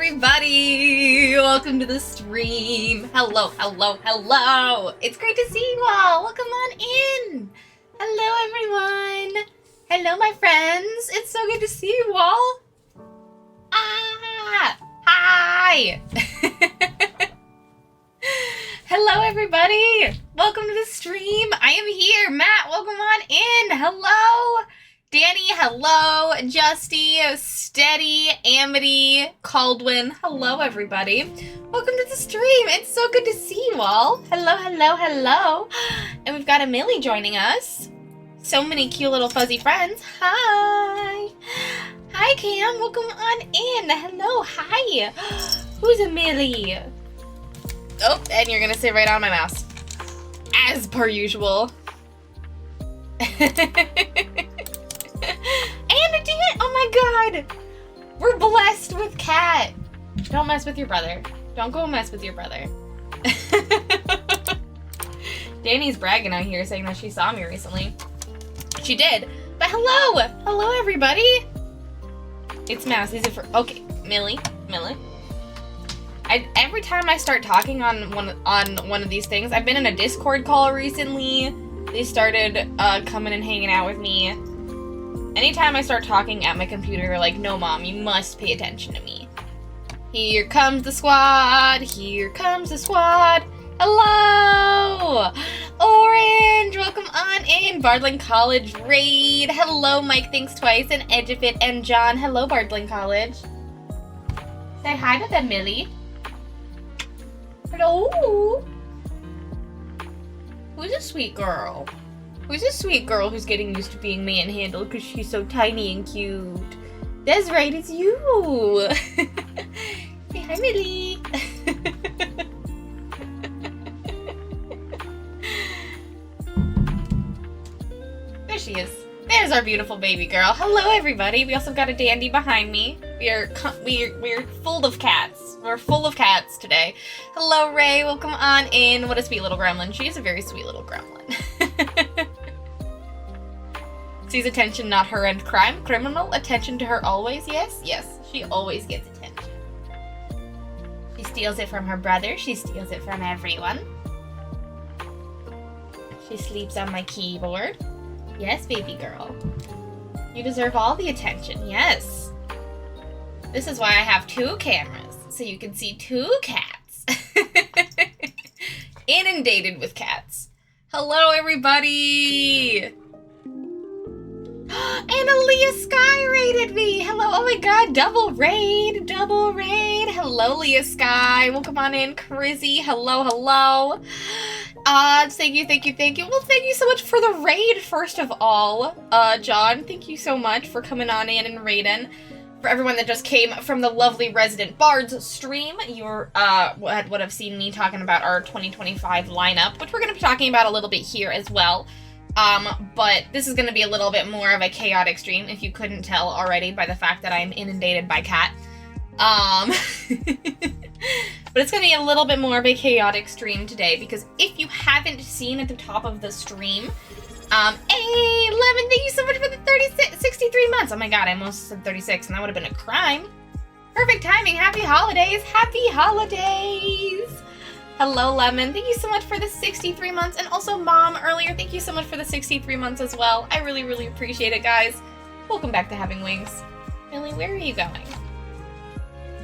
everybody! Welcome to the stream. Hello. It's great to see you all. Welcome on in. Hello, everyone. Hello, my friends. It's so good to see you all. Hi. Hello, everybody. Welcome to the stream. I am here. Matt, welcome on in. Hello. Danny, hello. Justy, Steady, Amity, Caldwin. Hello, everybody. Welcome to the stream. It's so good to see you all. Hello. And we've got a Millie joining us. So many cute little fuzzy friends. Hi. Hi, Cam. Welcome on in. Hello. Hi. Who's a Millie? Oh, and you're gonna sit right on my mouse. As per usual. And a deer! Oh my god! We're blessed with cat! Don't mess with your brother. Don't go mess with your brother. Danny's bragging out here saying that she saw me recently. She did. But hello! Hello, everybody! It's Mouse. Is it for... Okay, Millie. Every time I start talking on one of these things, I've been in a Discord call recently. They started coming and hanging out with me. Anytime I start talking at my computer, they're like, no, Mom, you must pay attention to me. Here comes the squad. Here comes the squad. Hello! Orange, welcome on in. Bardling College raid. Hello, Mike thinks twice, and Edgefit and John. Hello, Bardling College. Say hi to them, Millie. Hello. Who's a sweet girl? Who's a sweet girl who's getting used to being manhandled because she's so tiny and cute? That's right, it's you! Say hi, Millie! There she is. There's our beautiful baby girl. Hello, everybody. We also got a dandy behind me. We're full of cats. We're full of cats today. Hello, Ray. Welcome on in. What a sweet little gremlin. She is a very sweet little gremlin. Sees attention, not her, and crime. Criminal. Attention to her always. Yes. She always gets attention. She steals it from her brother. She steals it from everyone. She sleeps on my keyboard. Yes, baby girl. You deserve all the attention. Yes. This is why I have 2 cameras, so you can see 2 cats. Inundated with cats. Hello, everybody! And Aaliyah Sky raided me! Hello, oh my god, double raid! Hello, Leah Sky. Welcome on in, Crizzy. Hello. Thank you. Well, thank you so much for the raid, first of all. John, thank you so much for coming on in and raiding. For everyone that just came from the lovely Resident Bards stream, you would have seen me talking about our 2025 lineup, which we're going to be talking about a little bit here as well. But this is going to be a little bit more of a chaotic stream, if you couldn't tell already by the fact that I'm inundated by cat. But it's going to be a little bit more of a chaotic stream today, because if you haven't seen at the top of the stream, hey, Lemon, thank you so much for the 63 months. Oh my god, I almost said 36, and that would have been a crime. Perfect timing. Happy holidays. Hello, Lemon. Thank you so much for the 63 months. And also, Mom, earlier, thank you so much for the 63 months as well. I really appreciate it, guys. Welcome back to Having Wings. Millie, where are you going?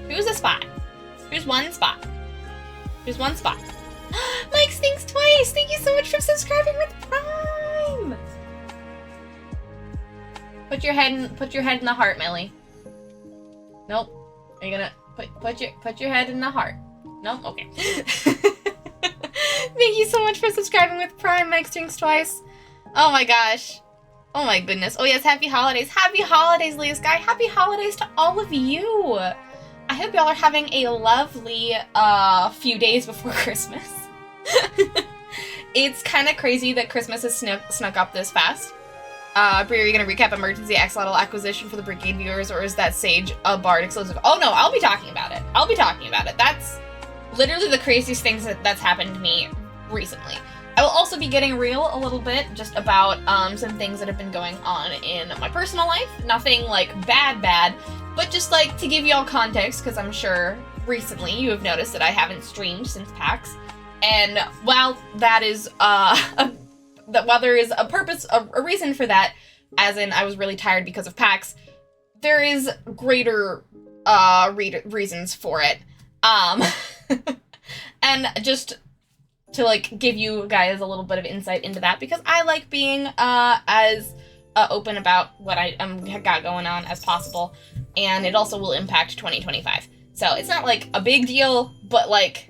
Choose a spot. Choose one spot. Mike thinks twice. Thank you so much for subscribing with Prime. Put your head in the heart, Millie. Nope. Are you gonna put your head in the heart? Nope. Okay. Thank you so much for subscribing with Prime, Mike thinks twice. Oh my gosh. Oh my goodness. Oh yes, happy holidays. Happy holidays, Leah Sky. Happy holidays to all of you. I hope y'all are having a lovely few days before Christmas. It's kind of crazy that Christmas has snuck up this fast. Brie, are you going to recap Emergency Axolotl acquisition for the Brigade viewers, or is that Sage a Bard exclusive? Oh no, I'll be talking about it. That's literally the craziest things that's happened to me recently. I will also be getting real a little bit just about some things that have been going on in my personal life. Nothing like bad, But just like to give y'all context, because I'm sure recently you have noticed that I haven't streamed since PAX, and while that is while there is a purpose, a reason for that, as in I was really tired because of PAX, there is greater reasons for it. And just to like give you guys a little bit of insight into that, because I like being as open about what I got going on as possible, and it also will impact 2025. So it's not like a big deal, but like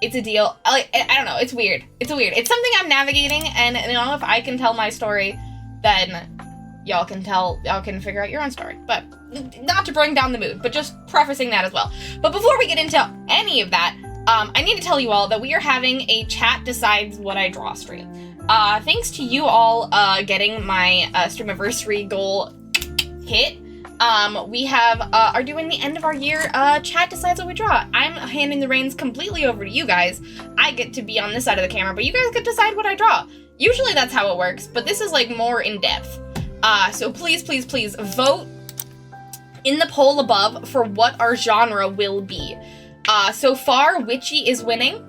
it's a deal. I don't know. It's weird. It's something I'm navigating, and you know, if I can tell my story, then y'all can figure out your own story. But not to bring down the mood, but just prefacing that as well. But before we get into any of that, I need to tell you all that we are having a chat decides what I draw stream. Thanks to you all getting my streamiversary goal hit. We are doing the end of our year chat decides what we draw. I'm handing the reins completely over to you guys. I get to be on this side of the camera, but you guys get to decide what I draw. Usually that's how it works, but this is like more in depth. So please, please, please vote in the poll above for what our genre will be. So far, Witchy is winning.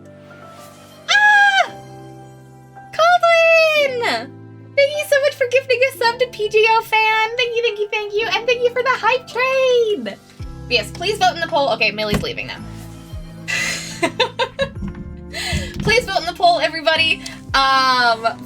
Caldwin! Thank you so much for gifting a sub to PGO fan. Thank you, thank you, thank you. And thank you for the hype train. But yes, please vote in the poll. Okay, Millie's leaving now. Please vote in the poll, everybody,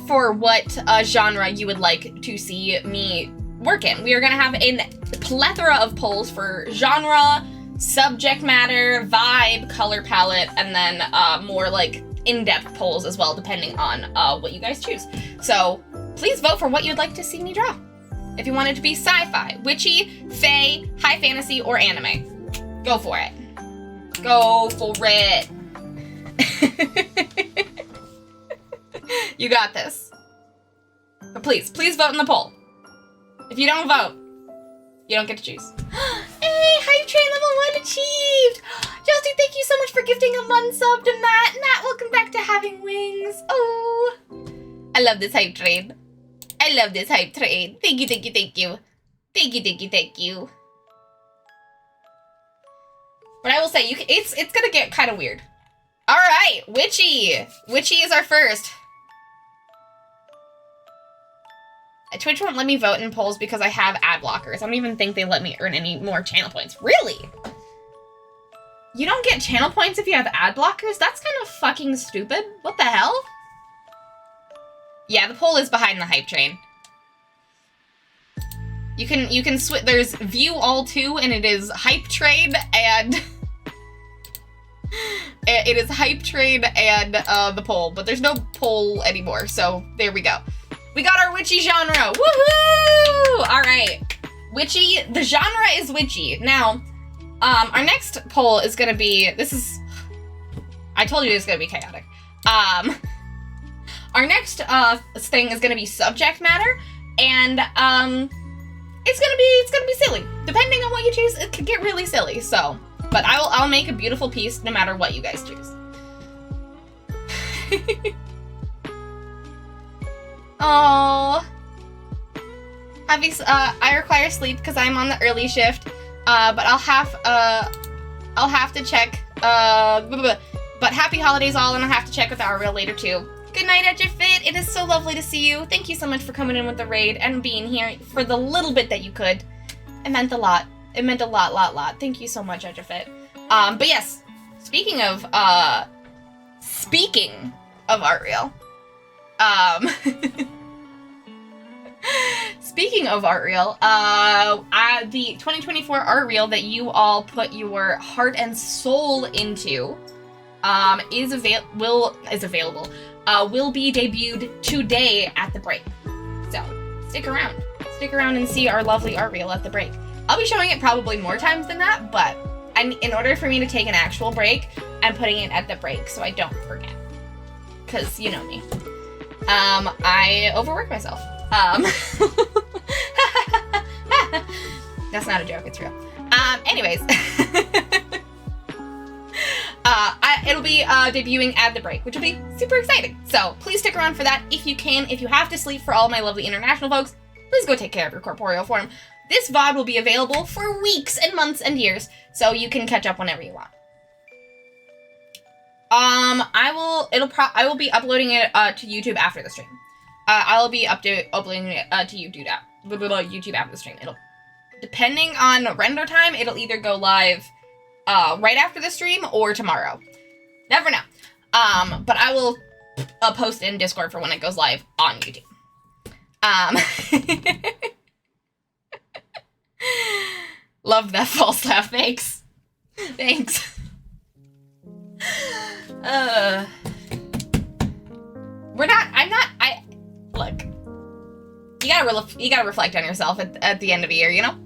for what genre you would like to see me work in. We are going to have a plethora of polls for genre, subject matter, vibe, color palette, and then more like in-depth polls as well, depending on what you guys choose. So please vote for what you'd like to see me draw. If you want it to be sci-fi, witchy, fae, high fantasy, or anime, go for it. Go for it. You got this. But please vote in the poll. If you don't vote, you don't get to choose. Hey, Hype Train level 1 achieved! Justin, thank you so much for gifting a 1 sub to Matt. Matt, welcome back to Having Wings. Oh, I love this Hype Train. I love this Hype Train. Thank you, thank you, thank you. Thank you, thank you, thank you. But I will say, it's gonna get kind of weird. All right, Witchy. Witchy is our first. Twitch won't let me vote in polls because I have ad blockers. I don't even think they let me earn any more channel points. Really? You don't get channel points if you have ad blockers? That's kind of fucking stupid. What the hell? Yeah, the poll is behind the Hype Train. You can switch. There's view all 2, and it is Hype Train and it is Hype Train and the poll, but there's no poll anymore. So there we go. We got our witchy genre. Woohoo! All right, witchy. The genre is witchy. Now, our next poll is gonna be. I told you it's gonna be chaotic. Our next thing is gonna be subject matter, and it's gonna be silly. Depending on what you choose, it could get really silly. So, but I'll make a beautiful piece no matter what you guys choose. Oh, I require sleep because I'm on the early shift. But I'll have to check. But happy holidays all, and I'll have to check with our real later too. Good night, Edgefit. It is so lovely to see you. Thank you so much for coming in with the raid and being here for the little bit that you could. It meant a lot. It meant a lot. Thank you so much, Edgefit. But yes, speaking of Art speaking of Art Reel, the 2024 Art Reel that you all put your heart and soul into will be debuted today at the break. So stick around and see our lovely Art Reel at the break. I'll be showing it probably more times than that, but in order for me to take an actual break, I'm putting it at the break so I don't forget. Because you know me. I overwork myself. That's not a joke, it's real. Anyways. It'll be debuting at the break, which will be super exciting. So please stick around for that if you can. If you have to sleep, for all my lovely international folks, please go take care of your corporeal form. this VOD will be available for weeks and months and years, so you can catch up whenever you want. I will be uploading it to YouTube after the stream. I'll be uploading it to YouTube after the stream. Depending on render time, it'll either go live right after the stream or tomorrow. Never know. But I will post in Discord for when it goes live on YouTube. Love that false laugh. Thanks. Look. You gotta reflect on yourself at the end of the year, you know?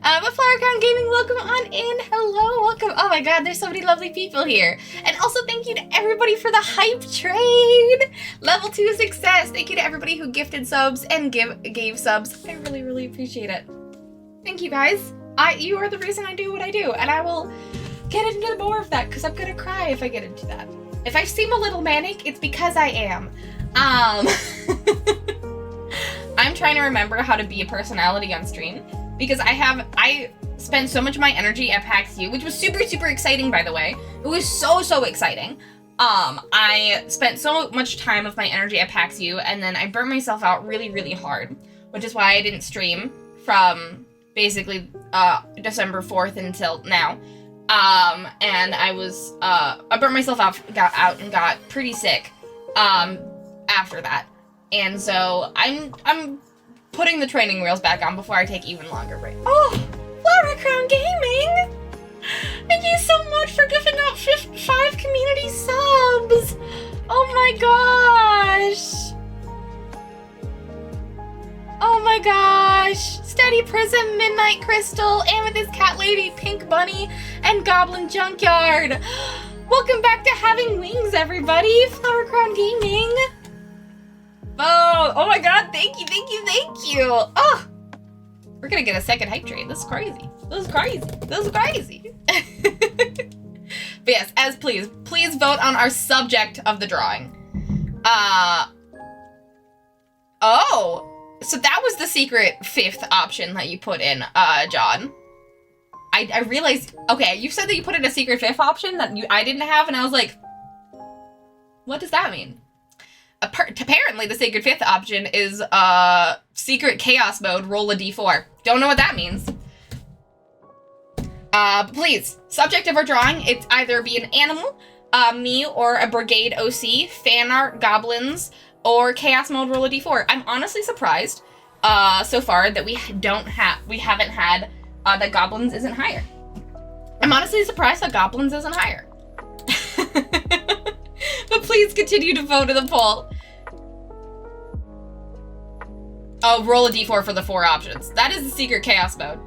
But Flower Crown Gaming, welcome on in. Hello, welcome. Oh my god, there's so many lovely people here. And also thank you to everybody for the hype train. Level 2 success. Thank you to everybody who gifted subs and gave subs. I really, really appreciate it. Thank you guys. You are the reason I do what I do, and I will get into more of that because I'm gonna cry if I get into that. If I seem a little manic, it's because I am. I'm trying to remember how to be a personality on stream because I spend so much of my energy at PAX U, which was super, super exciting, by the way. It was so, so exciting. I spent so much time of my energy at PAX U, and then I burned myself out really, really hard, which is why I didn't stream from basically December 4th until now. And I burned myself out and got pretty sick after that. And so I'm putting the training wheels back on before I take even longer break. Oh, Flower Crown Gaming! Thank you so much for giving out 5 community subs! Oh my gosh! Oh my gosh! Steady Prism, Midnight Crystal, Amethyst Cat Lady, Pink Bunny, and Goblin Junkyard! Welcome back to Having Wings, everybody! Flower Crown Gaming! Oh my god, thank you! Oh! We're gonna get a second hype train. This is crazy. But yes, please vote on our subject of the drawing. Oh! So that was the secret 5th option that you put in, John. I realized, okay, you said that you put in a secret 5th option that I didn't have, and I was like, what does that mean? Apparently the secret 5th option is, secret chaos mode, roll a d4. Don't know what that means. Please, subject of our drawing, it's either be an animal, me, or a brigade OC, fan art, goblins, or chaos mode, roll a d4. I'm honestly surprised, so far that we haven't had, that goblins isn't higher. I'm honestly surprised that goblins isn't higher. But please continue to vote in the poll. Oh, roll a d4 for the 4 options. That is the secret chaos mode.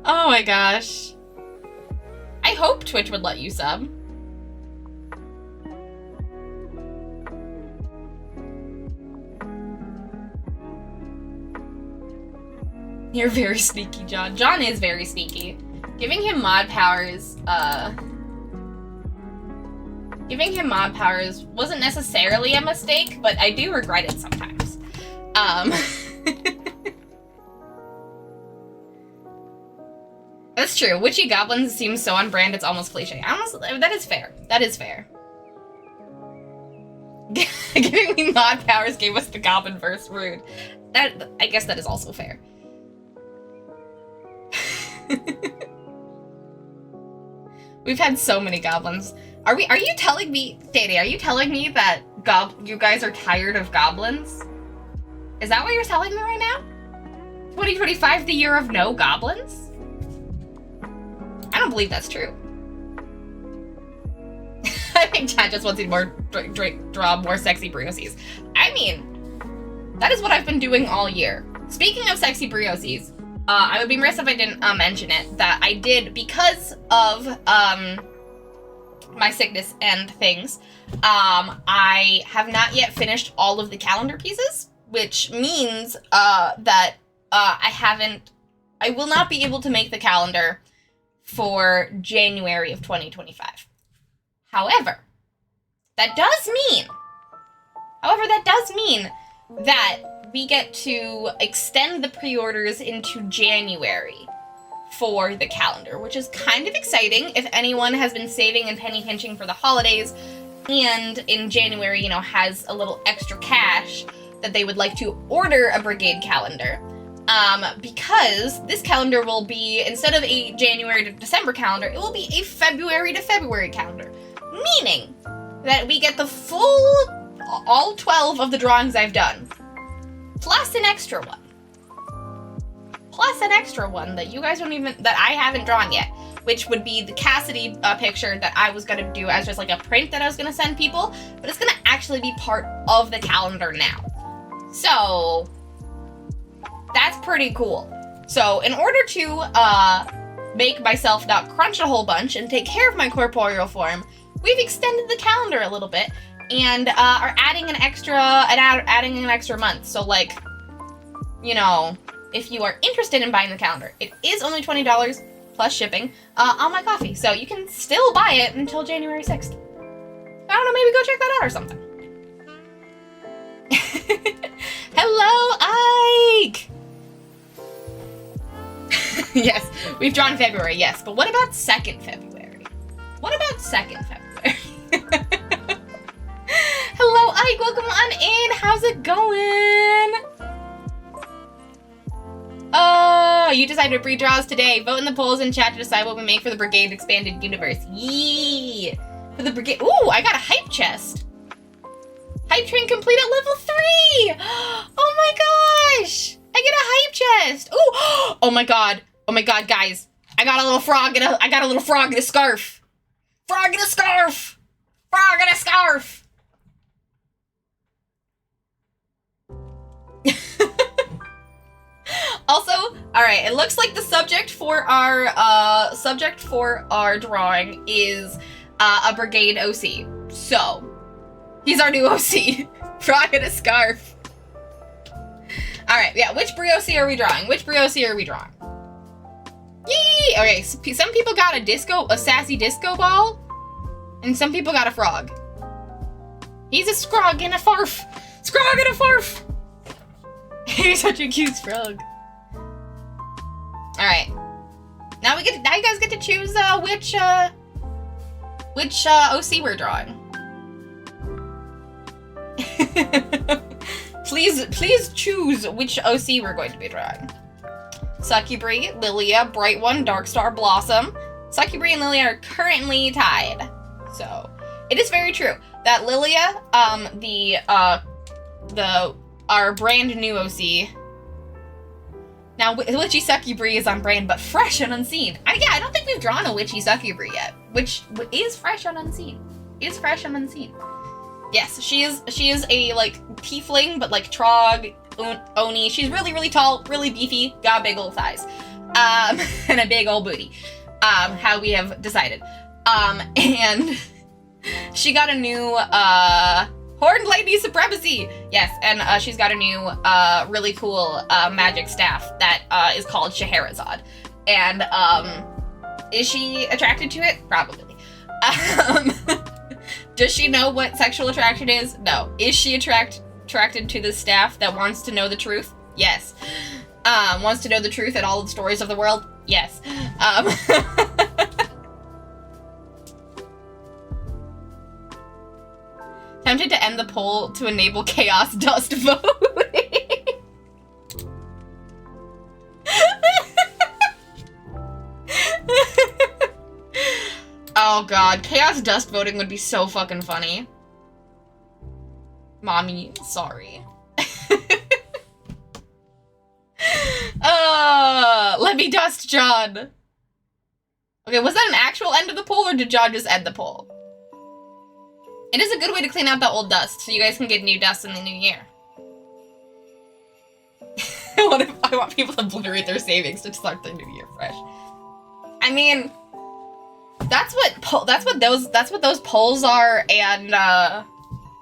Oh my gosh. I hope Twitch would let you sub. You're very sneaky, John. John is very sneaky. Giving him mod powers wasn't necessarily a mistake, but I do regret it sometimes. That's true. Witchy goblins seems so on brand, it's almost cliche. That is fair. Giving me mod powers gave us the goblin verse, rude. I guess that is also fair. We've had so many goblins. Are you telling me, Danny, are you telling me that you guys are tired of goblins? Is that what you're telling me right now? 2025, the year of no goblins? I don't believe that's true. I think Chad just wants to draw more sexy brioses. I mean, that is what I've been doing all year. Speaking of sexy brioses, I would be remiss if I didn't mention it, that I did, because of my sickness and things, I have not yet finished all of the calendar pieces, which means that I will not be able to make the calendar for January of 2025. However, that does mean that we get to extend the pre-orders into January for the calendar, which is kind of exciting if anyone has been saving and penny pinching for the holidays and in January, you know, has a little extra cash that they would like to order a Brigade calendar. Because this calendar will be, instead of a January to December calendar, it will be a February to February calendar. Meaning that we get the full, all 12 of the drawings I've done, plus an extra one. Plus an extra one that you guys don't even, that I haven't drawn yet, which would be the Cassidy picture that I was gonna do as just like a print that I was gonna send people, but it's gonna actually be part of the calendar now. So, that's pretty cool. So, in order to make myself not crunch a whole bunch and take care of my corporeal form, we've extended the calendar a little bit and are adding an extra month. So, like, you know, if you are interested in buying the calendar, it is only $20 plus shipping on my coffee. So you can still buy it until January 6th. I don't know, maybe go check that out or something. Hello, Ike! Yes, we've drawn February, yes. But what about 2nd February? What about 2nd February? Hello, Ike, welcome on in. How's it going? Oh, you decided to pre-draws today. Vote in the polls and chat to decide what we make for the Brigade Expanded Universe. Yee! For the Brigade. Ooh, I got a hype chest. Hype train complete at level 3! Oh my gosh! I get a hype chest! Ooh! Oh my god. Oh my god, guys. I got a little frog in a scarf. Frog in a scarf! Frog in a scarf! Also, alright, it looks like the subject for our drawing is a Brigade OC. So, he's our new OC. Frog in a scarf. Alright, yeah, which Brioc are we drawing? Yee! Okay, so some people got a sassy disco ball, and some people got a frog. He's a scrog and a farf. Scrog and a farf! He's such a cute frog. Alright. Now you guys get to choose which OC we're drawing. Please choose which OC we're going to be drawing. Succubri, Lilia, Bright One, Darkstar, Blossom. Succubri and Lilia are currently tied. So, it is very true that Lilia, our brand new OC. Now, Witchy Succubri is on brand, but fresh and unseen. I don't think we've drawn a Witchy Succubri yet, which is fresh and unseen. Yes, she is a, like, tiefling, but, like, Trog, Oni. She's really, really tall, really beefy, got big old thighs. And a big old booty. How we have decided. And she got a new, Horned Lady Supremacy! Yes, and she's got a new, really cool, magic staff that, is called Scheherazade. And, is she attracted to it? Probably. Does she know what sexual attraction is? No. Is she attracted to the staff that wants to know the truth? Yes. Wants to know the truth and all the stories of the world? Yes. Tempted to end the poll to enable chaos dust voting. Oh god, chaos dust voting would be so fucking funny. Mommy, sorry. Let me dust John. Okay, was that an actual end of the poll or did John just end the poll? It is a good way to clean out the old dust, so you guys can get new dust in the new year. I want people to obliterate their savings to start their new year fresh. I mean, that's what those polls are, and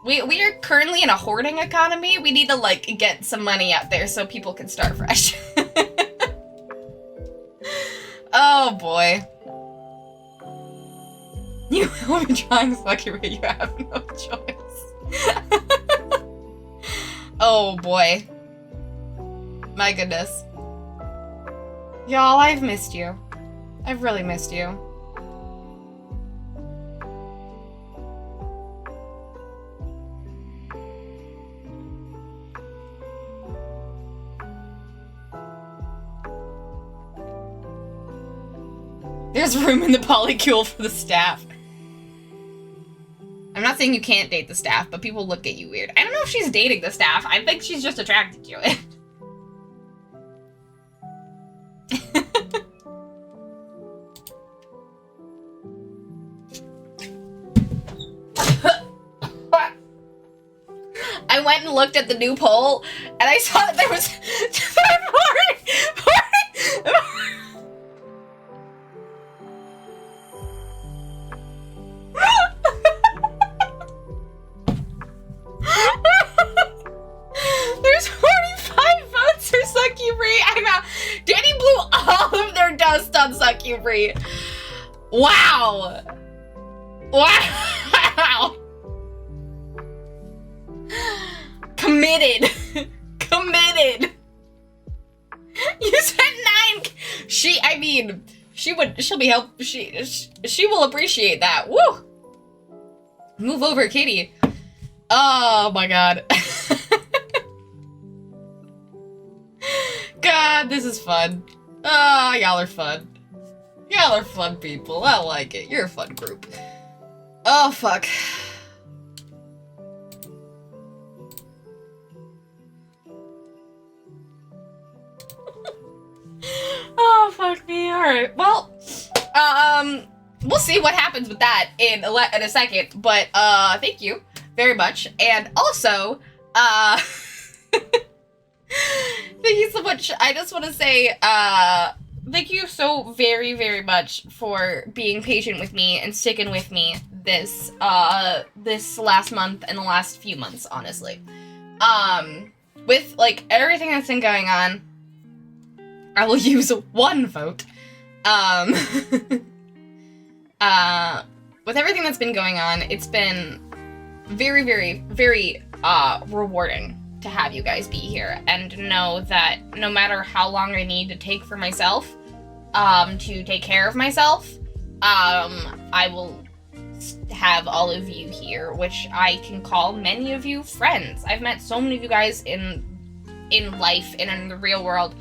we are currently in a hoarding economy. We need to like get some money out there so people can start fresh. Oh boy. You will be trying Sakura, you have no choice. Oh boy. My goodness. Y'all, I've missed you. I've really missed you. There's room in the polycule for the staff. I'm not saying you can't date the staff, but people look at you weird. I don't know if she's dating the staff. I think she's just attracted to it. I went and looked at the new poll, and I saw that there was There's 45 votes for Succubri. I'm out. Danny blew all of their dust on Succubri. Wow. Wow. Committed. Committed. You said 9. She will appreciate that. Woo. Move over, kitty. Oh my god. God, this is fun. Oh, y'all are fun. Y'all are fun people. I like it. You're a fun group. Oh, fuck. Oh, fuck me. Alright, well, we'll see what happens with that in a second, but, thank you very much. And also, thank you so much. I just want to say, thank you so very, very much for being patient with me and sticking with me this last month and the last few months, honestly. With, like, everything that's been going on, I will use 1 vote. With everything that's been going on, it's been very, very, very, rewarding to have you guys be here and know that no matter how long I need to take for myself, to take care of myself, I will have all of you here, which I can call many of you friends. I've met so many of you guys in life and in the real world,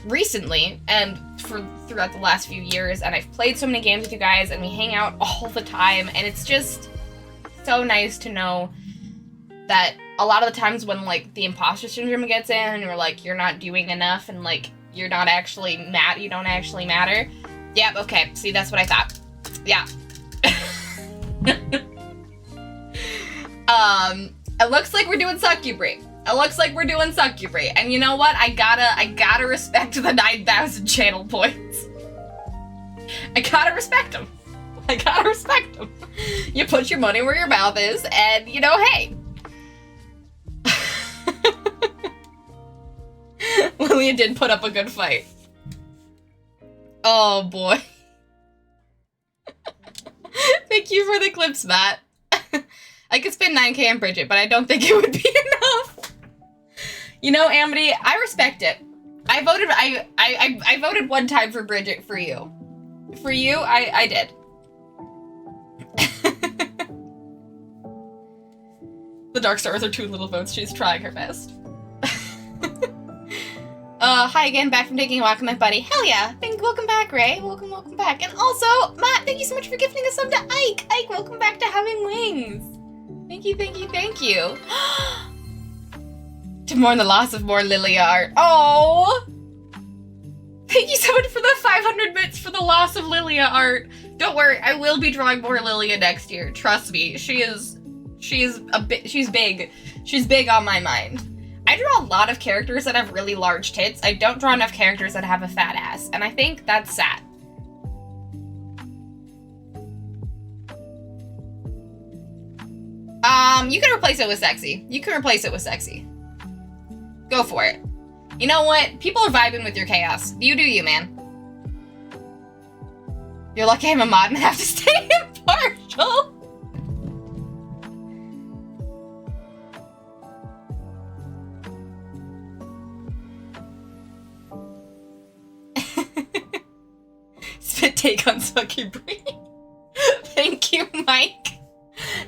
recently and throughout the last few years, and I've played so many games with you guys and we hang out all the time, and it's just so nice to know that a lot of the times when, like, the imposter syndrome gets in and you're like, you're not doing enough and, like, you're not actually you don't actually matter. Yep, okay, see, that's what I thought. Yeah. It looks like we're doing Succubri. It looks like we're doing Succubri. And you know what? I gotta respect the 9,000 channel points. I gotta respect them. I gotta respect them. You put your money where your mouth is, and, you know, hey. Lilia did put up a good fight. Oh, boy. Thank you for the clips, Matt. I could spend 9K on Bridget, but I don't think it would be enough. You know, Amity, I respect it. I voted 1 time for Bridget for you. For you, I did. The Dark Stars are 2 little votes. She's trying her best. Hi again, back from taking a walk with my buddy. Hell yeah! Welcome back, Ray. Welcome back. And also, Matt, thank you so much for gifting a sub to Ike. Ike, welcome back to Having Wings. Thank you. To mourn the loss of more Lilia art. Oh! Thank you so much for the 500 bits for the loss of Lilia art. Don't worry, I will be drawing more Lilia next year. Trust me, she's big. She's big on my mind. I draw a lot of characters that have really large tits. I don't draw enough characters that have a fat ass, and I think that's sad. You can replace it with sexy. Go for it. You know what? People are vibing with your chaos. You do you, man. You're lucky I'm a mod and have to stay in partial. Spit take on Sucky Brie. Thank you, Mike.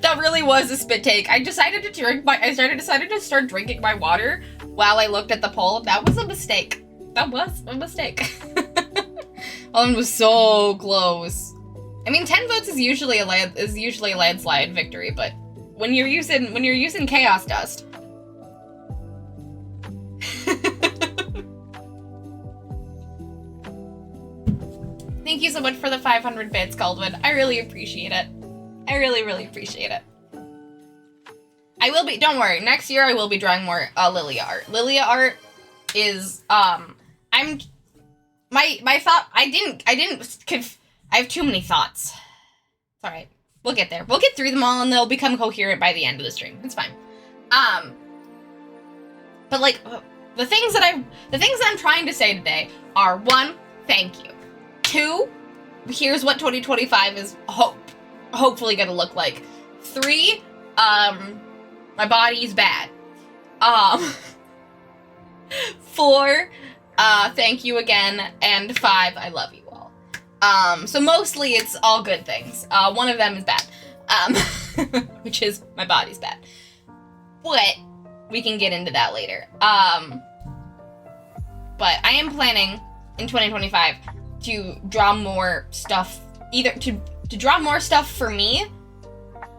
That really was a spit take. I decided to start drinking my water while I looked at the poll. That was a mistake. That was a mistake. Ellen was so close. I mean, 10 votes is usually a landslide victory, but when you're using chaos dust. Thank you so much for the 500 bits, Caldwin. I really appreciate it. I really, really appreciate it. I will be, don't worry, next year I will be drawing more Lilia art. Lilia art is, I have too many thoughts. It's alright. We'll get there. We'll get through them all and they'll become coherent by the end of the stream. It's fine. But like, the things that I'm trying to say today are, 1, thank you. 2, here's what 2025 is hopefully gonna look like. 3, my body's bad. 4, thank you again. And 5, I love you all. So mostly it's all good things. One of them is bad. Which is my body's bad. But we can get into that later. But I am planning in 2025 to draw more stuff, either to draw more stuff for me,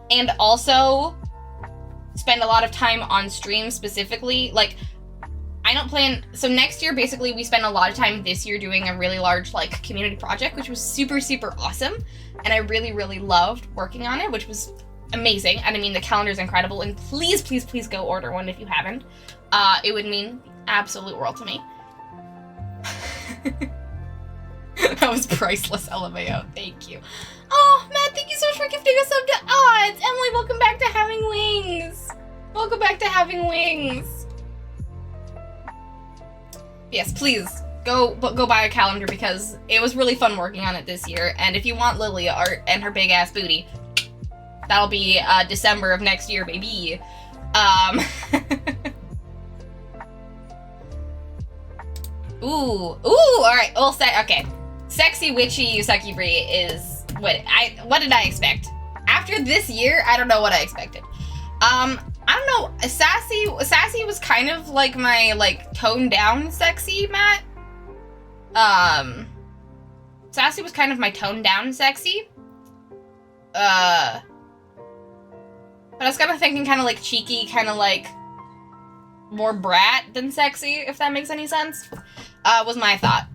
and also spend a lot of time on stream specifically. Like, I don't plan, so next year, basically, we spent a lot of time this year doing a really large, like, community project, which was super, super awesome, and I really, really loved working on it, which was amazing, and I mean, the calendar's incredible, and please, please, please go order one if you haven't. It would mean the absolute world to me. That was priceless, LMAO. Thank you. Oh, Matt, thank you so much for gifting a sub to Odds. Emily, welcome back to Having Wings. Welcome back to Having Wings. Yes, please, go buy a calendar because it was really fun working on it this year. And if you want Lilia art and her big-ass booty, that'll be December of next year, baby. Ooh, alright, well, okay. Sexy Witchy Sucky Brie is what did I expect? After this year, I don't know what I expected. I don't know, Sassy was kind of like my, like, toned down sexy, Matt. Sassy was kind of my toned down sexy. But I was kind of thinking kind of like cheeky, kind of like more brat than sexy, if that makes any sense. Was my thought.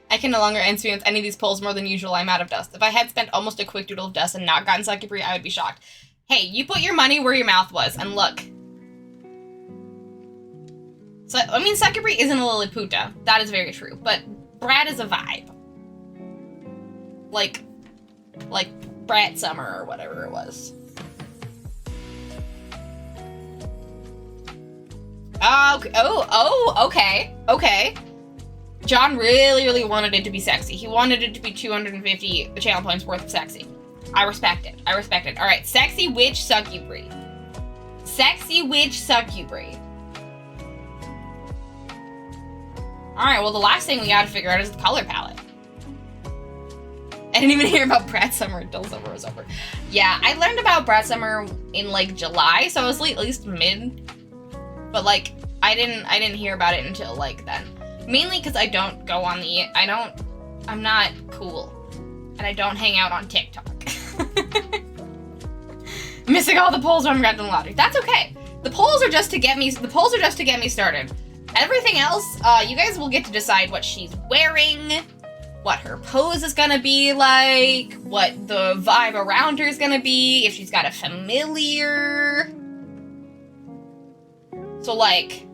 I can no longer experience any of these polls more than usual. I'm out of dust. If I had spent almost a quick doodle of dust and not gotten Sucky Brie, I would be shocked. Hey, you put your money where your mouth was, and look. So, I mean, Sucky Brie isn't a Liliputa. That is very true. But Brat is a vibe. Like Brat Summer or whatever it was. Okay. John really, really wanted it to be sexy. He wanted it to be 250 channel points worth of sexy. I respect it. Alright, Sexy Witch Sucky Brie. Sexy Witch Sucky Brie. Alright, well, the last thing we gotta figure out is the color palette. I didn't even hear about Brat Summer until summer was over. Yeah, I learned about Brat Summer in, like, July, so I was at least mid. But, like, I didn't hear about it until, like, then. Mainly because I don't go on I'm not cool. And I don't hang out on TikTok. Missing all the polls when I'm grabbing the lottery. That's okay. The polls are just to get me started. Everything else, you guys will get to decide what she's wearing, what her pose is gonna be like, what the vibe around her is gonna be, if she's got a familiar. So, like,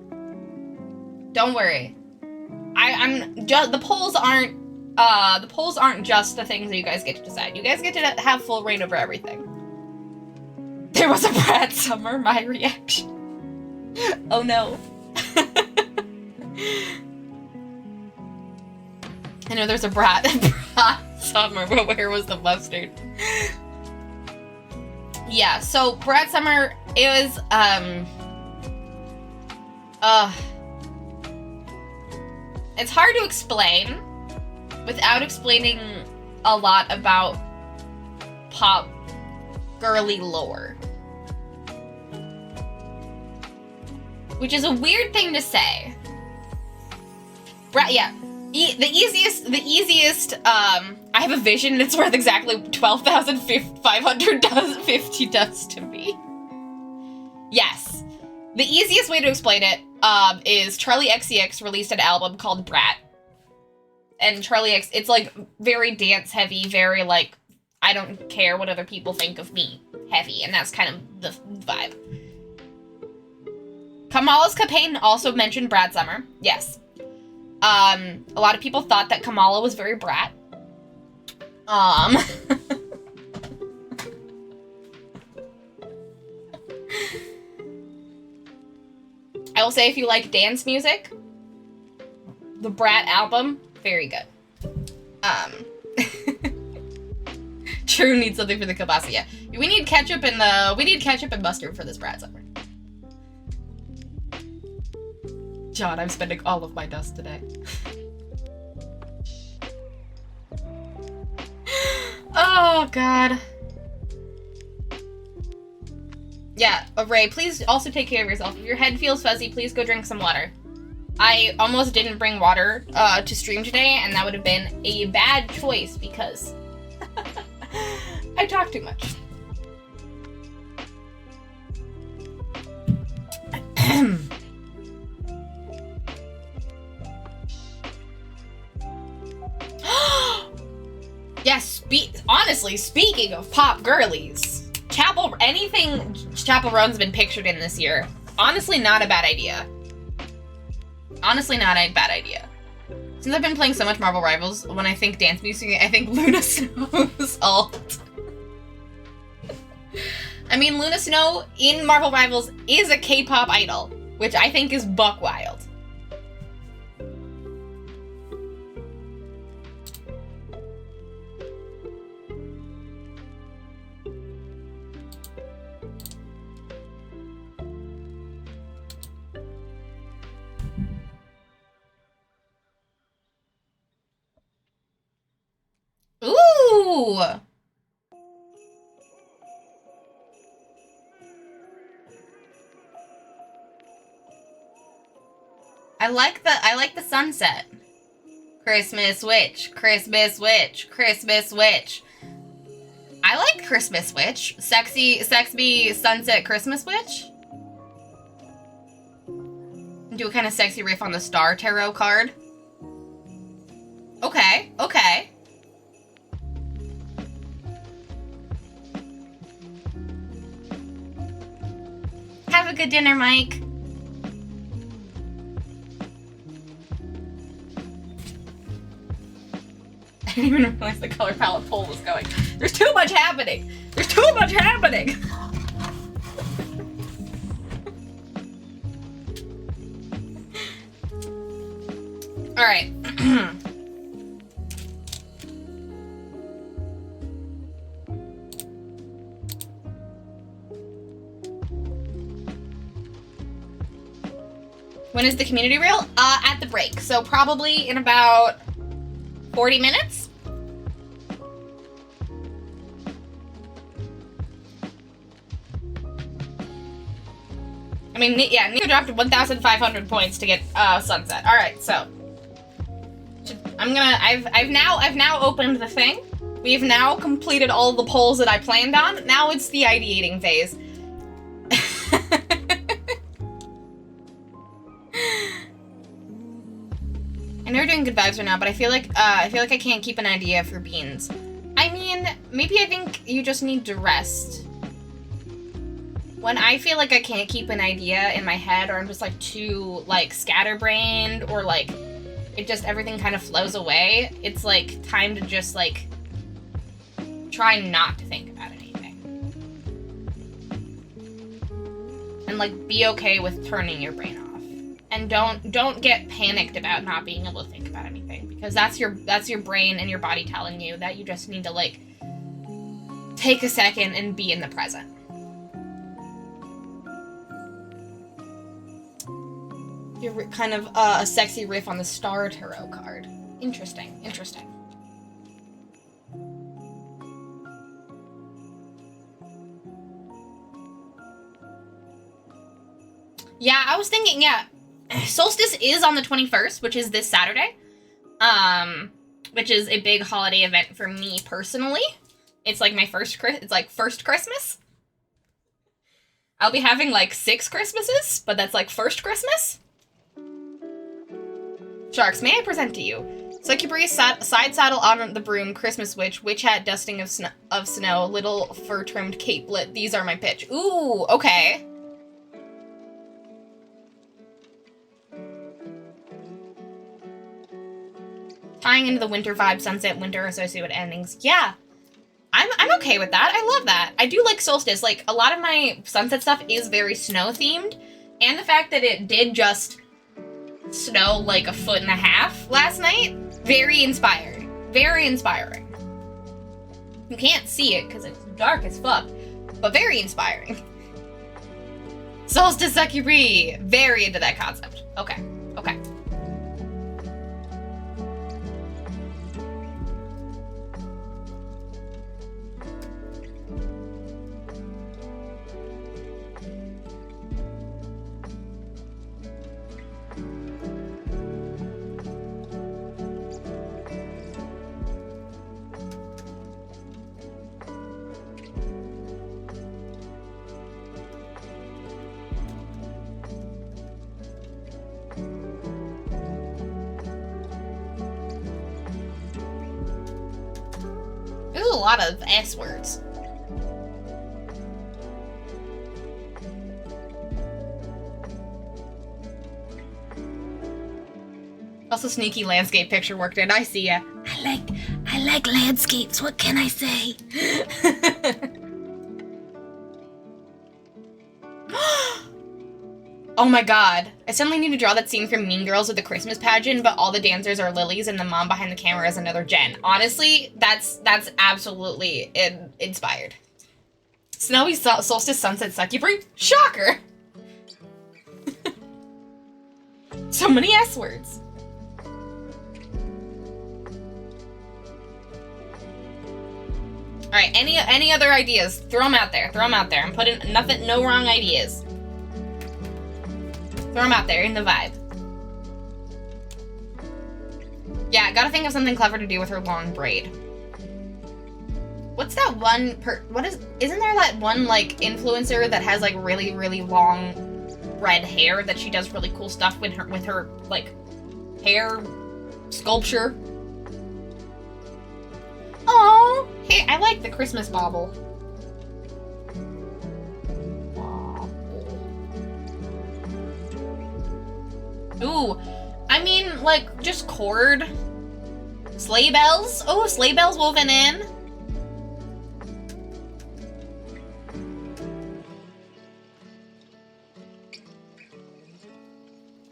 don't worry. The polls aren't just the things that you guys get to decide. You guys get to have full reign over everything. There was a Brat Summer, my reaction. Oh no. I know there's a brat summer, but where was the mustard? Yeah, so Brat Summer, it was, it's hard to explain without explaining a lot about pop girly lore. Which is a weird thing to say. Yeah. The easiest, I have a vision and it's worth exactly 12,550 dust to me. Yes. The easiest way to explain it, is Charli XCX released an album called Brat. And Charli X, it's like very dance heavy, very like, I don't care what other people think of me heavy, and that's kind of the vibe. Kamala's campaign also mentioned Brat Summer. Yes. A lot of people thought that Kamala was very brat. I will say if you like dance music, the Brat album, very good. True needs something for the kielbasa, yeah. We need ketchup and mustard for this Brat Summer. John, I'm spending all of my dust today. Oh, God. Yeah, Ray, please also take care of yourself. If your head feels fuzzy, please go drink some water. I almost didn't bring water to stream today, and that would have been a bad choice because I talk too much. Yes, honestly, speaking of pop girlies, anything Chapel Roan's been pictured in this year, honestly not a bad idea. Honestly not a bad idea. Since I've been playing so much Marvel Rivals, when I think dance music, I think Luna Snow's alt. I mean, Luna Snow in Marvel Rivals is a K-pop idol, which I think is buck wild. Ooh! I like the sunset. Christmas Witch, Christmas Witch, Christmas Witch. I like Christmas Witch. Sexy sunset Christmas Witch. Do a kind of sexy riff on the Star Tarot card. Okay, okay. Have a good dinner, Mike. I didn't even realize the color palette poll was going. There's too much happening. There's too much happening. All right. When is the community reel? At the break. So probably in about 40 minutes. I mean, yeah, Nico dropped 1,500 points to get Sunset. All right, so I've now opened the thing. We've now completed all the polls that I planned on. Now it's the ideating phase. I know we're doing good vibes right now, but I feel like I can't keep an idea for beans. I mean, maybe I think you just need to rest. When I feel like I can't keep an idea in my head, or I'm just like too like scatterbrained, or like it just everything kind of flows away, it's like time to just like try not to think about anything. And like be okay with turning your brain off. And don't get panicked about not being able to think about anything, because that's your brain and your body telling you that you just need to, like, take a second and be in the present. You're kind of a sexy riff on the Star Tarot card. Interesting, interesting. Yeah, I was thinking, yeah, solstice is on the 21st, which is this Saturday, which is a big holiday event for me personally. It's like my first Christmas. I'll be having like 6 Christmases, but that's like first Christmas. Sharks, may I present to you Succubrious side saddle on the broom, Christmas witch hat dusting of snow, little fur-trimmed capelet. These are my pitch. Ooh, okay. Tying into the winter vibe, sunset, winter associated with endings. Yeah, I'm okay with that. I love that. I do like solstice. Like, a lot of my sunset stuff is very snow-themed, and the fact that it did just snow like 1.5 feet last night, very inspired. Very inspiring. You can't see it because it's dark as fuck, but very inspiring. Solstice Succubri. Very into that concept. Okay, okay. There's a lot of S words. Also, sneaky landscape picture worked in. I see ya. I like landscapes. What can I say? Oh my god. I suddenly need to draw that scene from Mean Girls with the Christmas pageant, but all the dancers are lilies and the mom behind the camera is another Jen. Honestly, that's absolutely inspired. Snowy solstice sunset succubri? Shocker! So many S words. Alright, any other ideas? Throw them out there. Throw them out there. I'm putting no wrong ideas. Throw them out there in the vibe. Yeah, gotta think of something clever to do with her long braid. What's that one isn't there that one, like, influencer that has, like, really, really long red hair that she does really cool stuff with her, like, hair sculpture? Oh, hey, I like the Christmas bauble. Ooh, I mean, like, just cord. Sleigh bells? Oh, sleigh bells woven in.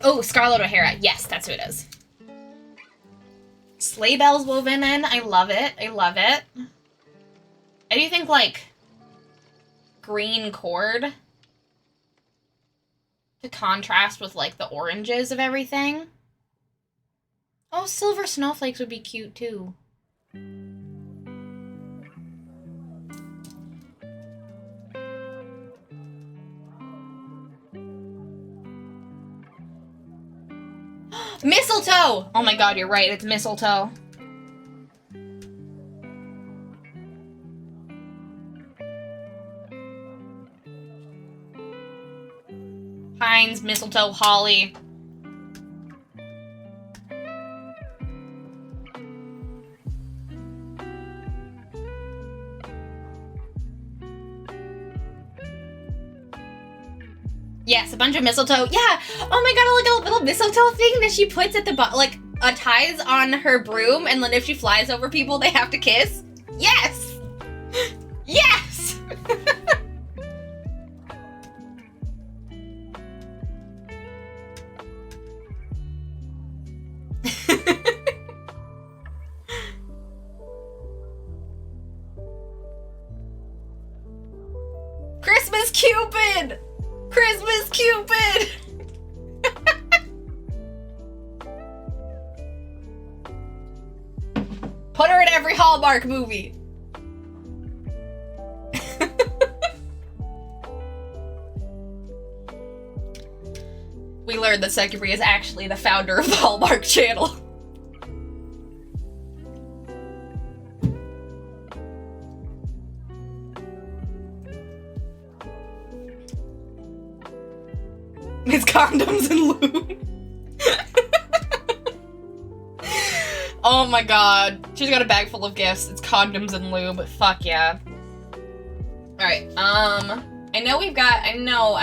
Oh, Scarlett O'Hara. Yes, that's who it is. Sleigh bells woven in. I love it. I love it. I do think, like, green cord to contrast with, like, the oranges of everything. Oh, silver snowflakes would be cute, too. Mistletoe! Oh my god, you're right, it's mistletoe. Pines, mistletoe, holly. Yes, a bunch of mistletoe. Yeah! Oh my god, like a little mistletoe thing that she puts at the like, ties on her broom, and then if she flies over people, they have to kiss. Yes! Yes! Christmas Cupid! Christmas Cupid! Put her in every Hallmark movie. We learned that Sekiri is actually the founder of the Hallmark Channel. It's condoms and lube. Oh my god. She's got a bag full of gifts. It's condoms and lube. Fuck yeah. Alright, I know we've got, I know.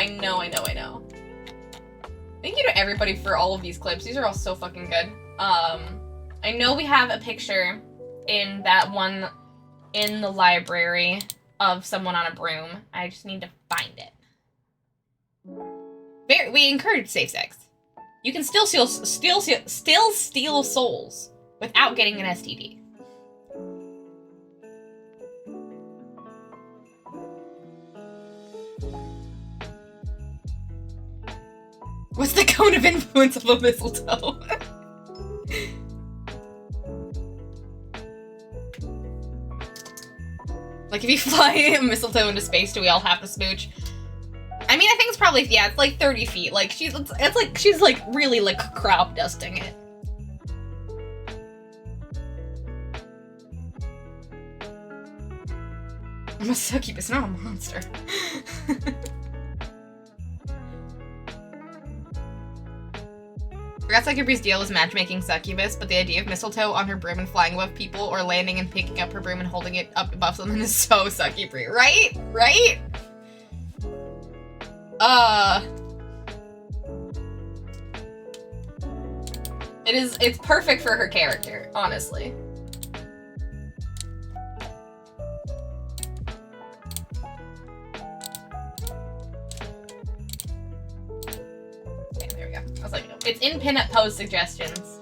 Thank you to everybody for all of these clips. These are all so fucking good. I know we have a picture in that one in the library of someone on a broom. I just need to find it. We encourage safe sex. You can still steal souls without getting an STD. What's the cone of influence of a mistletoe? Like, if you fly a mistletoe into space, do we all have to smooch? I mean, I think it's probably, yeah, it's like 30 feet. Like, she's like really like crop dusting it. I'm a succubus, not a monster. Forgot Succubri's deal was matchmaking succubus, but the idea of mistletoe on her broom and flying above people, or landing and picking up her broom and holding it up above someone is so succubry, right? Right? It's perfect for her character, honestly. Okay, there we go. I was like, it's in pinup pose suggestions.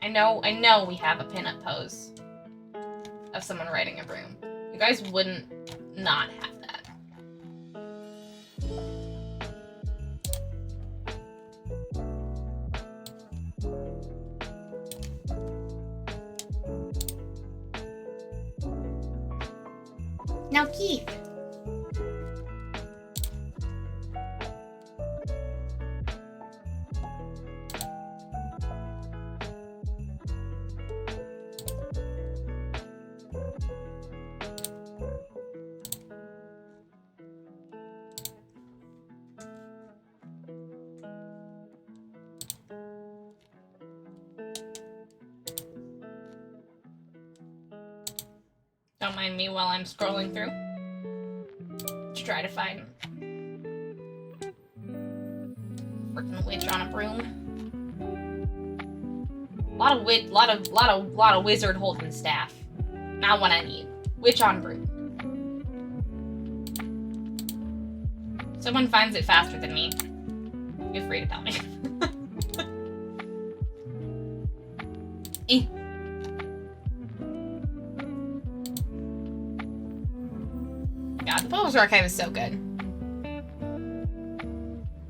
I know we have a pinup pose of someone riding a broom. You guys wouldn't not have that. Now, Keith. Don't mind me while I'm scrolling through to try to find freaking witch on a broom. Lot of wizard holding staff. Not what I need. Witch on broom. Someone finds it faster than me. Feel free to tell me. God, the Photos Archive is so good.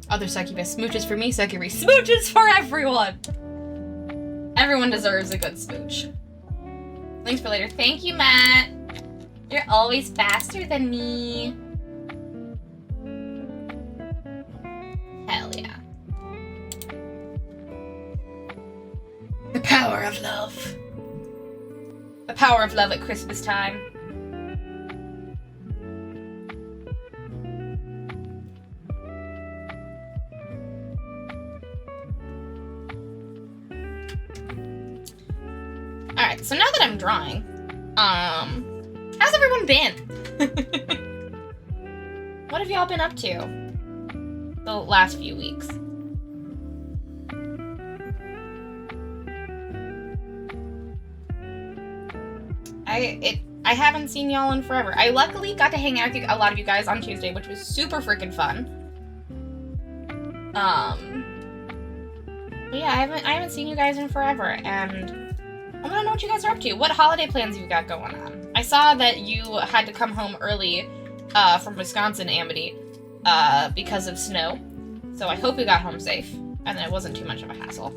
Other succubus smooches for me, Sekiri smooches for everyone! Everyone deserves a good smooch. Links for later. Thank you, Matt! You're always faster than me. Hell yeah. The power of love. The power of love at Christmas time. Alright, so now that I'm drawing, how's everyone been? What have y'all been up to the last few weeks? I haven't seen y'all in forever. I luckily got to hang out with a lot of you guys on Tuesday, which was super freaking fun. But yeah, I haven't seen you guys in forever, and I want to know what you guys are up to. What holiday plans you got going on? I saw that you had to come home early from Wisconsin, Amity, because of snow. So I hope you got home safe, and it wasn't too much of a hassle.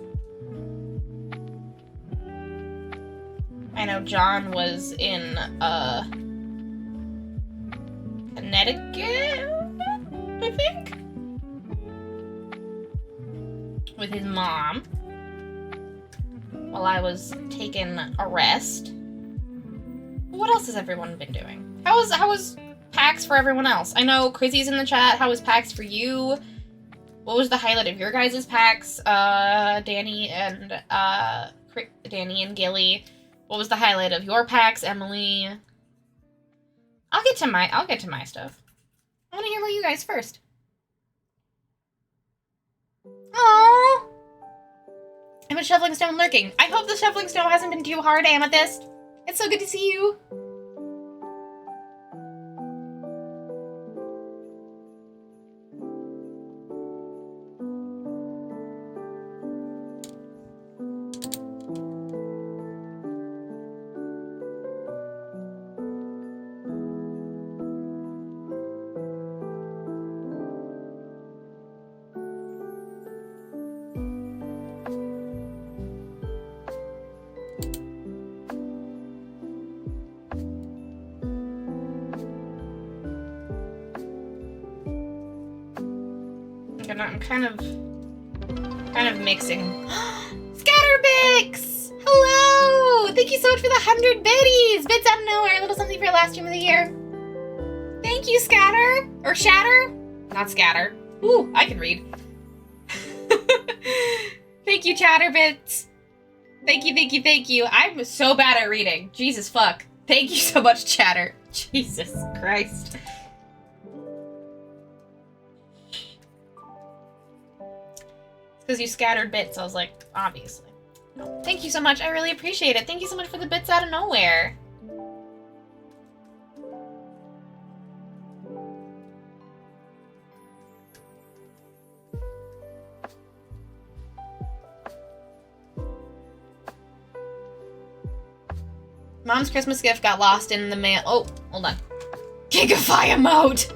I know John was in, Connecticut, I think? With his mom. While I was taking a rest. What else has everyone been doing? How was PAX for everyone else? I know Chrissy's in the chat. How was PAX for you? What was the highlight of your guys' PAX? Danny and Gilly. What was the highlight of your PAX, Emily? I'll get to my stuff. I want to hear about you guys first. Aww. I'm a Shuffling Stone lurking. I hope the Shuffling Stone hasn't been too hard, Amethyst. It's so good to see you. I'm kind of mixing. Scatterbix! Hello! Thank you so much for the 100 biddies! Bits out of nowhere, a little something for your last stream of the year. Thank you, Scatter! Or Shatter? Not Scatter. Ooh, I can read. Thank you, Chatterbits. Thank you, thank you, thank you. I'm so bad at reading. Jesus fuck. Thank you so much, Chatter. Jesus Christ. Because you scattered bits, I was like, obviously. No. Thank you so much, I really appreciate it. Thank you so much for the bits out of nowhere. Mom's Christmas gift got lost in the mail. Oh, hold on. Gigafy emote!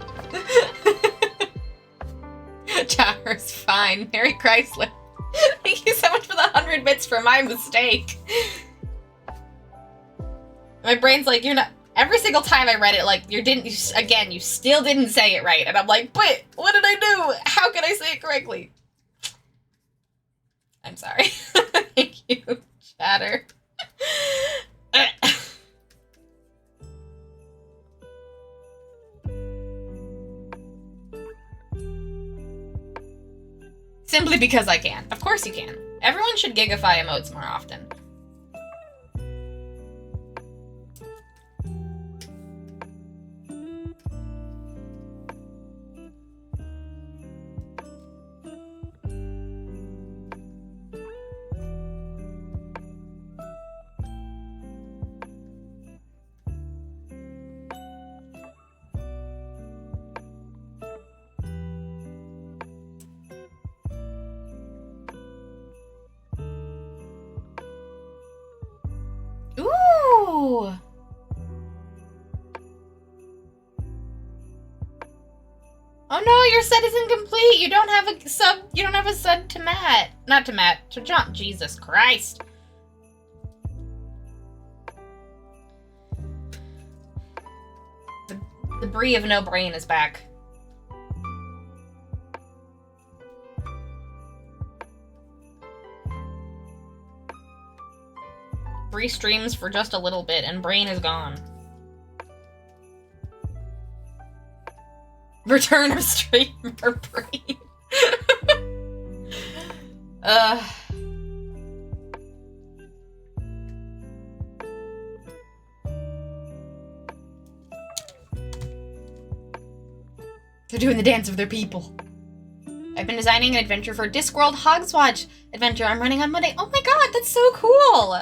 Chatter's fine. Mary Chrysler. Thank you so much for the 100 bits for my mistake. My brain's like, you're not... Every single time I read it, like, you still didn't say it right. And I'm like, but what did I do? How can I say it correctly? I'm sorry. Thank you, Chatter. Simply because I can. Of course you can. Everyone should Gigafy emotes more often. Ooh! Oh no, your set is incomplete. You don't have a sub to Matt. Not to Matt, to John. Jesus Christ. The Brie of no brain is back. Brie streams for just a little bit and brain is gone. Return of streamer brain. They're doing the dance of their people. I've been designing an adventure for Discworld Hogswatch adventure I'm running on Monday. Oh my god, that's so cool!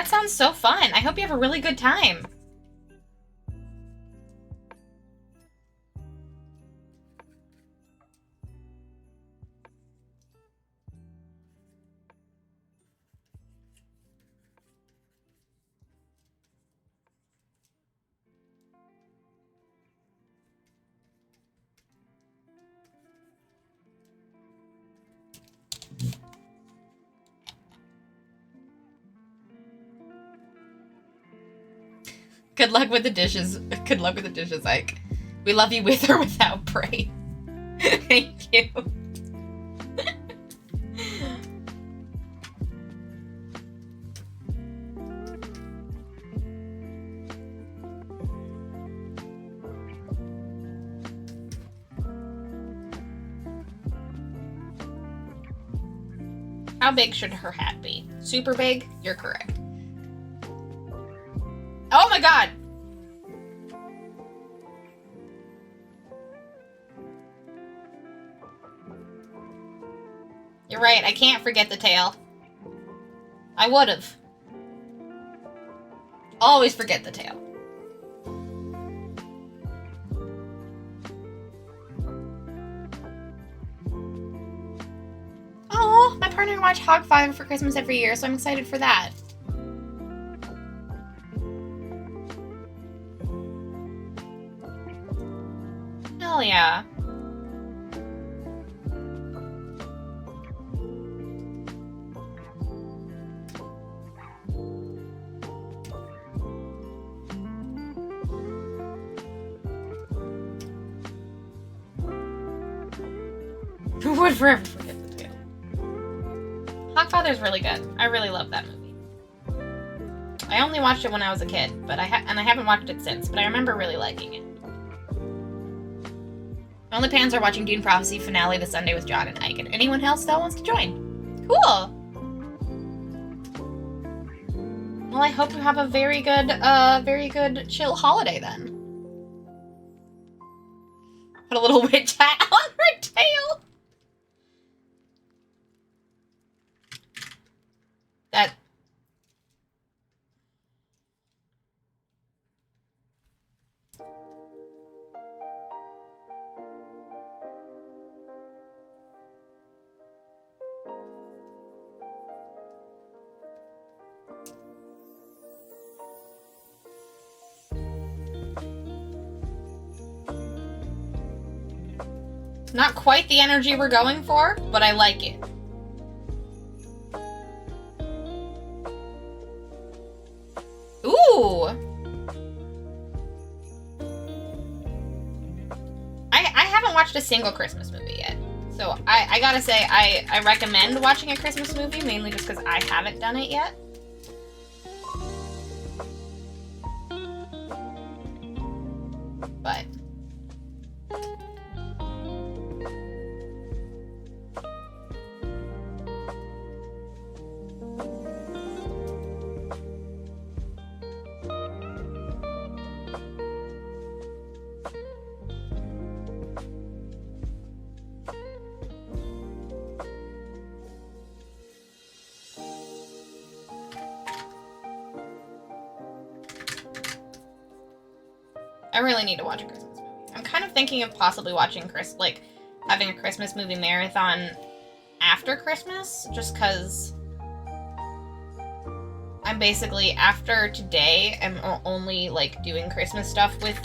That sounds so fun. I hope you have a really good time. Good luck with the dishes. Good luck with the dishes, Ike. We love you with or without Bray. Thank you. How big should her hat be? Super big? You're correct. Oh my god! You're right, I can't forget the tail. I would've. Always forget the tail. Oh, my partner watched Hogfather for Christmas every year, so I'm excited for that. Hell yeah. Who would forever forget the tail? Hogfather's really good. I really love that movie. I only watched it when I was a kid, but I haven't watched it since, but I remember really liking it. My only plans are watching Dune Prophecy finale this Sunday with John and Ike, and anyone else that wants to join. Cool! Well, I hope you have a very good chill holiday then. Put a little witch hat on her tail! That... Not quite the energy we're going for, but I like it. Ooh! I haven't watched a single Christmas movie yet. So I gotta say, I recommend watching a Christmas movie, mainly just because I haven't done it yet. But... I really need to watch a Christmas movie. I'm kind of thinking of possibly watching having a Christmas movie marathon after Christmas, just because I'm basically, after today, I'm only, like, doing Christmas stuff with,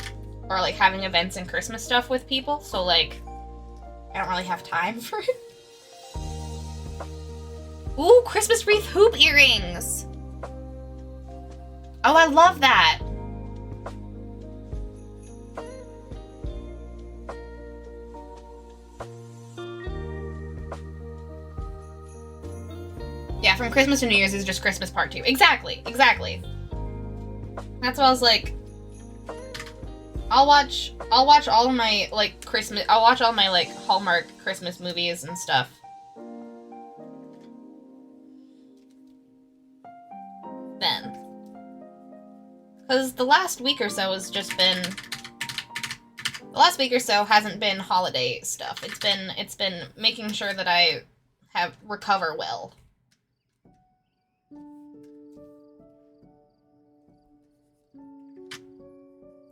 or, like, having events and Christmas stuff with people, so, like, I don't really have time for it. Ooh, Christmas wreath hoop earrings! Oh, I love that! Yeah, from Christmas to New Year's is just Christmas part 2. Exactly, exactly. That's what I was like. I'll watch all of my, like, I'll watch all my, like, Hallmark Christmas movies and stuff. Then. Because the last week or so has just been... The last week or so hasn't been holiday stuff. It's been making sure that I recover well.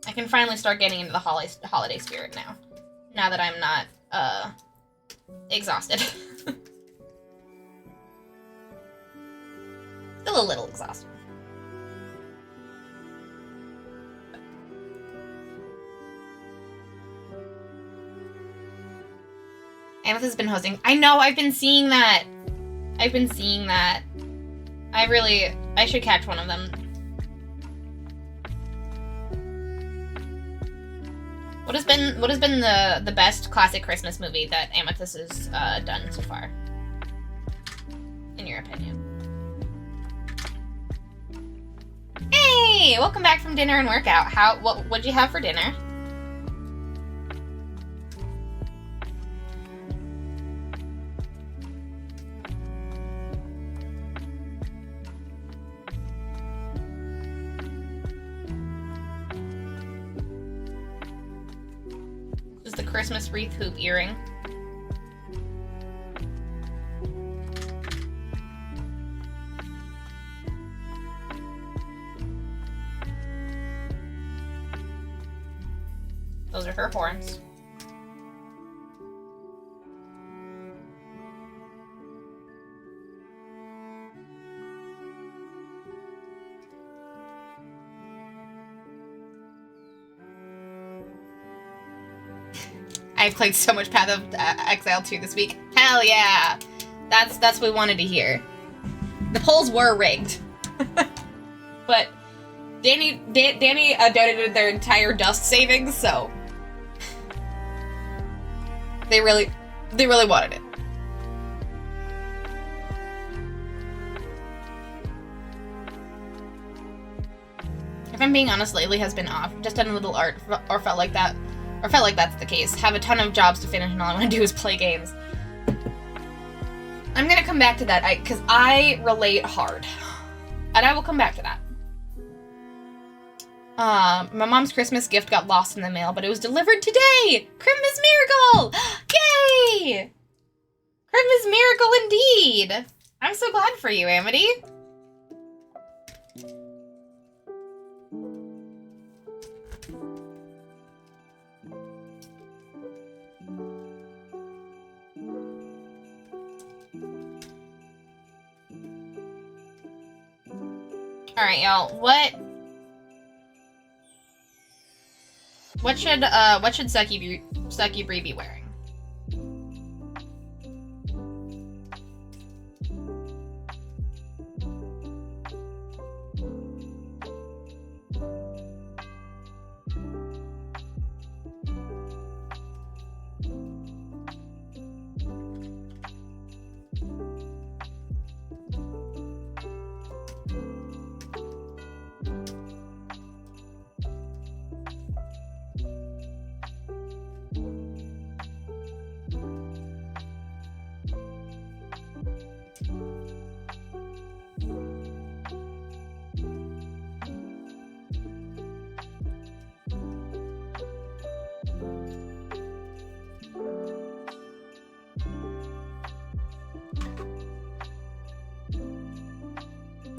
I can finally start getting into the holiday spirit now. Now that I'm not, exhausted. Still a little exhausted. Amethyst has been hosting. I know, I've been seeing that. I should catch one of them. What has been the best classic Christmas movie that Amethyst has done so far? In your opinion? Hey, welcome back from dinner and workout. What'd you have for dinner? The Christmas wreath hoop earring. Those are her horns. I've played so much Path of Exile 2 this week. Hell yeah! That's what we wanted to hear. The polls were rigged. But Danny donated their entire dust savings, so they really wanted it. If I'm being honest, lately has been off. Just done a little art, or felt like that's the case. Have a ton of jobs to finish and all I want to do is play games. I'm gonna come back to that, because I relate hard. And I will come back to that. My mom's Christmas gift got lost in the mail, but it was delivered today! Christmas miracle! Yay! Christmas miracle indeed! I'm so glad for you, Amity. Alright, y'all, what should Sucky Bree be wearing?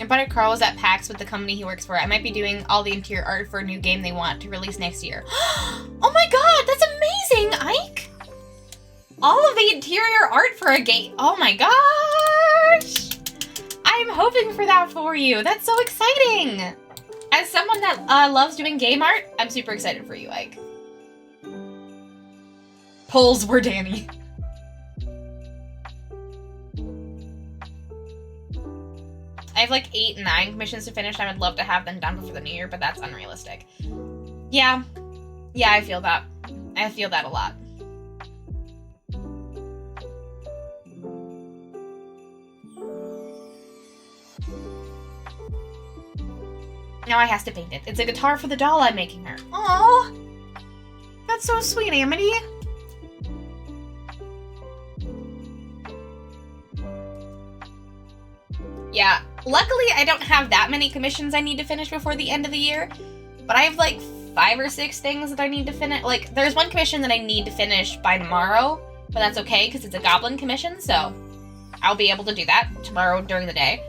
My buddy Carl was at PAX with the company he works for. I might be doing all the interior art for a new game they want to release next year. Oh my god, that's amazing, Ike! All of the interior art for a game. Oh my gosh! I'm hoping for that for you. That's so exciting! As someone that loves doing game art, I'm super excited for you, Ike. Polls were Danny. I have like 8, 9 commissions to finish. I would love to have them done before the new year, but that's unrealistic. Yeah, I feel that. I feel that a lot. Now I has to paint it. It's a guitar for the doll I'm making her. Aww! That's so sweet, Amity. Yeah, luckily I don't have that many commissions I need to finish before the end of the year, but I have like 5 or 6 things that I need to finish. Like, there's one commission that I need to finish by tomorrow, but that's okay because it's a goblin commission, so I'll be able to do that tomorrow during the day.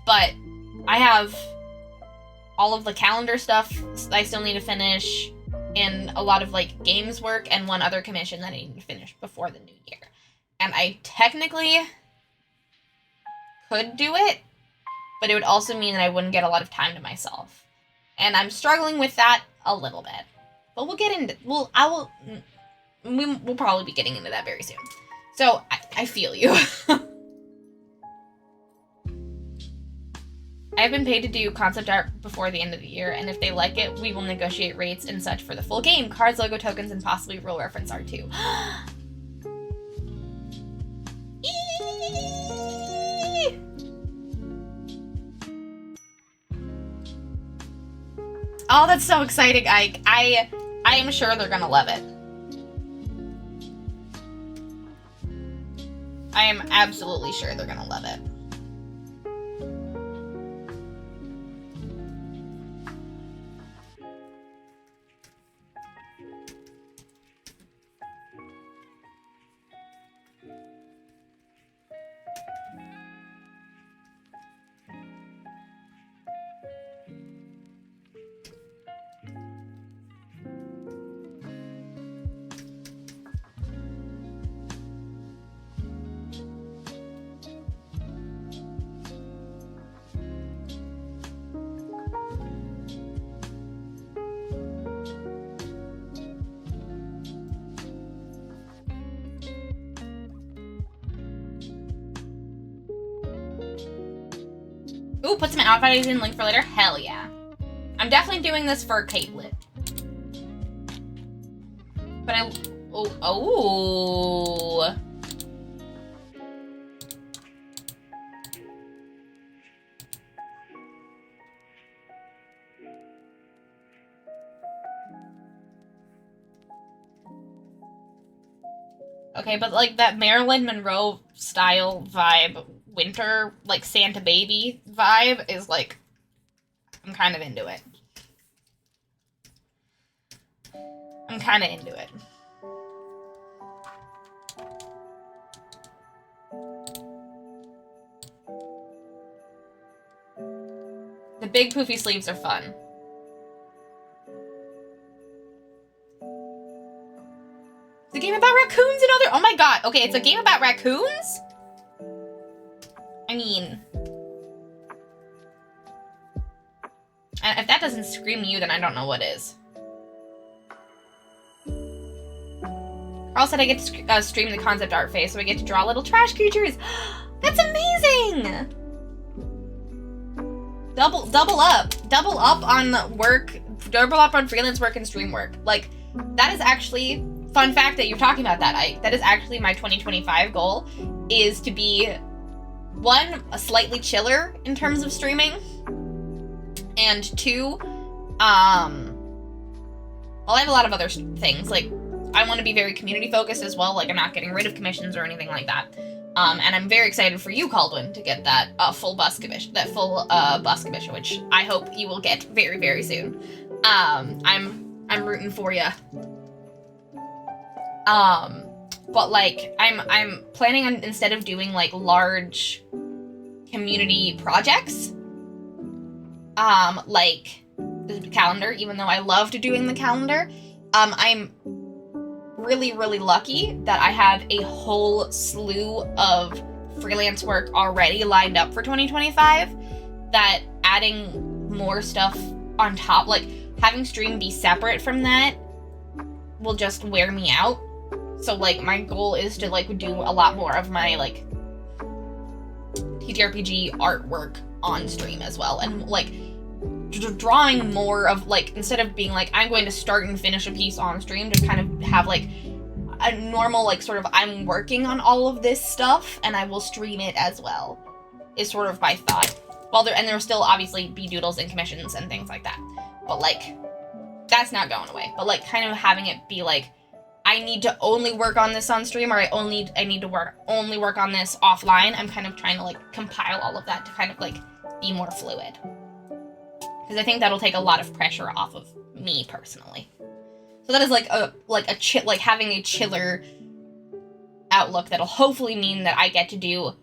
But I have all of the calendar stuff I still need to finish, and a lot of like games work, and one other commission that I need to finish before the new year. And I technically could do it, but it would also mean that I wouldn't get a lot of time to myself. And I'm struggling with that a little bit. But we'll get into we'll probably be getting into that very soon. So I feel you. I have been paid to do concept art before the end of the year, and if they like it, we will negotiate rates and such for the full game. Cards, logo, tokens, and possibly rule reference art too. Oh, that's so exciting, Ike. I am sure they're gonna love it. I am absolutely sure they're gonna love it. Ooh, put some outfits in link for later. Hell yeah. I'm definitely doing this for Caitlin. But oh. Okay, but like that Marilyn Monroe style vibe, winter, like Santa baby vibe is like, I'm kind of into it. I'm kind of into it. The big poofy sleeves are fun. It's a game about raccoons and other- oh my god, okay, it's a game about raccoons? I mean... if that doesn't scream you, then I don't know what is. Carl said I get to stream the concept art phase, so I get to draw little trash creatures. That's amazing! Double up on work, double up on freelance work and stream work. Like, that is actually, fun fact that you're talking about that, Ike, that is actually my 2025 goal, is to be, one, a slightly chiller in terms of streaming, and two, well, I have a lot of other things, like, I want to be very community focused as well, like, I'm not getting rid of commissions or anything like that. And I'm very excited for you, Caldwin, to get that full bus commission, which I hope you will get very, very soon. I'm rooting for you. But like, I'm planning on, instead of doing like large community projects, like the calendar, even though I loved doing the calendar, I'm really, really lucky that I have a whole slew of freelance work already lined up for 2025, that adding more stuff on top, like having stream be separate from that, will just wear me out. So like my goal is to like do a lot more of my like TTRPG artwork on stream as well, and like drawing more of like, instead of being like I'm going to start and finish a piece on stream, to kind of have like a normal like sort of I'm working on all of this stuff and I will stream it as well, is sort of my thought. Well, there'll still obviously be doodles and commissions and things like that, but like that's not going away. But like kind of having it be like, I need to only work on this on stream, or I need to only work on this offline. I'm kind of trying to like compile all of that to kind of like be more fluid, because I think that'll take a lot of pressure off of me personally. So that is like having a chiller outlook that'll hopefully mean that I get to do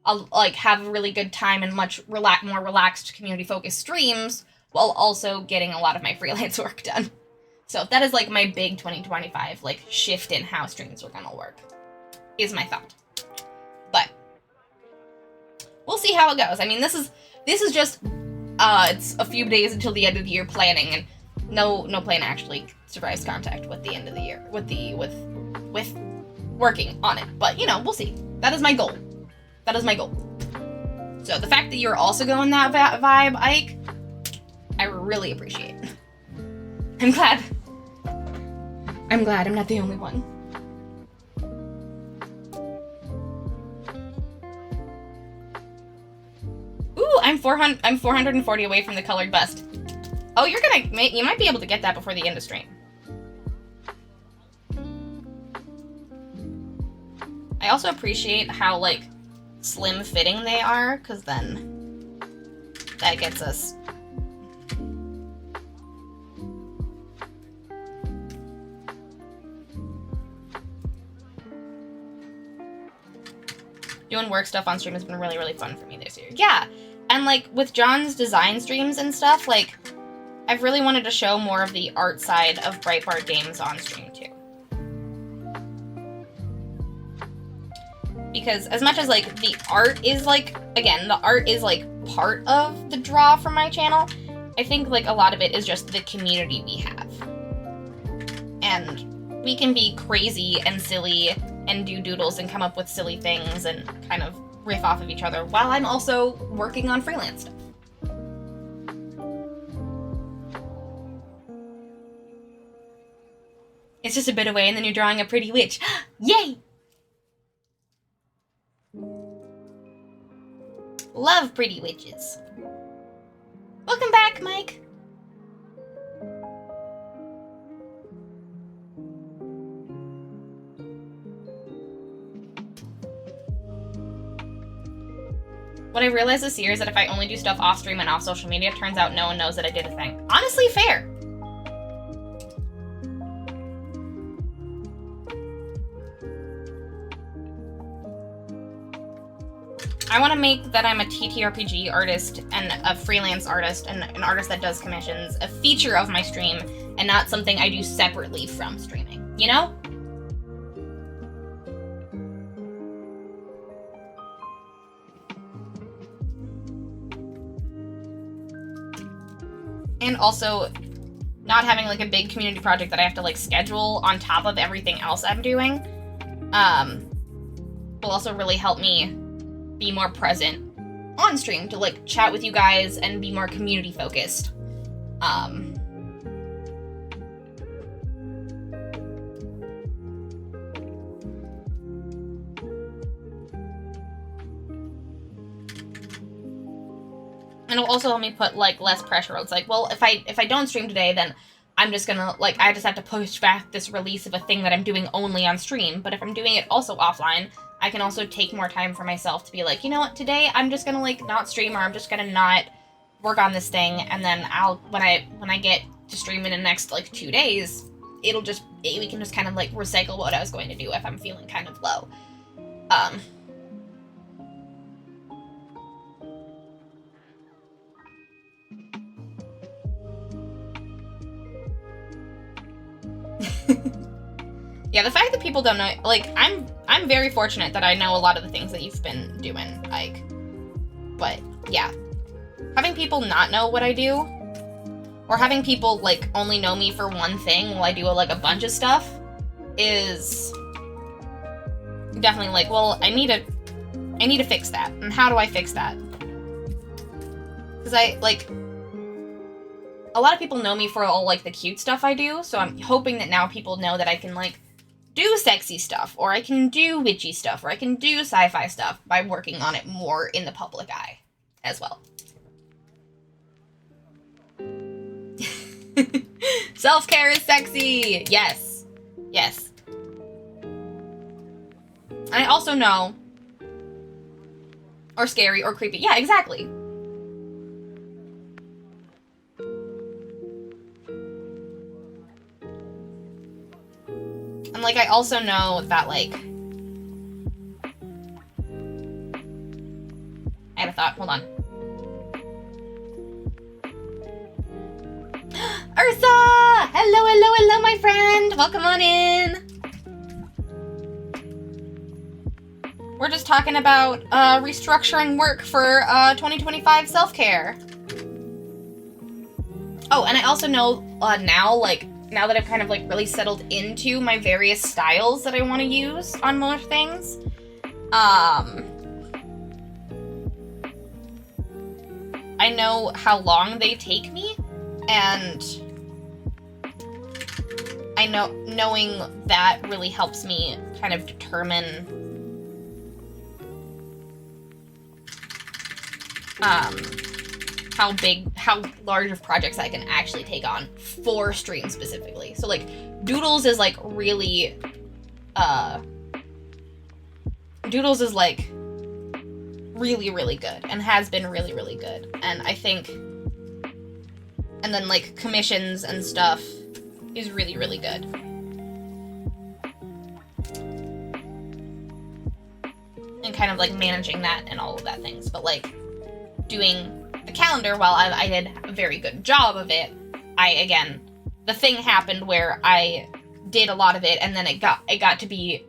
I'll like have a really good time and much more relaxed community focused streams while also getting a lot of my freelance work done. So that is like my big 2025 like shift in how streams are gonna work, is my thought. But we'll see how it goes. I mean, this is just it's a few days until the end of the year planning, and no plan actually survives contact with the end of the year with working on it. But you know, we'll see. That is my goal. That is my goal. So the fact that you're also going that vibe, Ike, I really appreciate. I'm glad I'm not the only one. Ooh, I'm 440 away from the colored bust. Oh, you might be able to get that before the end of stream. I also appreciate how like slim fitting they are, because then that gets us. Doing work stuff on stream has been really, really fun for me this year. Yeah, and like with John's design streams and stuff, like I've really wanted to show more of the art side of Breitbart Games on stream too. Because as much as like the art is like, again, the art is like part of the draw for my channel, I think like a lot of it is just the community we have. And we can be crazy and silly and do doodles and come up with silly things and kind of riff off of each other while I'm also working on freelance stuff. It's just a bit away and then you're drawing a pretty witch. Yay! Love pretty witches. Welcome back, Mike. What I realized this year is that if I only do stuff off stream and off social media, it turns out no one knows that I did a thing. Honestly, fair. I want to make that I'm a TTRPG artist and a freelance artist and an artist that does commissions a feature of my stream and not something I do separately from streaming, you know? And also not having like a big community project that I have to like schedule on top of everything else I'm doing will also really help me be more present on stream to like chat with you guys and be more community focused. And it'll also help me put like less pressure. It's like, well, if I don't stream today, then I'm just gonna like I just have to push back this release of a thing that I'm doing only on stream. But if I'm doing it also offline, I can also take more time for myself to be like, you know what, today I'm just gonna like not stream, or I'm just gonna not work on this thing, and then I'll when I get to stream in the next like 2 days, we can just kind of like recycle what I was going to do if I'm feeling kind of low. Yeah, the fact that people don't know, like, I'm very fortunate that I know a lot of the things that you've been doing, like, but, yeah. Having people not know what I do, or having people, like, only know me for one thing while I do, like, a bunch of stuff, is definitely, like, well, I need to fix that, and how do I fix that? Because a lot of people know me for all, like, the cute stuff I do, so I'm hoping that now people know that I can, like, do sexy stuff, or I can do witchy stuff, or I can do sci-fi stuff by working on it more in the public eye as well. Self-care is sexy! Yes. Yes. And I also know, or scary, or creepy. Yeah, exactly. And, like, I also know that, like, thought. Hold on. Ursa! Hello, hello, hello, my friend. Welcome on in. We're just talking about restructuring work for 2025 self-care. Oh, and I also know now that I've kind of like really settled into my various styles that I want to use on more things, I know how long they take me, and I know knowing that really helps me kind of determine how large of projects I can actually take on for stream specifically. So like Doodles is like really really good and has been really, really good. And I think, and then like commissions and stuff is really, really good. And kind of like managing that and all of that things. But like doing the calendar, while I did a very good job of it, the thing happened where I did a lot of it, and then it got to be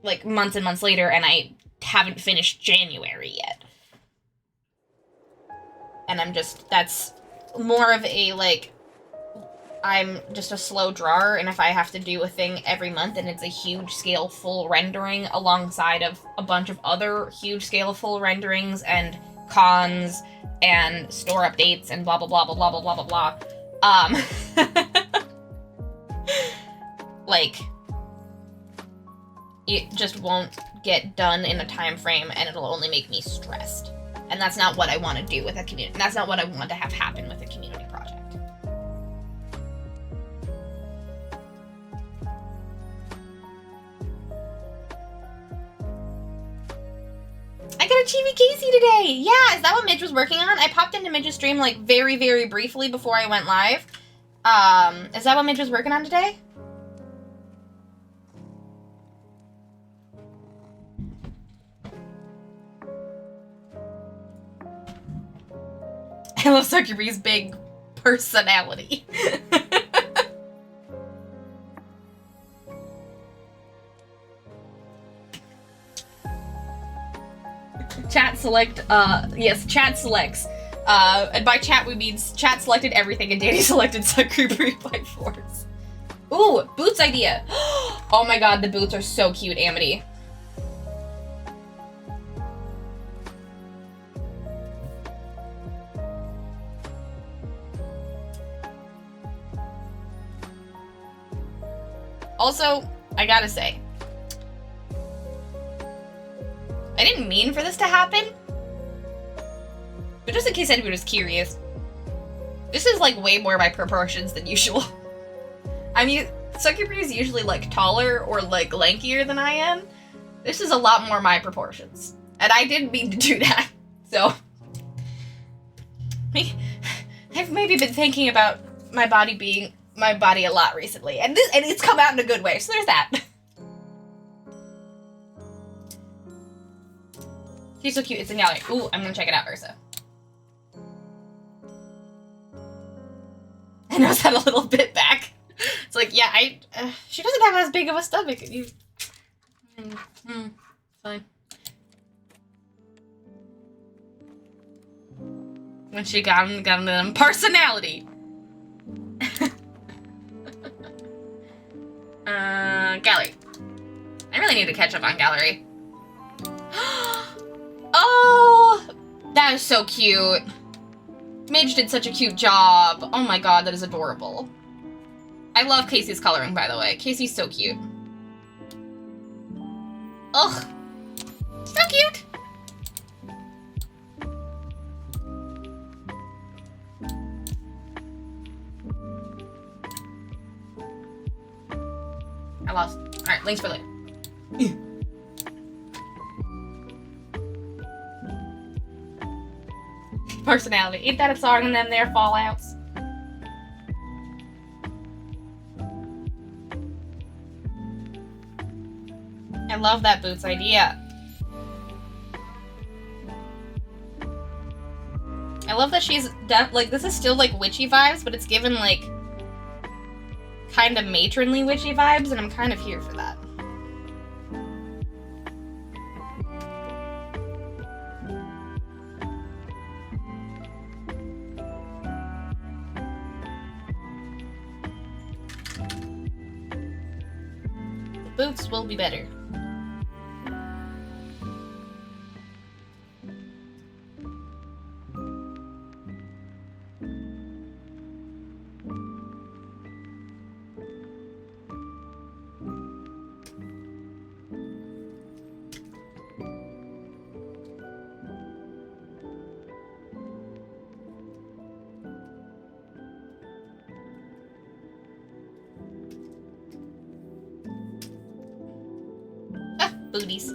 like months and months later, and I haven't finished January yet. And that's more of a like, I'm just a slow drawer, and if I have to do a thing every month and it's a huge scale full rendering alongside of a bunch of other huge scale full renderings and cons and store updates and blah blah blah blah blah blah blah blah like it just won't get done in a time frame, and it'll only make me stressed, and that's not what I want to do with a community. That's not what I want to have happen with a community project. I got a Chibi Casey today! Yeah, is that what Midge was working on? I popped into Midge's stream, like, very, very briefly before I went live. Is that what Midge was working on today? I love Succubri's big personality. Chat select, yes, chat selects. And by chat we mean chat selected everything and Danny selected Succubri by force. Ooh, boots idea. Oh my god, the boots are so cute, Amity. Also, I gotta say, I didn't mean for this to happen, but just in case anyone was curious, this is like way more my proportions than usual. I mean, Succubri is usually like taller or like lankier than I am. This is a lot more my proportions, and I didn't mean to do that. So, I've maybe been thinking about my body being my body a lot recently, and it's come out in a good way. So there's that. She's so cute. It's in gallery. Ooh, I'm gonna check it out, Ursa. I noticed that a little bit back. It's like, yeah, she doesn't have as big of a stomach. Fine. When she got him personality. Gallery. I really need to catch up on gallery. Oh, that is so cute. Midge did such a cute job. Oh my god, that is adorable. I love Casey's coloring, by the way. Casey's so cute. Ugh. So cute. I lost. Alright, links for later. Personality. Ain't that a song in them there fallouts? I love that boots idea. love that she's done, like, this is still, like, witchy vibes, but it's given, like, kind of matronly witchy vibes, and I'm kind of here for that. The boots will be better. Booties.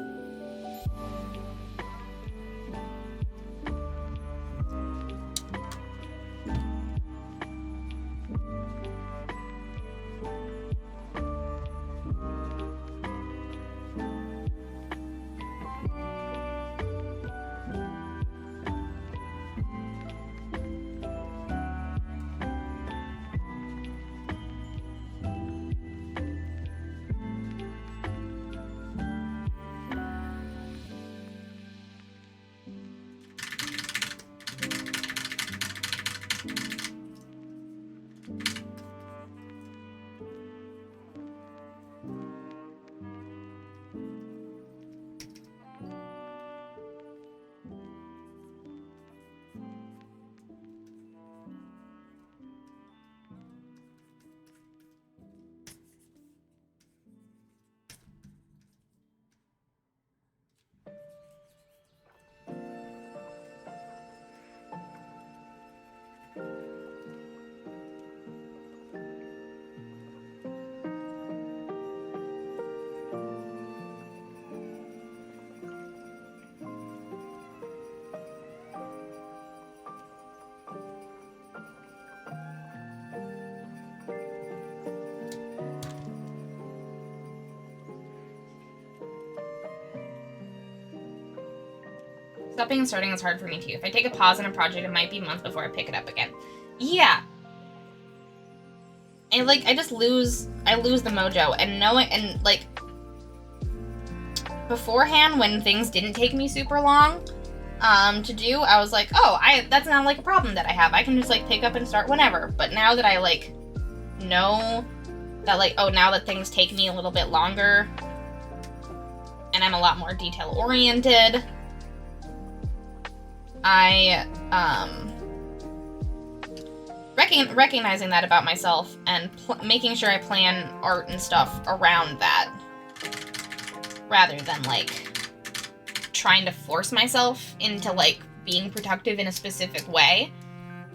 Stopping and starting is hard for me too. If I take a pause on a project, it might be a month before I pick it up again. Yeah. And like, I lose the mojo, and knowing, and like, beforehand when things didn't take me super long to do, I was like, oh, that's not like a problem that I have. I can just like pick up and start whenever. But now that I like know that like, oh, now that things take me a little bit longer and I'm a lot more detail oriented, I recognizing that about myself and making sure I plan art and stuff around that rather than like trying to force myself into like being productive in a specific way.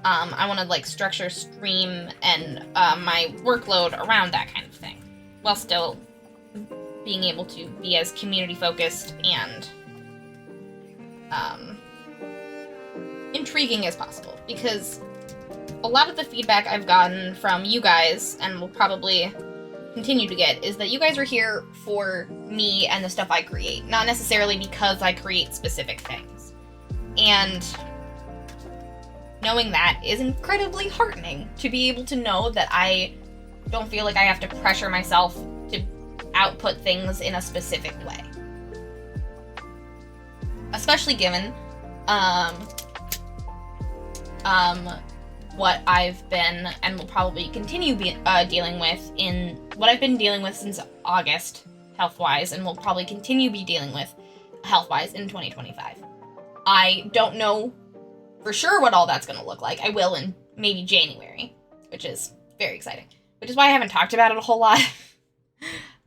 I want to like structure stream and my workload around that kind of thing while still being able to be as community focused and intriguing as possible, because a lot of the feedback I've gotten from you guys, and will probably continue to get, is that you guys are here for me and the stuff I create, not necessarily because I create specific things. And knowing that is incredibly heartening, to be able to know that I don't feel like I have to pressure myself to output things in a specific way. Especially given what I've been and will probably continue dealing with in what I've been dealing with since August, health-wise, and will probably continue be dealing with health-wise in 2025. I don't know for sure what all that's going to look like. I will in maybe January, which is very exciting, which is why I haven't talked about it a whole lot.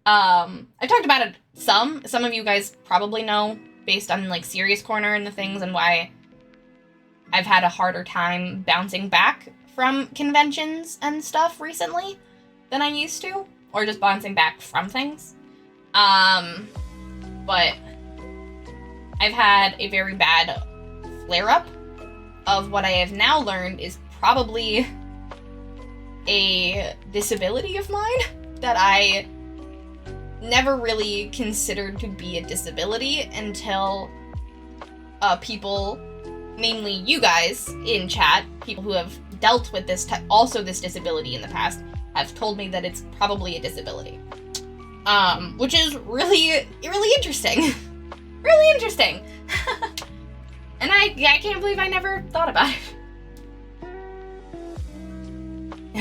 I've talked about it some of you guys probably know, based on like Serious Corner and the things, and why I've had a harder time bouncing back from conventions and stuff recently than I used to, or just bouncing back from things. But I've had a very bad flare-up of what I have now learned is probably a disability of mine that I never really considered to be a disability until people namely you guys in chat, people who have dealt with this this disability in the past, have told me that it's probably a disability. Which is really, really interesting. Really interesting. And I can't believe I never thought about it.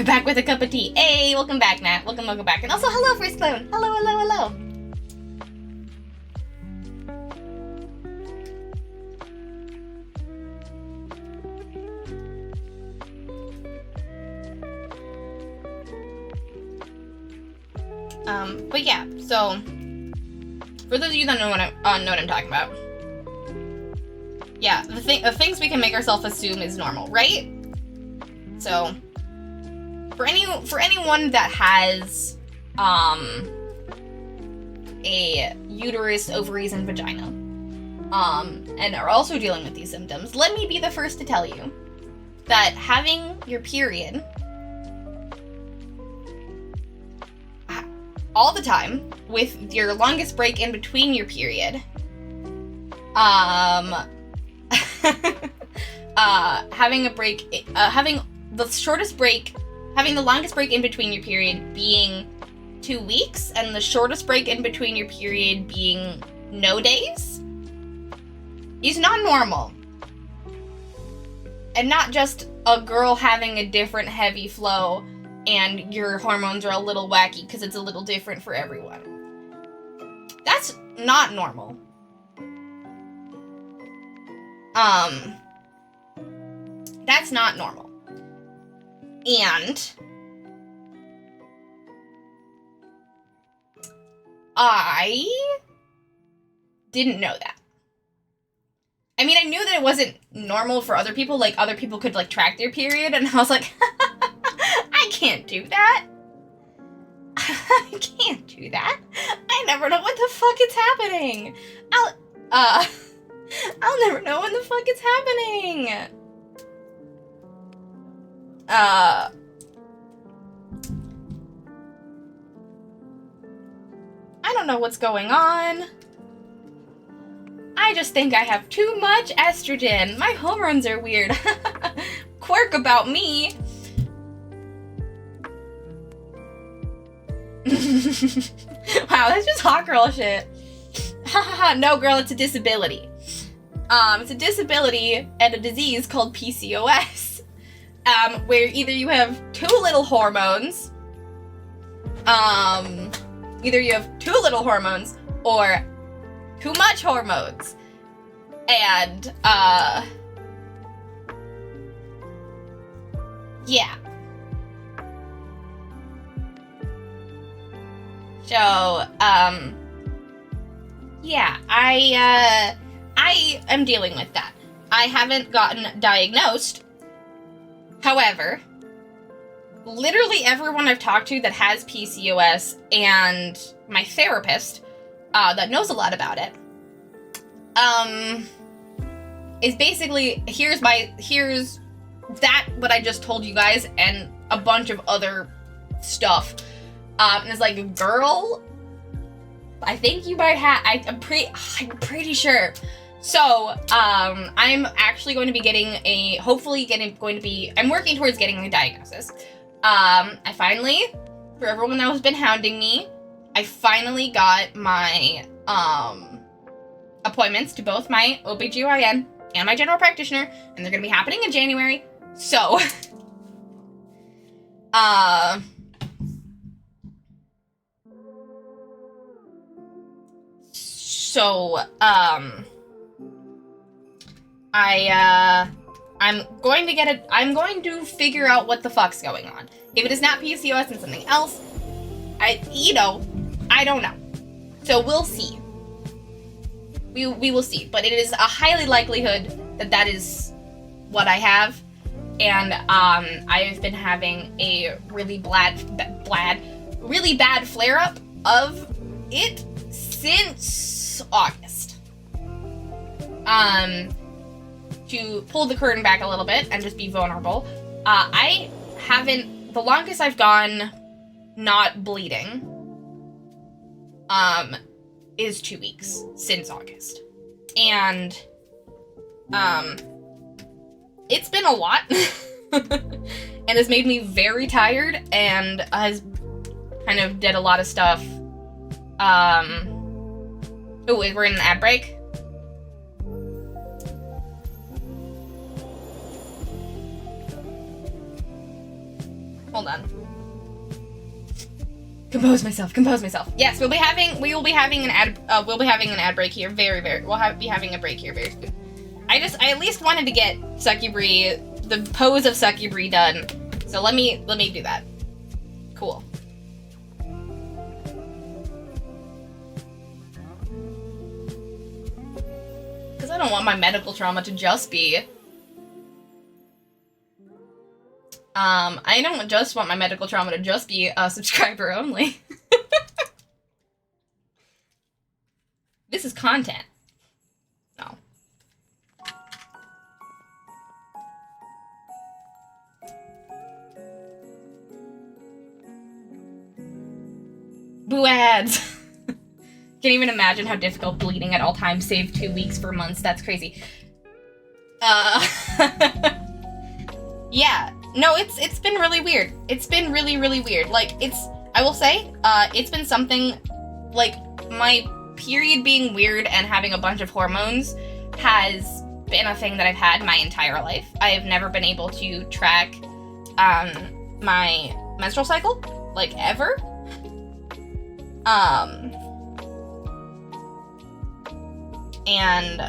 Back with a cup of tea. Hey, welcome back, Nat. Welcome back. And also, hello, First Clone. Hello. But yeah, so for those of you that know what I'm talking about, yeah, the things we can make ourselves assume is normal, right? So for anyone that has a uterus, ovaries, and vagina, and are also dealing with these symptoms, let me be the first to tell you that having your period all the time, with your longest break in between your period, having the longest break in between your period being 2 weeks, and the shortest break in between your period being no days, is not normal. And not just a girl having a different heavy flow and your hormones are a little wacky because it's a little different for everyone. That's not normal. That's not normal. And I didn't know that. I mean, I knew that it wasn't normal for other people, like other people could like track their period, and I was like, I can't do that. I can't do that. I never know what the fuck is happening. I'll never know when the fuck it's happening. I don't know what's going on. I just think I have too much estrogen. My hormones are weird. Quirk about me. Wow, that's just hot girl shit. Hahaha, no girl, it's a disability. It's a disability and a disease called PCOS. Where either you have too little hormones, or too much hormones. And, yeah. So, yeah, I am dealing with that. I haven't gotten diagnosed. However, literally everyone I've talked to that has PCOS and my therapist, that knows a lot about it, is basically, here's that, what I just told you guys, and a bunch of other stuff. And it's like, girl, I think you might have, I'm pretty sure. So, I'm actually going to be getting I'm working towards getting a diagnosis. I finally, for everyone that has been hounding me, I finally got my, appointments to both my OBGYN and my general practitioner, and they're gonna be happening in January. So, I'm going to figure out what the fuck's going on. If it is not PCOS and something else, I don't know. So we'll see. We will see. But it is a highly likelihood that is what I have. And, I have been having a really bad flare-up of it since August. To pull the curtain back a little bit and just be vulnerable, the longest I've gone not bleeding, is 2 weeks since August. And, it's been a lot and has made me very tired and has kind of did a lot of stuff. Oh, wait, we're in an ad break. Hold on. Compose myself. Yes, we will be having an ad break here very, be having a break here very soon. I at least wanted to get Succubri, the pose of Succubri done. So let me do that. Cool. Because I don't want my medical trauma to just be... I don't just want my medical trauma to just be subscriber only. This is content. No. Boo ads! Can't even imagine how difficult bleeding at all times, save 2 weeks for months. That's crazy. Yeah. No, it's been really weird. It's been really, really weird. Like, I will say, it's been something, like, my period being weird and having a bunch of hormones has been a thing that I've had my entire life. I have never been able to track, my menstrual cycle, like, ever. And,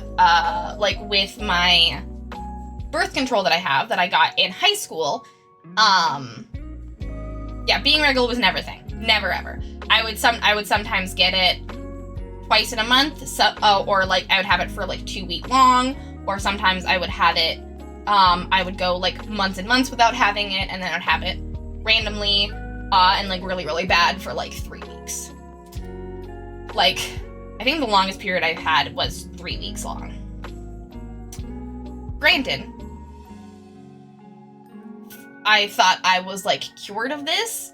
like, with my birth control that I have, that I got in high school, yeah, being regular was never a thing. Never, ever. I would sometimes get it twice in a month, or, like, I would have it for, like, 2 week long, or sometimes I would have it, I would go, like, months and months without having it, and then I'd have it randomly, and, like, really, really bad for, like, 3 weeks. Like, I think the longest period I've had was 3 weeks long. Granted, I thought I was, like, cured of this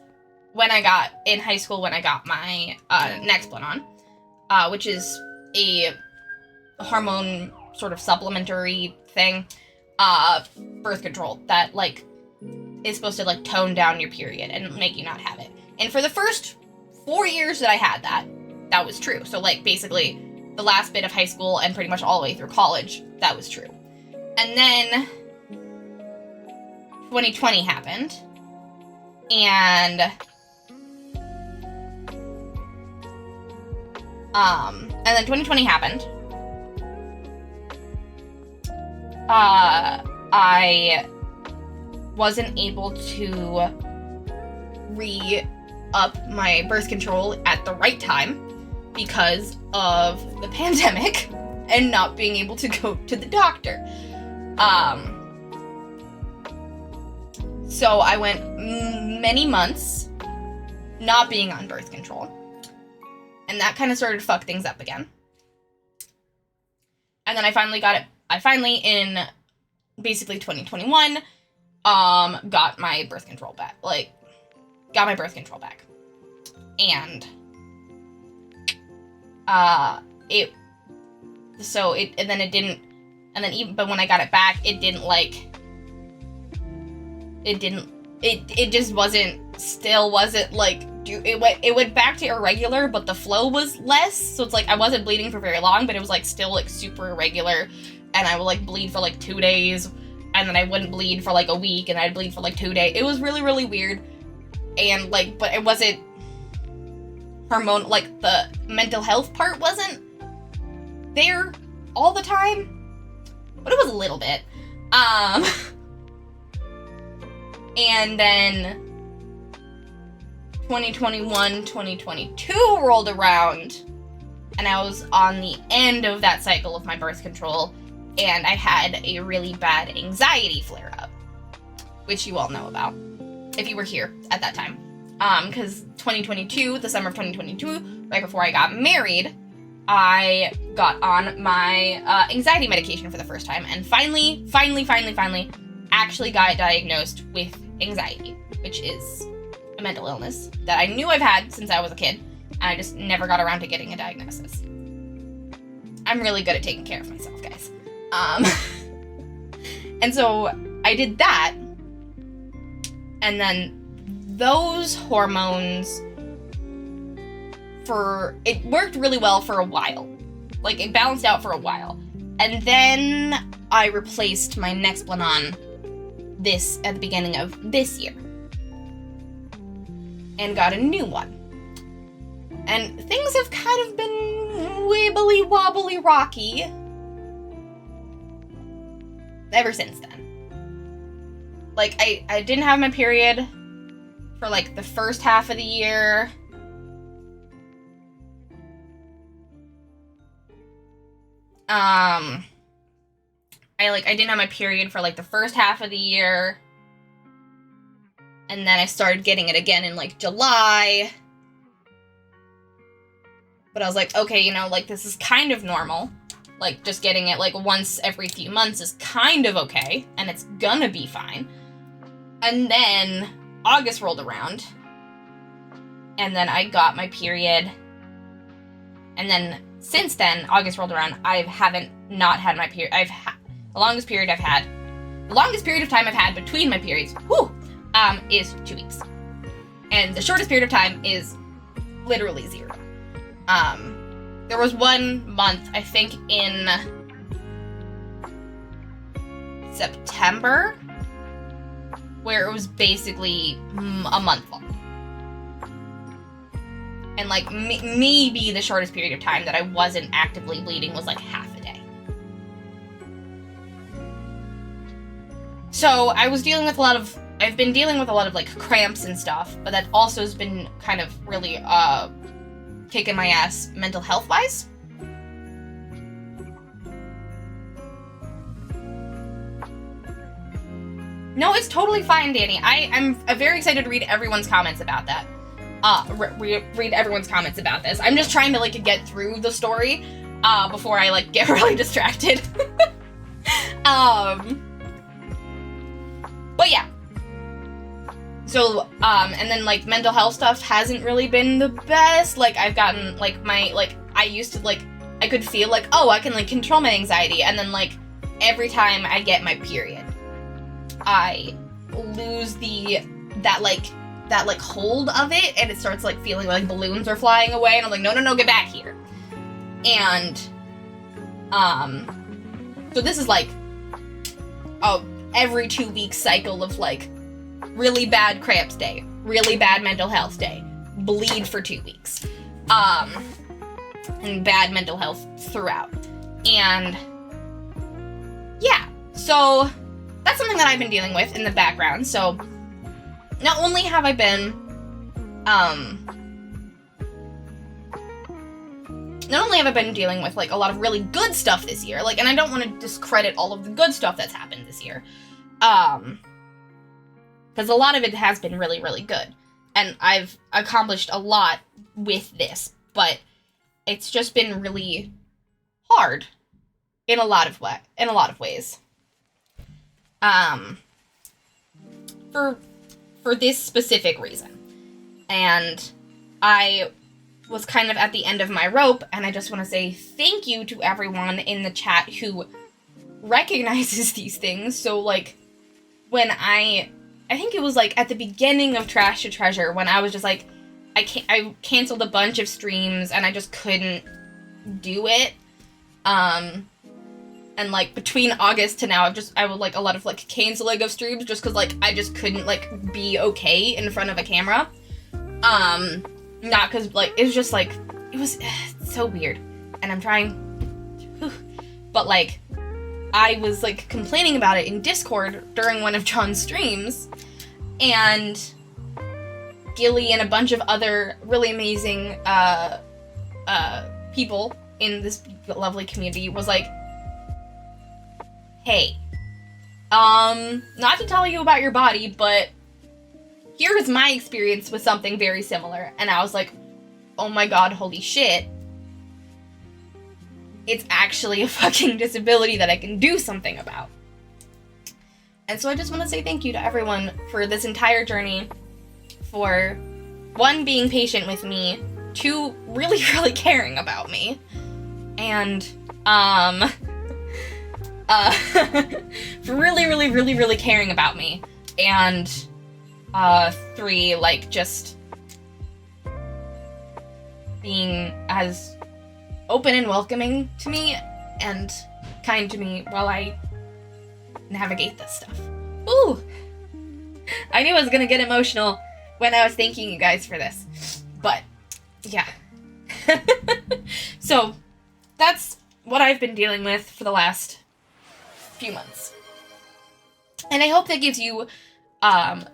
in high school when I got my, Nexplanon, which is a hormone sort of supplementary thing, birth control that, like, is supposed to, like, tone down your period and make you not have it. And for the first 4 years that I had that was true. So, like, basically, the last bit of high school and pretty much all the way through college, that was true. And then 2020 happened, and then 2020 happened. I wasn't able to re-up my birth control at the right time because of the pandemic and not being able to go to the doctor. So I went many months not being on birth control. And that kind of started to fuck things up again. And then I finally in basically 2021, got my birth control back. And, but when I got it back, it went back to irregular, but the flow was less, so it's like I wasn't bleeding for very long, but it was like still like super irregular, and I would like bleed for like 2 days, and then I wouldn't bleed for like a week, and I'd bleed for like 2 days. It was really, really weird, and like, but it wasn't hormone, like the mental health part wasn't there all the time, but it was a little bit. And then 2021, 2022 rolled around, and I was on the end of that cycle of my birth control, and I had a really bad anxiety flare-up, which you all know about, if you were here at that time. Because the summer of 2022, right before I got married, I got on my anxiety medication for the first time, and finally actually got diagnosed with anxiety, which is a mental illness that I knew I've had since I was a kid, and I just never got around to getting a diagnosis. I'm really good at taking care of myself, guys. And so I did that, and then those hormones, it worked really well for a while. Like, it balanced out for a while. And then I replaced my Nexplanon at the beginning of this year. And got a new one. And things have kind of been wibbly wobbly rocky ever since then. Like, I didn't have my period for, like, the first half of the year. I didn't have my period for, like, the first half of the year. And then I started getting it again in, like, July. But I was like, okay, you know, like, this is kind of normal. Like, just getting it, like, once every few months is kind of okay. And it's gonna be fine. And then August rolled around. And then I got my period. And then, since then, August rolled around, I haven't not had my period. The longest period of time I've had between my periods, is 2 weeks. And the shortest period of time is literally 0. There was 1 month, I think in September, where it was basically a month long. And, like, maybe the shortest period of time that I wasn't actively bleeding was, like, half a day. So, I've been dealing with a lot of, like, cramps and stuff, but that also has been kind of really, kicking my ass mental health-wise. No, it's totally fine, Danny. I'm very excited to read everyone's comments about that. Read everyone's comments about this. I'm just trying to, like, get through the story, before I, like, get really distracted. But yeah. So, and then, like, mental health stuff hasn't really been the best. Like, I've gotten, like, I used to, like, I could feel, like, oh, I can, like, control my anxiety, and then, like, every time I get my period, I lose that hold of it, and it starts, like, feeling like balloons are flying away, and I'm like, no, get back here. And, so this is, like, every 2 week cycle of, like, really bad cramps day, really bad mental health day, bleed for 2 weeks, and bad mental health throughout. And, yeah, so that's something that I've been dealing with in the background. So, not only have I been, dealing with, like, a lot of really good stuff this year, like, and I don't want to discredit all of the good stuff that's happened this year, because a lot of it has been really, really good, and I've accomplished a lot with this, but it's just been really hard in a lot of ways. For this specific reason. And I was kind of at the end of my rope, and I just want to say thank you to everyone in the chat who recognizes these things. So, like, when I think it was, like, at the beginning of Trash to Treasure, when I was just, like, I canceled a bunch of streams, and I just couldn't do it. And, like, between August to now, I would, like, a lot of, like, canceling of streams just because, like, I just couldn't, like, be okay in front of a camera. Not because, like, it was just, like, it was so weird. And I'm trying, but, like, I was, like, complaining about it in Discord during one of John's streams, and Gilly and a bunch of other really amazing, people in this lovely community was like, hey, not to tell you about your body, but here is my experience with something very similar. And I was like, oh my god, holy shit. It's actually a fucking disability that I can do something about. And so I just want to say thank you to everyone for this entire journey, for 1, being patient with me, 2, really, really caring about me, and, for really, really, really, really caring about me. And 3, like, just being as open and welcoming to me and kind to me while I navigate this stuff. Ooh! I knew I was gonna get emotional when I was thanking you guys for this. But, yeah. So, that's what I've been dealing with for the last few months. And I hope that gives you, I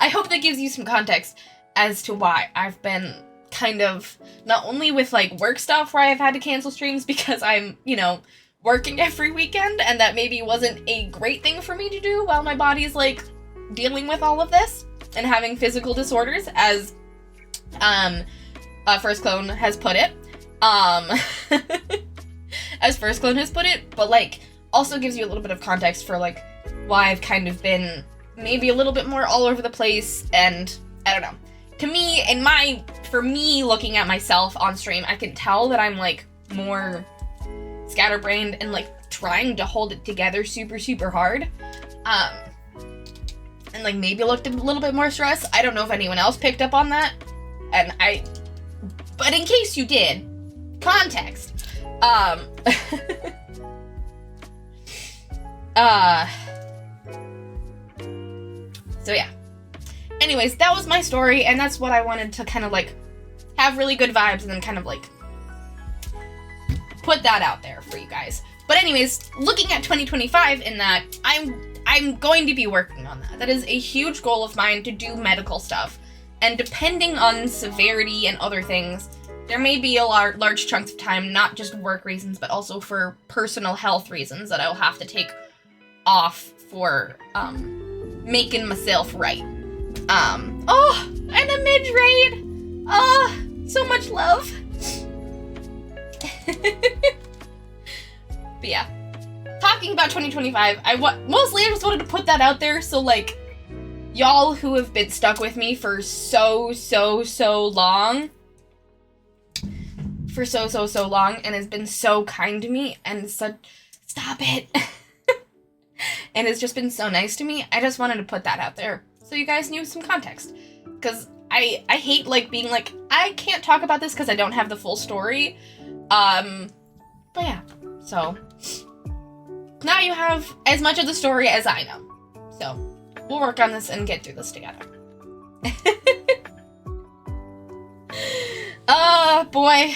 hope that gives you some context as to why I've been kind of, not only with, like, work stuff where I've had to cancel streams because I'm, you know, working every weekend, and that maybe wasn't a great thing for me to do while my body's, like, dealing with all of this and having physical disorders, as, First Clone has put it. As First Clone has put it, but, like, also gives you a little bit of context for, like, why I've kind of been maybe a little bit more all over the place, and I don't know. To me, for me, looking at myself on stream, I can tell that I'm, like, more scatterbrained and, like, trying to hold it together super, super hard. And, like, maybe looked a little bit more stressed. I don't know if anyone else picked up on that. But in case you did, context. So yeah. Anyways, that was my story, and that's what I wanted to kind of, like, have really good vibes and then kind of, like, put that out there for you guys. But anyways, looking at 2025 in that, I'm going to be working on that. That is a huge goal of mine, to do medical stuff. And depending on severity and other things, there may be a large chunks of time, not just work reasons, but also for personal health reasons that I'll have to take off for, making myself right. Oh, and a Midge raid! Oh, so much love. But yeah, talking about 2025, mostly I just wanted to put that out there so, like, y'all who have been stuck with me for so long, and has been so kind to me, and stop it, and has just been so nice to me, I just wanted to put that out there so you guys knew some context, because I hate, like, being like, I can't talk about this because I don't have the full story, but yeah, so now you have as much of the story as I know, so we'll work on this and get through this together. Oh, boy.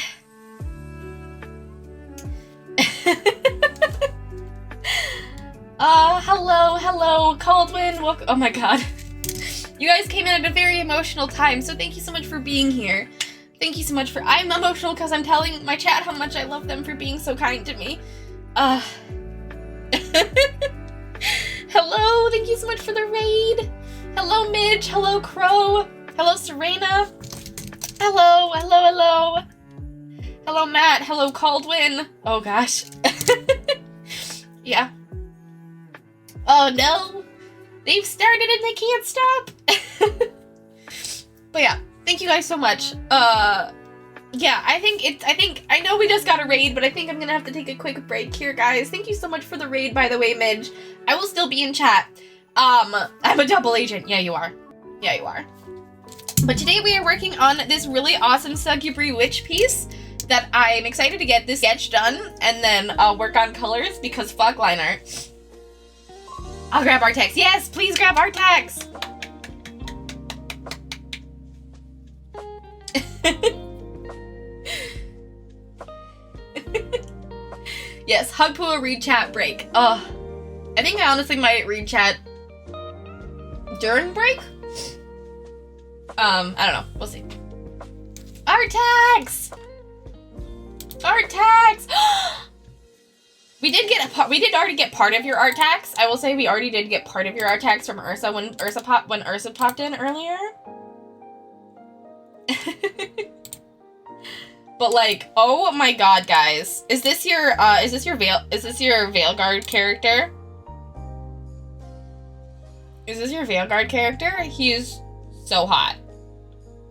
Hello, Caldwin. Welcome. Oh my god. You guys came in at a very emotional time, so thank you so much for being here. Thank you so much I'm emotional because I'm telling my chat how much I love them for being so kind to me. Hello, thank you so much for the raid. Hello, Midge. Hello, Crow. Hello, Serena. Hello. Hello, Matt. Hello, Caldwin. Oh, gosh. Yeah. Oh, no. They've started and they can't stop. But yeah, thank you guys so much. Yeah, I know we just got a raid, but I think I'm gonna have to take a quick break here, guys. Thank you so much for the raid, by the way, Midge. I will still be in chat. I'm a double agent. Yeah, you are. Yeah, you are. But today we are working on this really awesome Sugubri Witch piece that I'm excited to get this sketch done and then work on colors because fuck line art. I'll grab Artax. Yes, please grab Artax. Yes, Hugpoo read chat break. I think I honestly might read chat during break. I don't know. We'll see. Artax! Artax! We did already get part of your Artax. I will say we already did get part of your Artax from Ursa when Ursa popped in earlier. But like, oh my god, guys. Is this your Veilguard character? Is this your Veilguard character? He is so hot.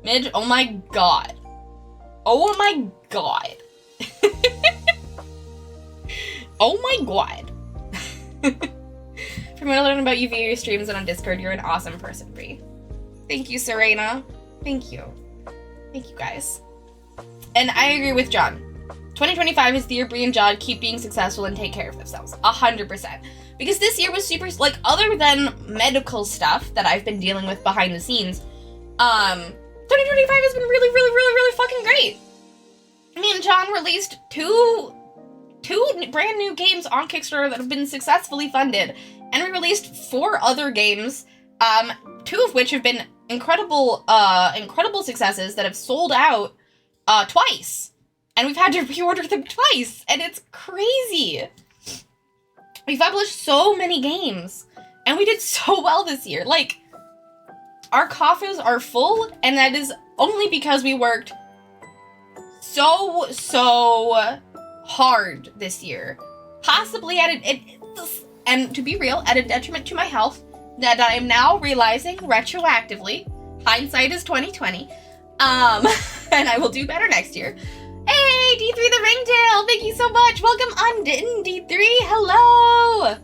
Midge, oh my god. Oh my god. Oh my god. From what I learned about you via your streams and on Discord, you're an awesome person, Bree. Thank you, Serena. Thank you. Thank you, guys. And I agree with John. 2025 is the year Bree and John keep being successful and take care of themselves. 100%. Because this year was super, like, other than medical stuff that I've been dealing with behind the scenes, 2025 has been really, really, really, really fucking great. Me and John released two brand new games on Kickstarter that have been successfully funded. And we released 4 other games, 2 of which have been incredible successes that have sold out, twice. And we've had to reorder them twice, and it's crazy. We've published so many games, and we did so well this year. Like, our coffers are full, and that is only because we worked so hard this year. Possibly and to be real, at a detriment to my health, that I am now realizing retroactively. Hindsight is 2020. And I will do better next year. Hey, D3 the Ringtail, thank you so much. Welcome on in, D3. Hello.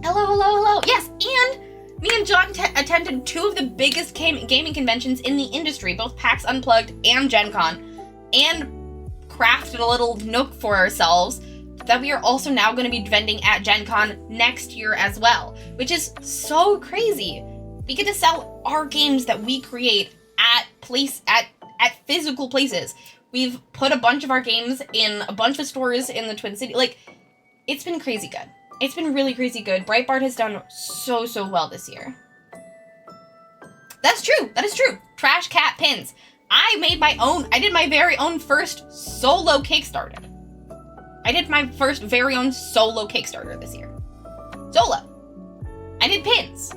Hello. Yes, and me and John attended 2 of the biggest gaming conventions in the industry, both PAX Unplugged and Gen Con, and crafted a little nook for ourselves that we are also now going to be vending at Gen Con next year as well, which is so crazy. We get to sell our games that we create at physical places. We've put a bunch of our games in a bunch of stores in the Twin City. Like, it's been crazy good. It's been really crazy good. Breitbart has done so well this year. That's true. That is true. Trash Cat pins. I did my very own first solo Kickstarter. I did my first very own solo Kickstarter this year. Solo. I did pins.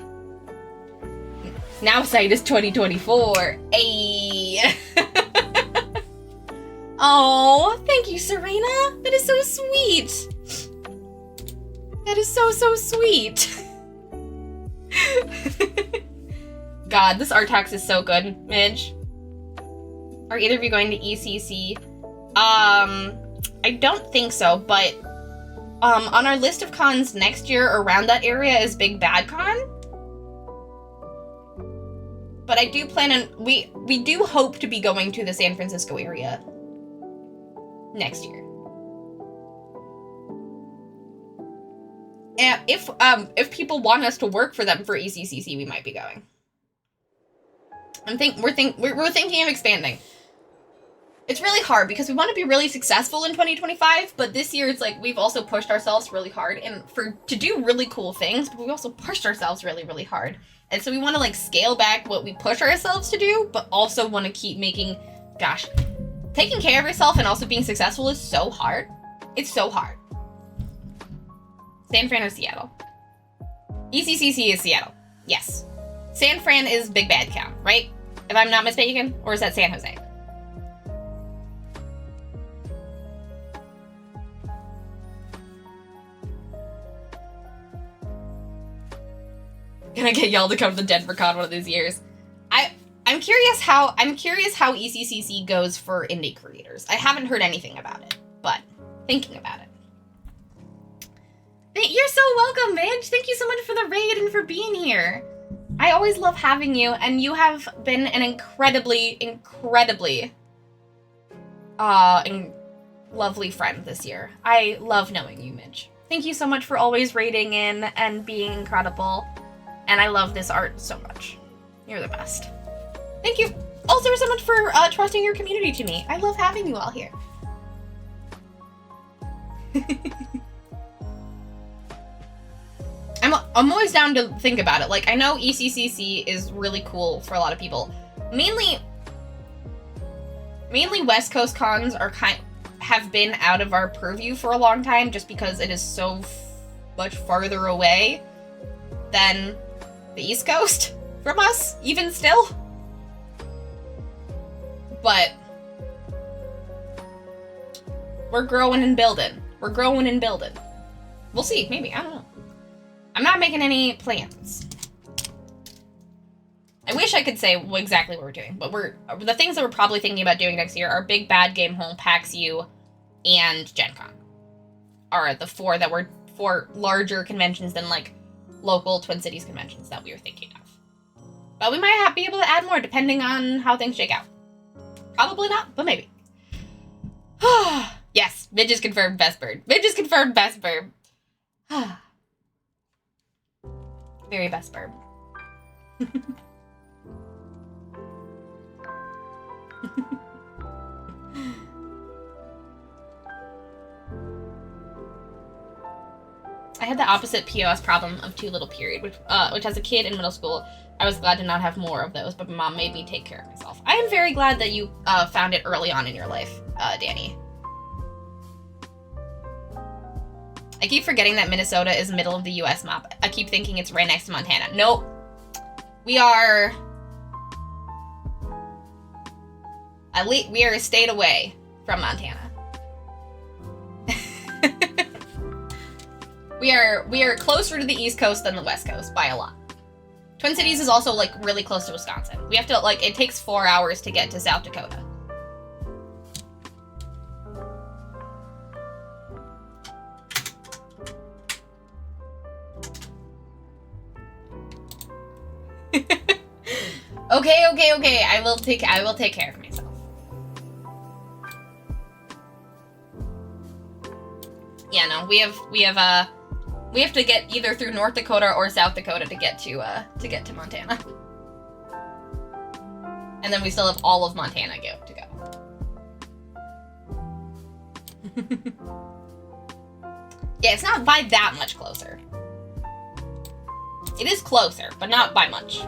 Now site is 2024. Ayy. Oh, thank you, Serena. That is so sweet. That is so sweet. God, this Artax is so good, Midge. Are either of you going to ECC? I don't think so, but on our list of cons next year around that area is Big Bad Con. But I do plan on, we do hope to be going to the San Francisco area next year. And if people want us to work for them for ECCC, we might be going. We're thinking of expanding. It's really hard because we want to be really successful in 2025, but this year it's like we've also pushed ourselves really hard and to do really cool things, but we also pushed ourselves really hard. And so we want to like scale back what we push ourselves to do, but also want to keep making, gosh, taking care of yourself and also being successful is so hard. It's so hard. San Fran or Seattle? ECCC is Seattle. Yes. San Fran is Big Bad Con, right? If I'm not mistaken, or is that San Jose? Gonna get y'all to come to Denver Con one of these years. I'm curious how ECCC goes for indie creators. I haven't heard anything about it, but thinking about it. You're so welcome, Midge. Thank you so much for the raid and for being here. I always love having you, and you have been an incredibly lovely friend this year. I love knowing you, Midge. Thank you so much for always raiding in and being incredible. And I love this art so much. You're the best. Thank you also so much for trusting your community to me. I love having you all here. I'm always down to think about it. Like, I know ECCC is really cool for a lot of people. Mainly West Coast cons have been out of our purview for a long time just because it is so much farther away than the East Coast from us, even still. But we're growing and building. We'll see, maybe, I don't know. I'm not making any plans. I wish I could say exactly what we're doing, but the things that we're probably thinking about doing next year are Big Bad Game Home, PAX U, and Gen Con. are the 4 that were 4 larger conventions than, like, local Twin Cities conventions that we were thinking of. But we might be able to add more depending on how things shake out. Probably not, but maybe. Yes, Midge is confirmed best bird. Midge is confirmed best bird. Very best bird. I had the opposite POS problem of too little period, which as a kid in middle school, I was glad to not have more of those, but my mom made me take care of myself. I am very glad that you found it early on in your life, Danny. I keep forgetting that Minnesota is middle of the U.S. map. I keep thinking it's right next to Montana. Nope. We are a state away from Montana. We are closer to the East Coast than the West Coast by a lot. Twin Cities is also, like, really close to Wisconsin. We have to, like, it takes 4 hours to get to South Dakota. Okay. I will take care of myself. Yeah, no, we have to get either through North Dakota or South Dakota to get to Montana. And then we still have all of Montana to go. Yeah, it's not by that much closer. It is closer, but not by much.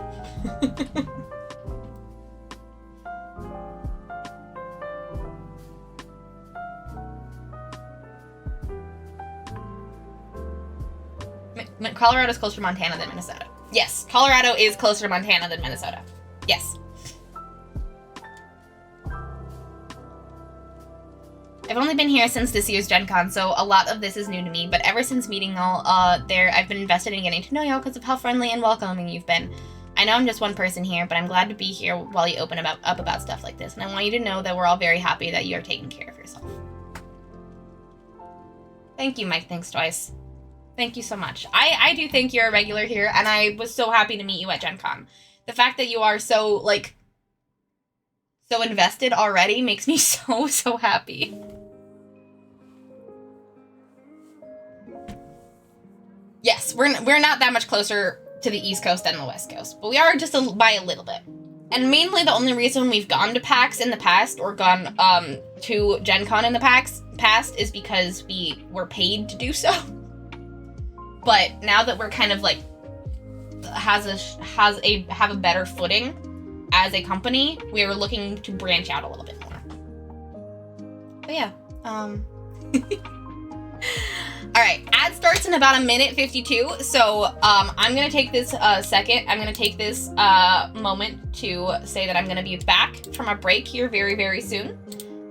Colorado's closer to Montana than Minnesota. Yes, Colorado is closer to Montana than Minnesota. Yes. I've only been here since this year's Gen Con, so a lot of this is new to me, but ever since meeting all there, I've been invested in getting to know y'all because of how friendly and welcoming you've been. I know I'm just one person here, but I'm glad to be here while you open up about stuff like this, and I want you to know that we're all very happy that you are taking care of yourself. Thank you, Mike. Thanks twice. Thank you so much. I do think you're a regular here, and I was so happy to meet you at Gen Con. The fact that you are so, like, so invested already makes me so happy. Yes, we're not that much closer to the East Coast than the West Coast, but we are just by a little bit. And mainly the only reason we've gone to PAX in the past, or gone to Gen Con in the past, is because we were paid to do so. But now that we're kind of like have a better footing as a company, we are looking to branch out a little bit more. But yeah, all right, ad starts in about 1:52, so I'm gonna take this second. I'm gonna take this moment to say that I'm gonna be back from a break here very soon.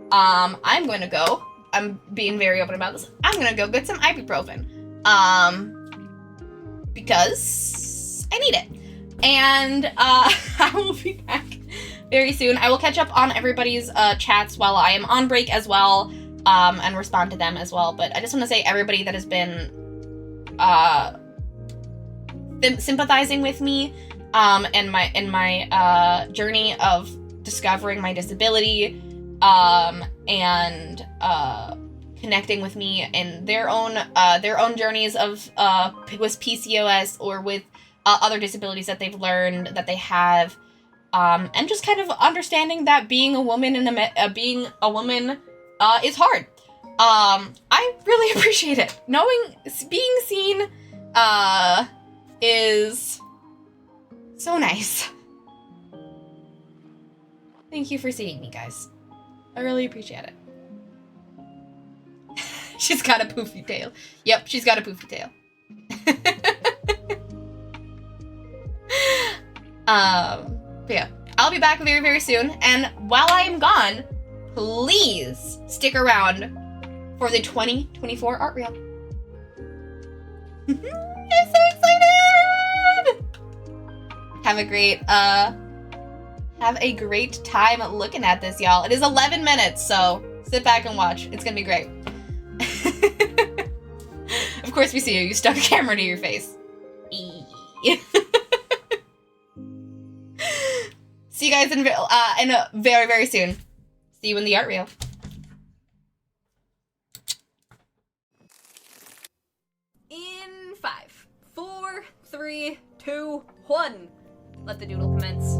I'm going to go. I'm being very open about this. I'm gonna go get some ibuprofen. Because I need it. And I will be back very soon. I will catch up on everybody's chats while I am on break as well, and respond to them as well. But I just want to say everybody that has been sympathizing with me in my journey of discovering my disability, and connecting with me in their own journeys of with PCOS or with other disabilities that they've learned that they have, and just kind of understanding that being a woman is hard. I really appreciate it. Being seen is so nice. Thank you for seeing me, guys. I really appreciate it. She's got a poofy tail. Yep, she's got a poofy tail. But yeah, I'll be back very soon. And while I am gone, please stick around for the 2024 art reel. I'm so excited! Have a great time looking at this, y'all. It is 11 minutes, so sit back and watch. It's gonna be great. Of course we see you. You stuck a camera to your face. See you guys in very, very soon. See you in the art reel. In 5, 4, 3, 2, 1. Let the doodle commence.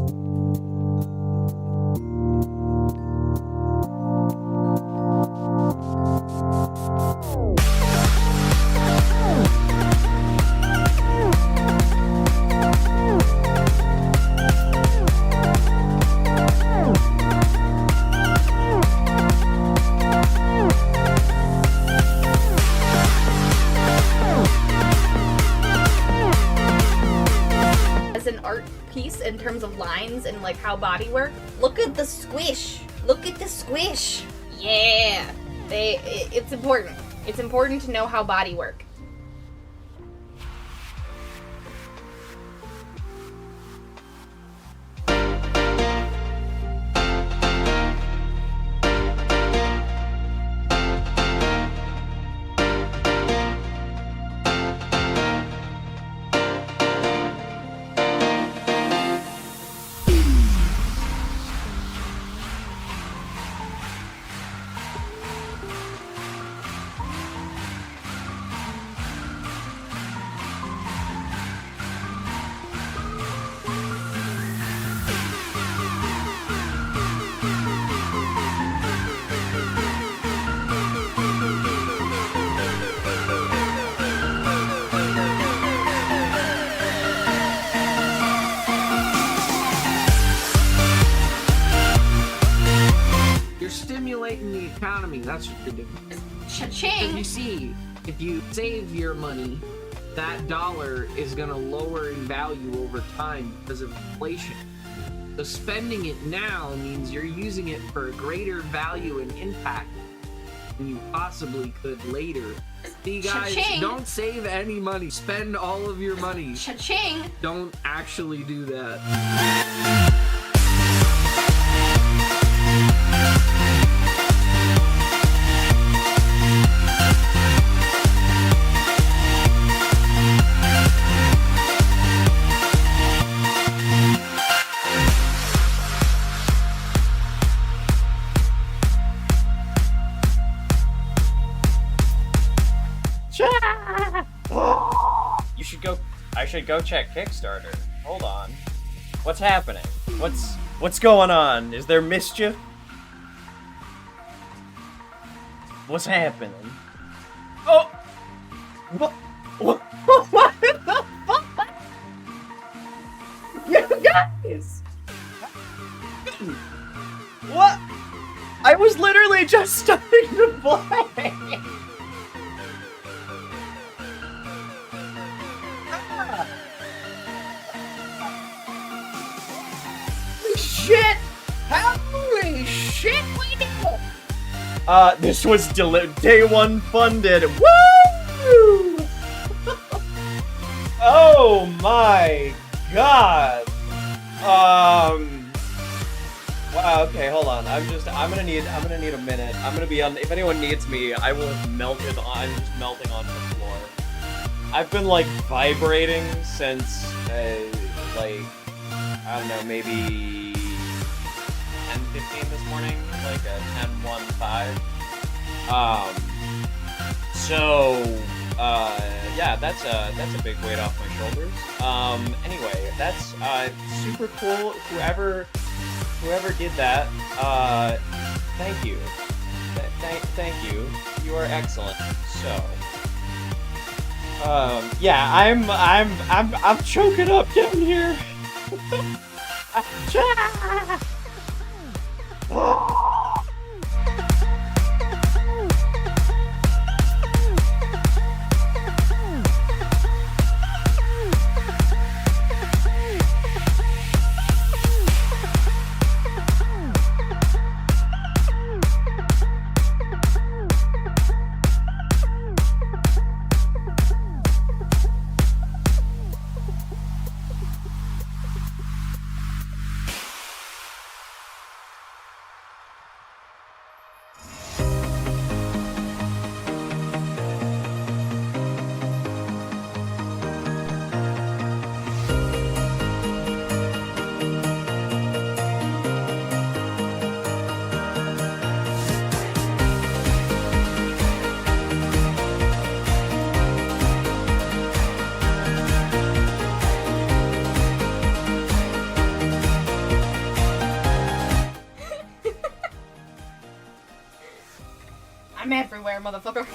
In terms of lines and like how body work. Look at the squish. Look at the squish. Yeah. It's important. It's important to know how body work. Stimulating the economy, that's what you're doing. Cha-ching! You see, if you save your money, that dollar is going to lower in value over time because of inflation. So spending it now means you're using it for a greater value and impact than you possibly could later. See guys, Cha-ching. Don't save any money. Spend all of your money. Cha-ching! Don't actually do that. I should go check Kickstarter. Hold on. What's happening? What's going on? Is there mischief? What's happening? Oh! What the fuck? You guys! What? I was literally just starting to play! Shit! Holy shit, we did it! This was day one funded. Woo! Oh my god. Wow, okay, hold on. I'm gonna need a minute. I'm gonna be on, if anyone needs me, I will have melted on, I'm just melting onto the floor. I've been like vibrating since, like, I don't know, maybe 10:15 this morning, like a 10:15. Yeah, that's a big weight off my shoulders. Anyway, that's super cool. Whoever did that, thank you. Thank you. You are excellent. So, yeah, I'm choking up down here. I'm everywhere, motherfucker.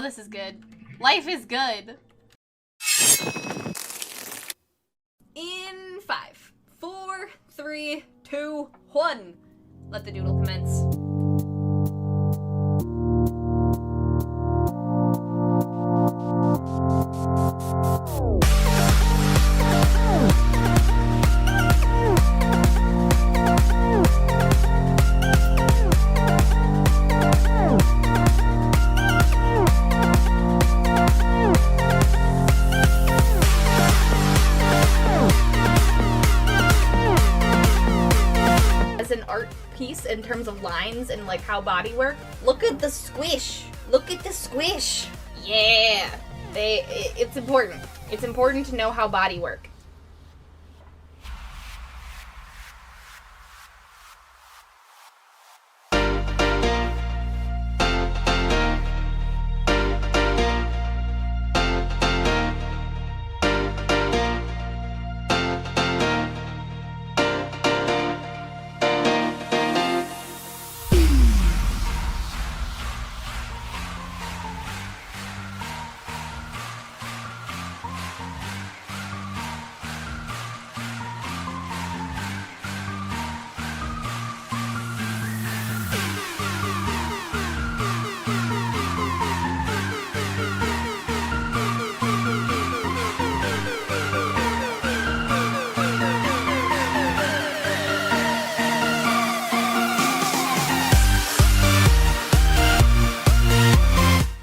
this is good. Life is good. In 5, 4, 3, 2, 1. Let the doodle commence. As an art piece in terms of lines and like how body work, look at the squish. Look at the squish. Yeah. It's important. It's important to know how body work.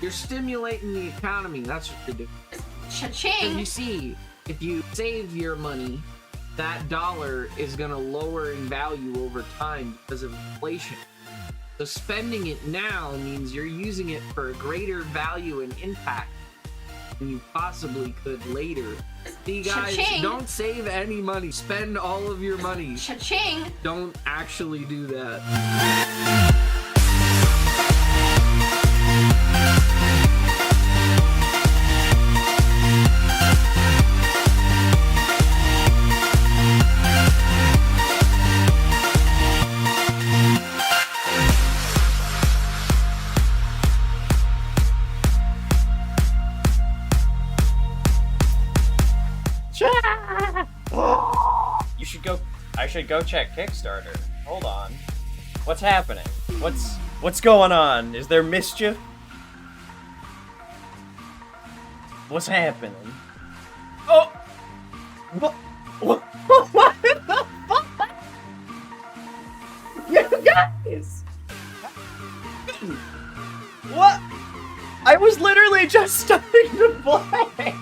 You're stimulating the economy. That's what you're doing. So Cha-ching. you see, if you save your money, that dollar is going to lower in value over time because of inflation. So spending it now means you're using it for a greater value and impact than you possibly could later. See, guys, Cha-ching. don't save any money. Spend all of your money. Cha-ching. Don't actually do that. You should go. I should go check Kickstarter. Hold on. What's happening? What's going on? Is there mischief? What's happening? Oh! What? What the fuck? You guys! What? I was literally just starting to play!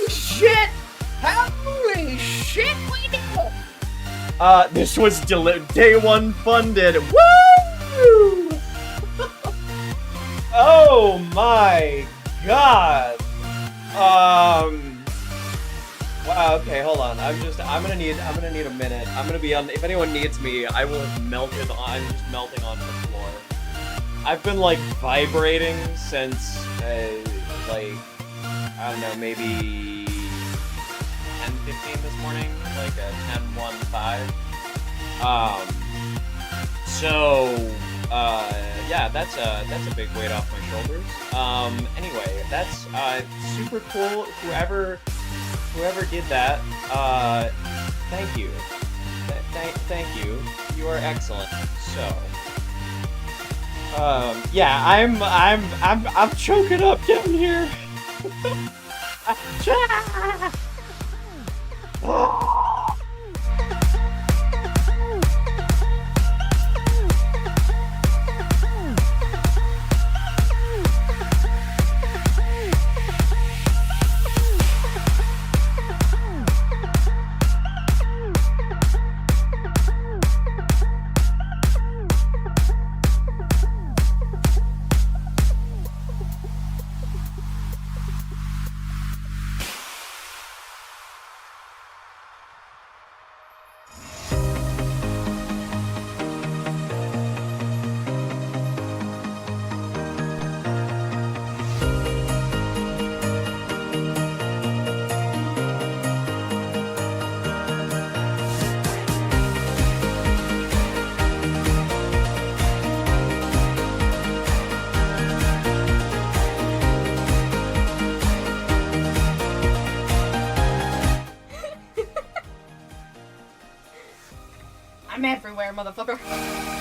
Shit! Holy shit, we did it! This was day one funded. Woo! Oh my god. Wow, okay, hold on. I'm gonna need a minute. I'm gonna be on, if anyone needs me, I will have melted on, I'm just melting onto the floor. I've been like vibrating since, like, I don't know, maybe 10:15 this morning, like a 10:15. Yeah, that's a big weight off my shoulders. Anyway, that's super cool. Whoever did that, thank you. Thank you. You are excellent. So, yeah, I'm choking up down here. everywhere, motherfucker.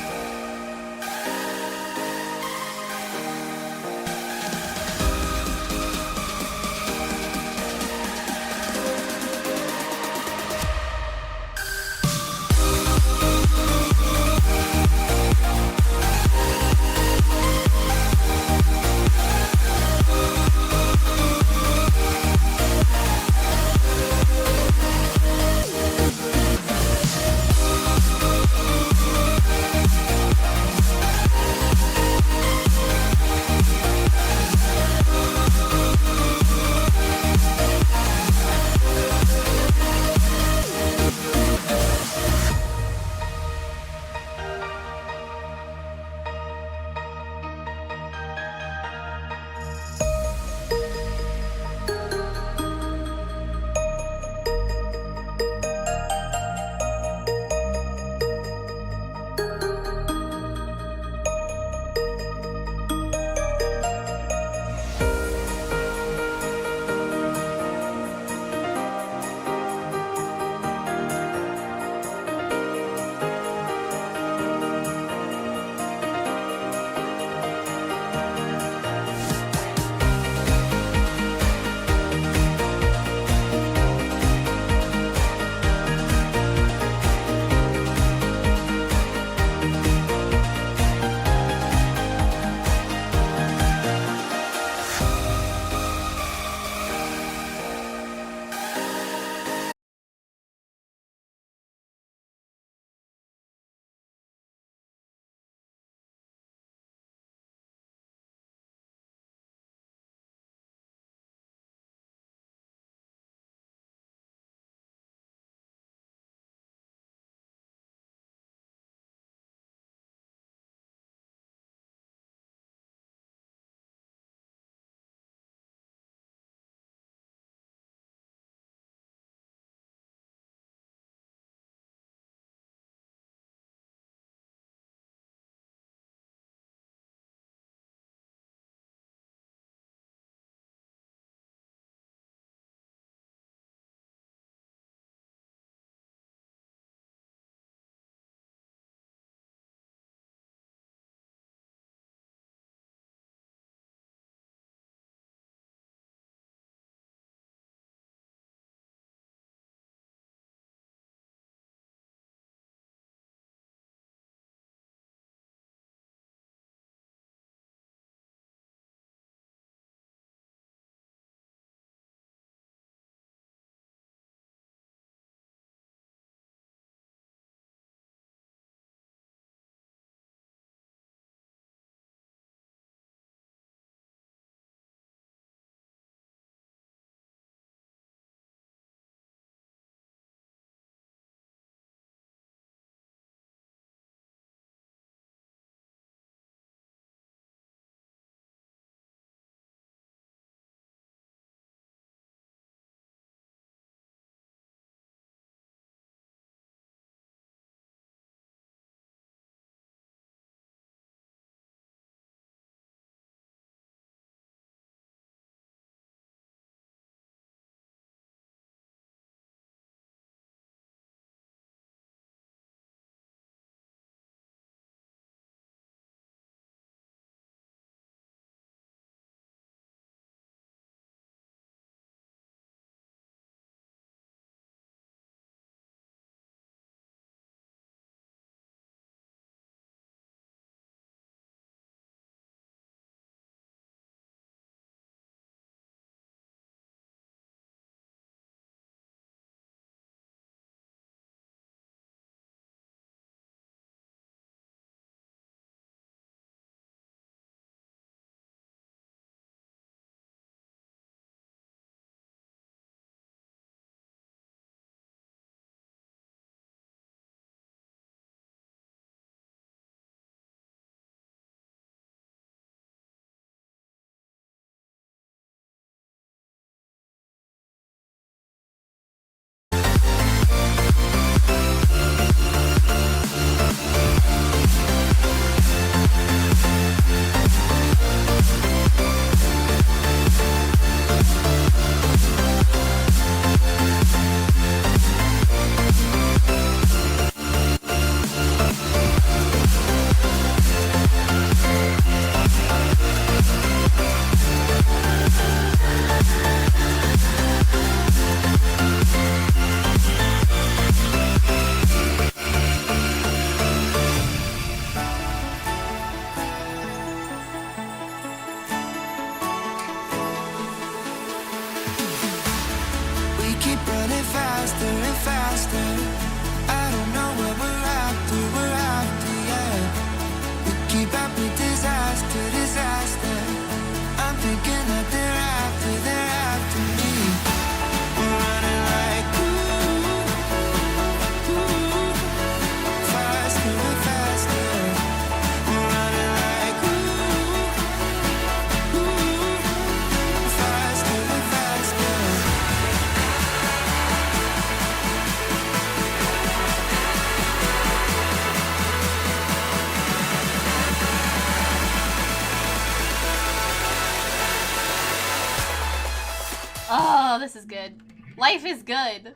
Oh, this is good. Life is good.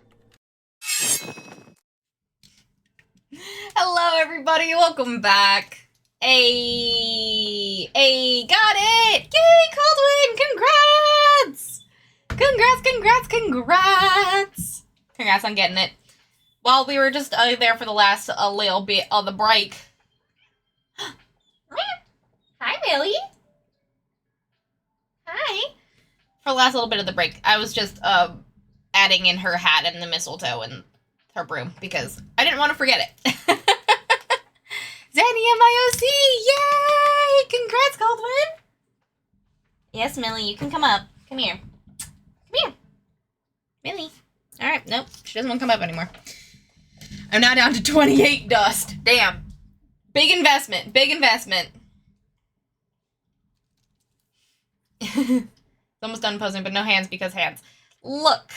Hello, everybody. Welcome back. Hey, got it! Yay, Caldwin! Congrats! Congrats! Congrats on getting it. While we were just there for the last little bit of the break. Hi, Millie. Hi. For the last little bit of the break, I was just adding in her hat and the mistletoe and her broom because I didn't want to forget it. Zanny MIOC! Yay! Congrats, Caldwin! Yes, Millie, you can come up. Come here. Come here. Millie. Alright, nope. She doesn't want to come up anymore. I'm now down to 28 dust. Damn. Big investment. Big investment. It's almost done posing, but no hands because hands. Look.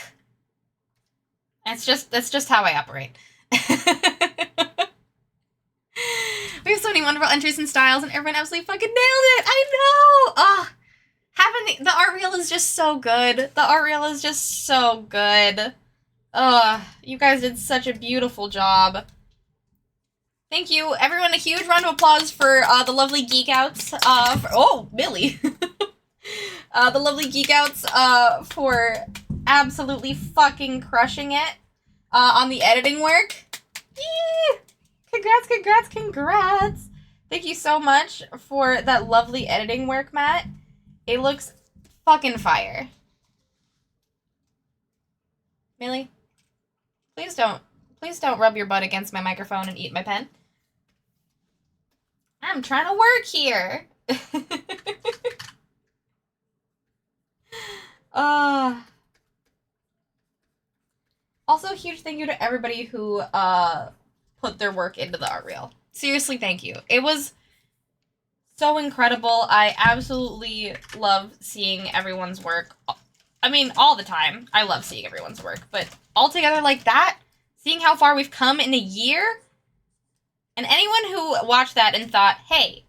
That's just how I operate. We have so many wonderful entries and styles, and everyone absolutely fucking nailed it. I know. Having the art reel is just so good. The art reel is just so good. You guys did such a beautiful job. Thank you, everyone. A huge round of applause for the lovely geek outs. Millie. The lovely geek outs for absolutely fucking crushing it on the editing work. Yee! Congrats. Thank you so much for that lovely editing work, Matt. It looks fucking fire. Millie, please don't rub your butt against my microphone and eat my pen. I'm trying to work here. Also, huge thank you to everybody who put their work into the art reel. Seriously, thank you. It was so incredible. I absolutely love seeing everyone's work. I mean, all the time. I love seeing everyone's work, but all together like that, seeing how far we've come in a year, and anyone who watched that and thought, hey,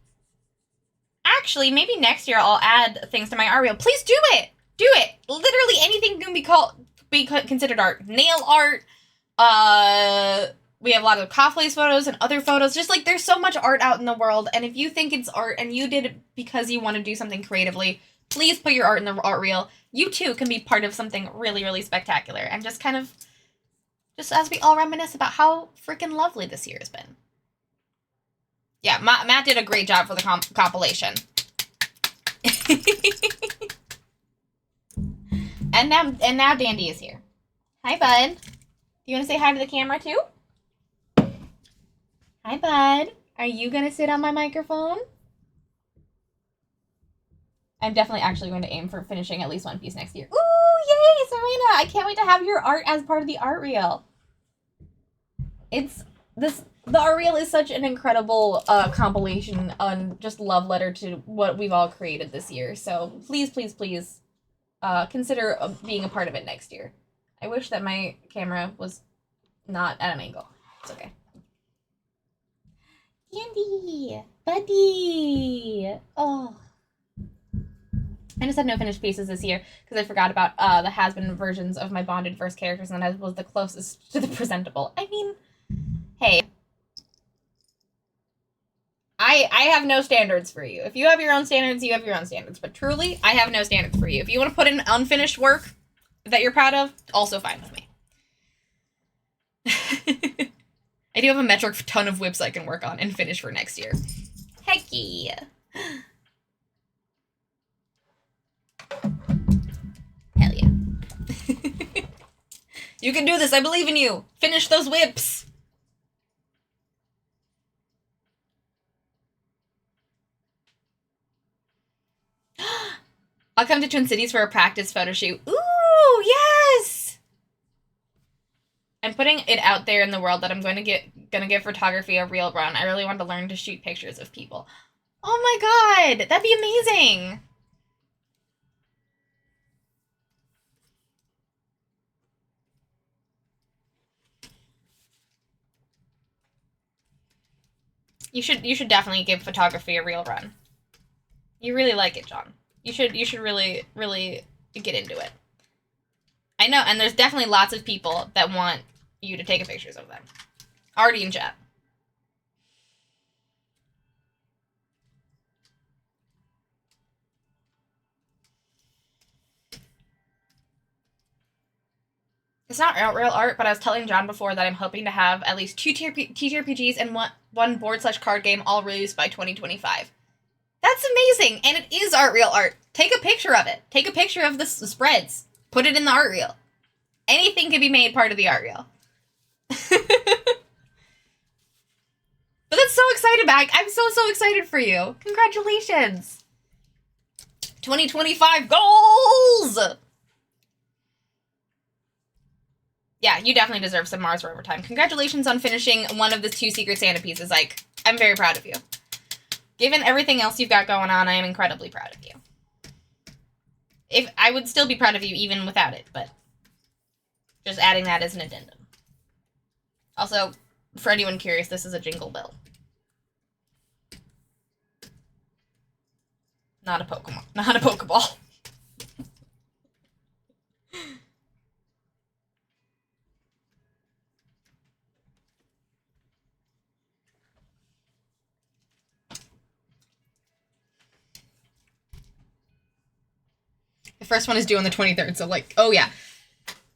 actually, maybe next year I'll add things to my art reel. Please do it! Do it! Literally anything can be considered art. Nail art, we have a lot of cosplays photos and other photos. Just like there's so much art out in the world, and if you think it's art and you did it because you want to do something creatively, please put your art in the art reel. You too can be part of something really, really spectacular, and just kind of, just as we all reminisce about how freaking lovely this year has been. Yeah, Matt did a great job for the compilation. And now Dandy is here. Hi, bud. Do you want to say hi to the camera too? Hi, bud. Are you going to sit on my microphone? I'm definitely actually going to aim for finishing at least One Piece next year. Ooh, yay, Serena! I can't wait to have your art as part of the art reel. The art reel is such an incredible compilation on just love letter to what we've all created this year. So please, please, please consider being a part of it next year. I wish that my camera was not at an angle. It's okay. Andy, buddy. Oh. I just had no finished pieces this year because I forgot about the has-been versions of my bonded verse characters, and that was the closest to the presentable. I mean, hey. I have no standards for you. If you have your own standards, you have your own standards. But truly, I have no standards for you. If you want to put in unfinished work that you're proud of, also fine with me. I do have a metric ton of whips I can work on and finish for next year. Heck yeah. Hell yeah. You can do this. I believe in you. Finish those whips. I'll come to Twin Cities for a practice photo shoot. Ooh, yes! I'm putting it out there in the world that I'm gonna give photography a real run. I really want to learn to shoot pictures of people. Oh my god, that'd be amazing! You should definitely give photography a real run. You really like it, John. You should really, really get into it. I know, and there's definitely lots of people that want you to take pictures of them. Already in chat. It's not real art, but I was telling John before that I'm hoping to have at least 2 TTRPGs and one board/card game all released by 2025. That's amazing, and it is real art. Take a picture of it. Take a picture of the spreads. Put it in the art reel. Anything can be made part of the art reel. But that's so excited, Bag. I'm so excited for you. Congratulations. 2025 goals! Yeah, you definitely deserve some Mars Rover time. Congratulations on finishing one of the 2 Secret Santa pieces. Like, I'm very proud of you. Given everything else you've got going on, I am incredibly proud of you. I would still be proud of you even without it, but just adding that as an addendum. Also, for anyone curious, this is a Jingle Bell. Not a Pokemon. Not a Pokeball. The first one is due on the 23rd, so like, oh yeah.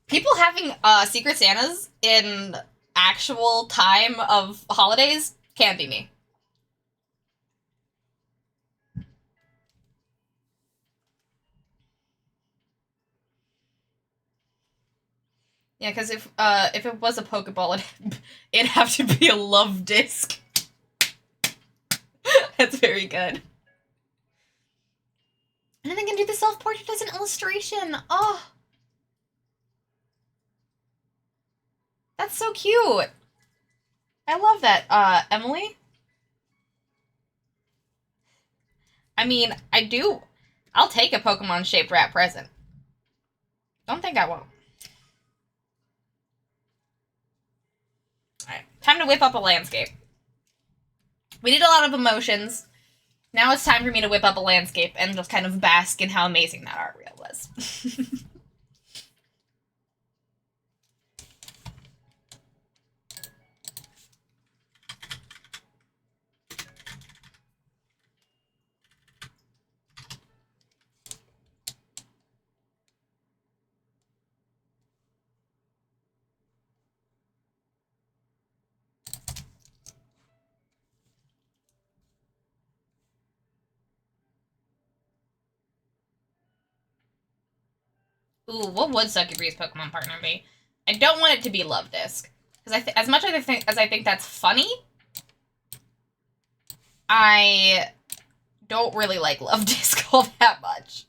People having Secret Santas in actual time of holidays can't be me. Yeah, because if it was a Pokeball, it'd have to be a love disc. That's very good. And then I can do the self-portrait as an illustration. Oh. That's so cute. I love that, Emily. I mean, I'll take a Pokemon-shaped wrap present. Don't think I won't. Alright, time to whip up a landscape. We did a lot of emotions. Now it's time for me to whip up a landscape and just kind of bask in how amazing that art reel was. Ooh, what would Sucky Bree's Pokemon partner be? I don't want it to be Love Disc. Because as much as I think that's funny, I don't really like Love Disc all that much.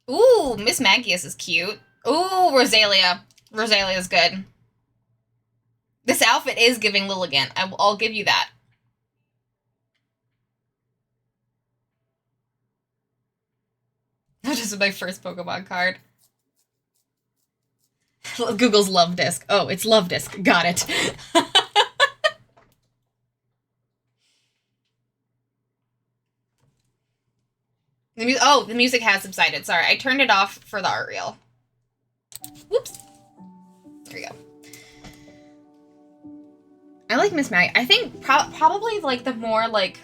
Ooh, Miss Magius is cute. Ooh, Rosalia. Rosalia's good. This outfit is giving Lilligant. I'll give you that. This is my first Pokemon card. Google's Love Disc. Oh, it's Love Disc. Got it. The music has subsided. Sorry, I turned it off for the art reel. Whoops. There we go. I like Miss Maggie. I think probably like the more like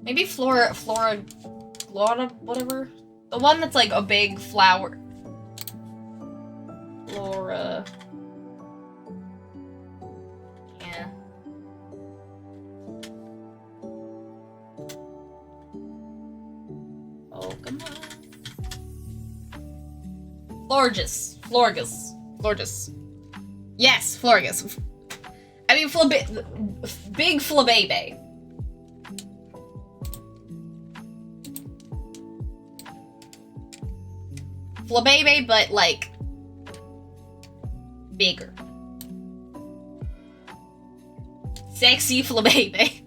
maybe Flora, whatever. The one that's like a big flower. Flora. Yeah. Oh, come on. Florges. Yes, Florges. I mean, big Flabebe. Flabebe, but like bigger. Sexy Flabebe.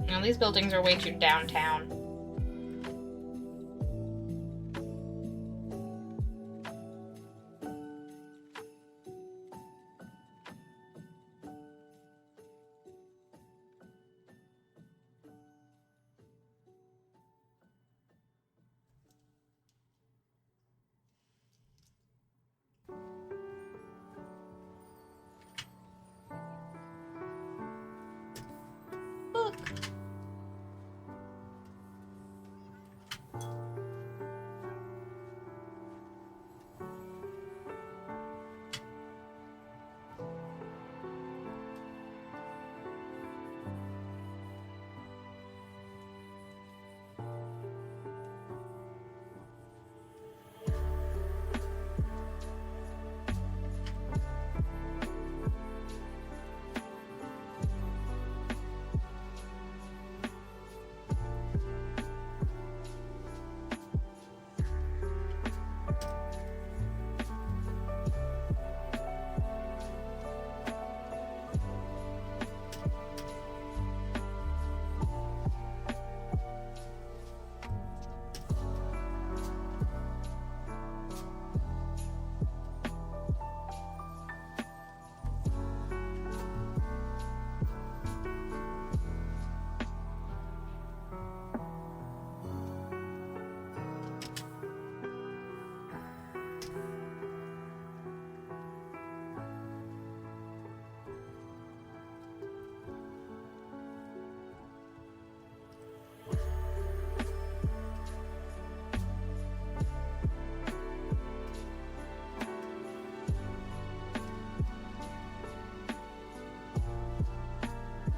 No, these buildings are way too downtown. Look.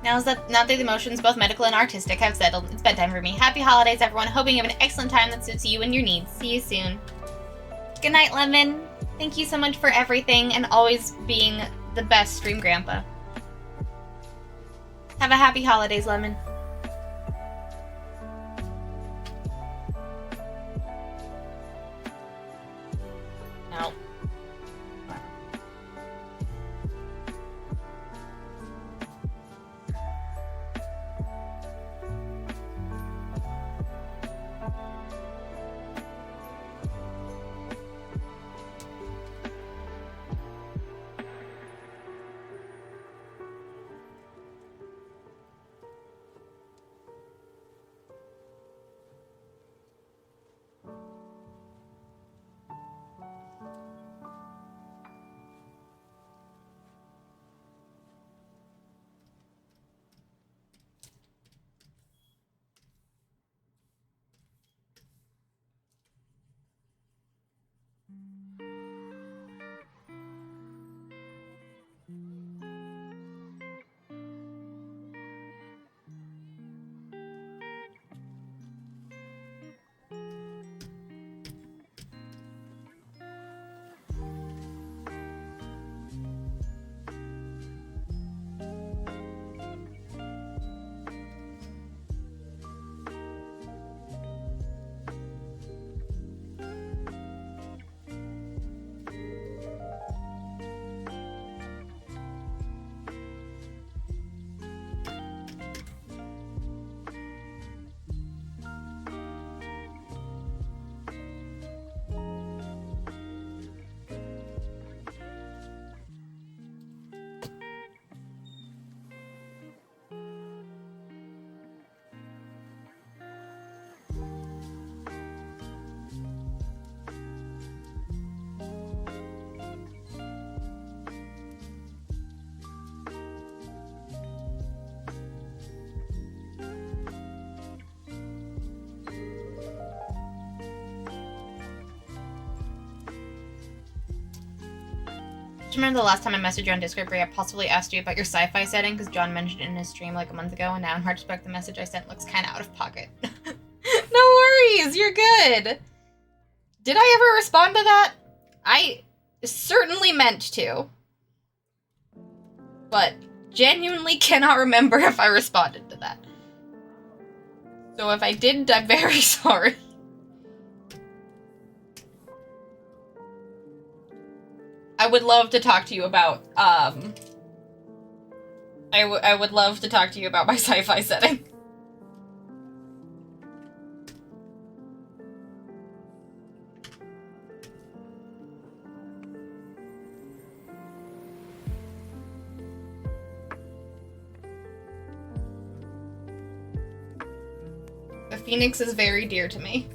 Now that the emotions, both medical and artistic, have settled, it's bedtime for me. Happy holidays, everyone. Hoping you have an excellent time that suits you and your needs. See you soon. Good night, Lemon. Thank you so much for everything and always being the best stream grandpa. Have a happy holidays, Lemon. No. Do you remember the last time I messaged you on Discord where I possibly asked you about your sci-fi setting? Because John mentioned it in his stream like a month ago, and now in retrospect, the message I sent looks kind of out of pocket. No worries, you're good. Did I ever respond to that? I certainly meant to. But genuinely cannot remember if I responded to that. So if I didn't, I'm very sorry. I would love to talk to you about, I would love to talk to you about my sci-fi setting. The Phoenix is very dear to me.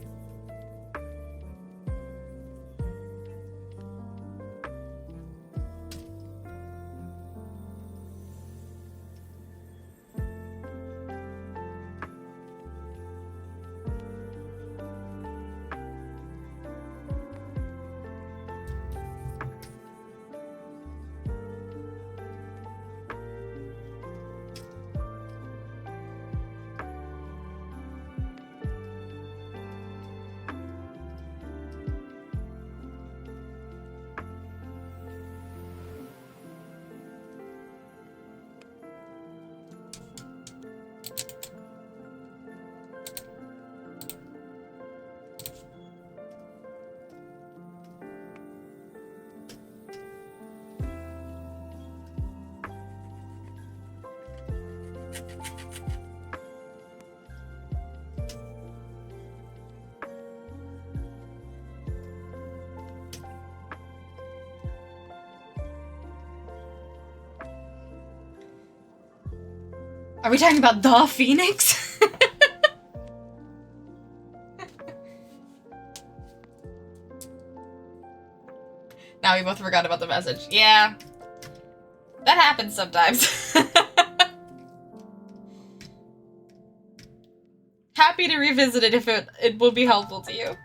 Are we talking about the Phoenix? Now we both forgot about the message. Yeah. That happens sometimes. Happy to revisit it if it will be helpful to you.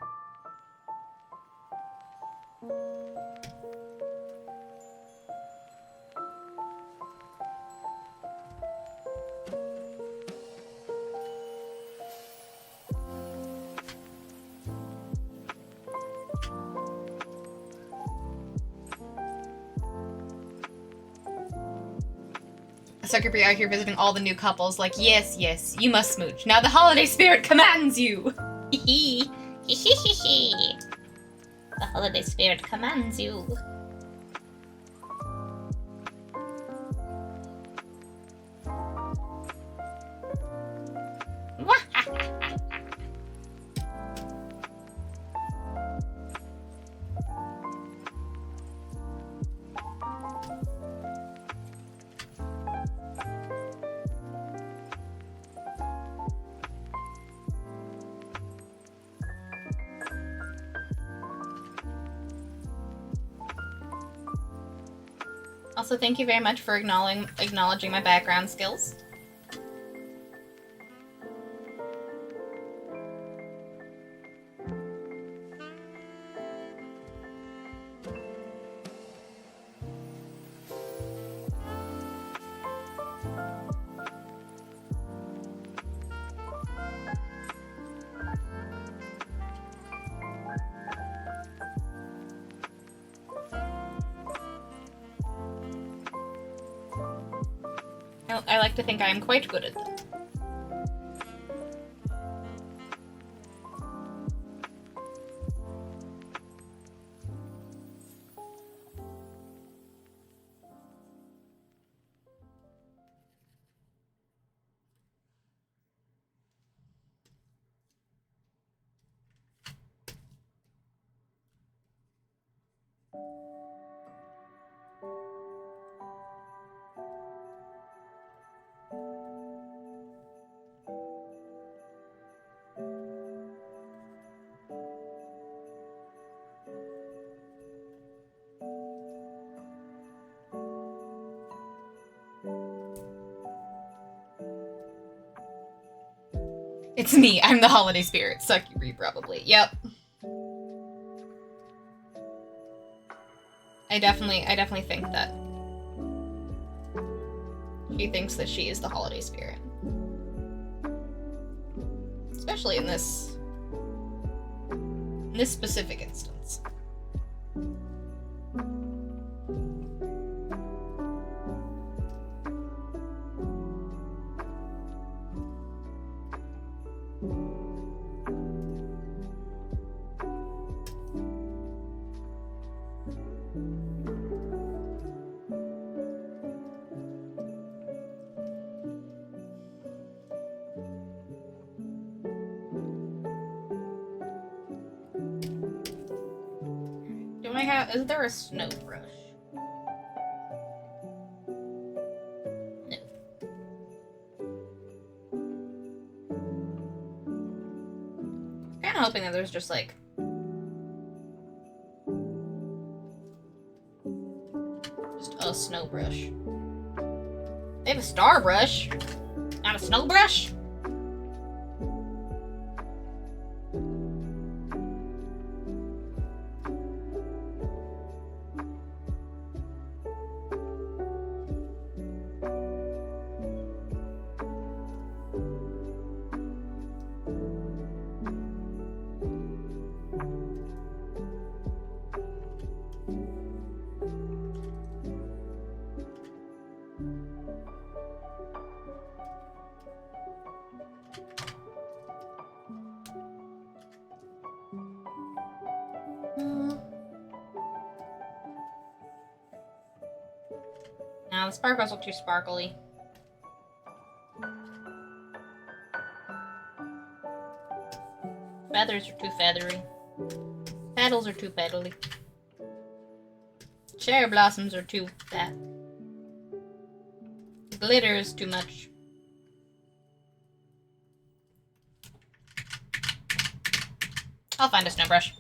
Sucker Bee out here visiting all the new couples, like, yes, yes, you must smooch. Now the holiday spirit commands you! The holiday spirit commands you. Also, thank you very much for acknowledging my background skills. I like to think I am quite good at them. It's me. I'm the holiday spirit. Succubee, probably. Yep. I definitely think that she thinks that she is the holiday spirit. Especially in this specific instance. Is there a snow brush? No. Kinda hoping that there's just like a snow brush. They have a star brush, not a snow brush? Nah, the sparkles look too sparkly. Feathers are too feathery. Petals are too petally. Cherry blossoms are too fat. Glitter is too much. I'll find a snow brush.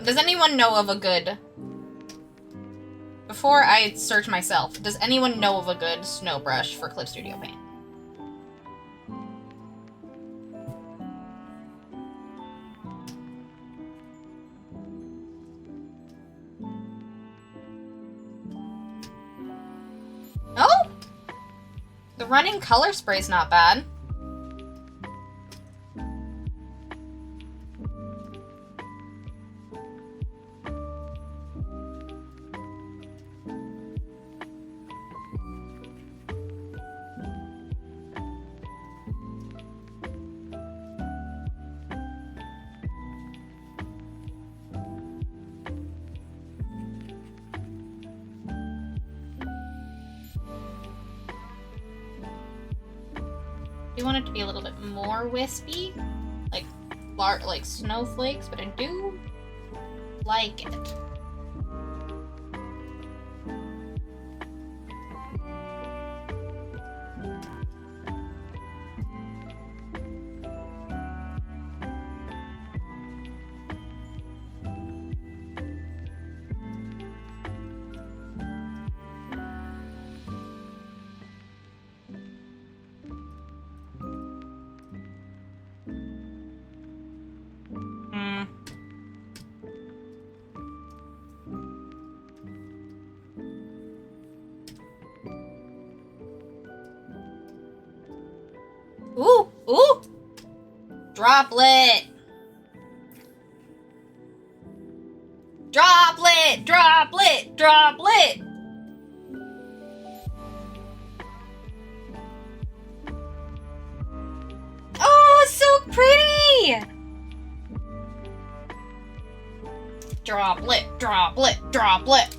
Does anyone know of a good... Before I search myself, does anyone know of a good snow brush for Clip Studio Paint? Oh! The running color spray's not bad. I want it to be a little bit more wispy, like snowflakes, but I do like it. Ooh, ooh! Droplet! Droplet! Droplet! Droplet! Oh, so pretty! Droplet, droplet, droplet.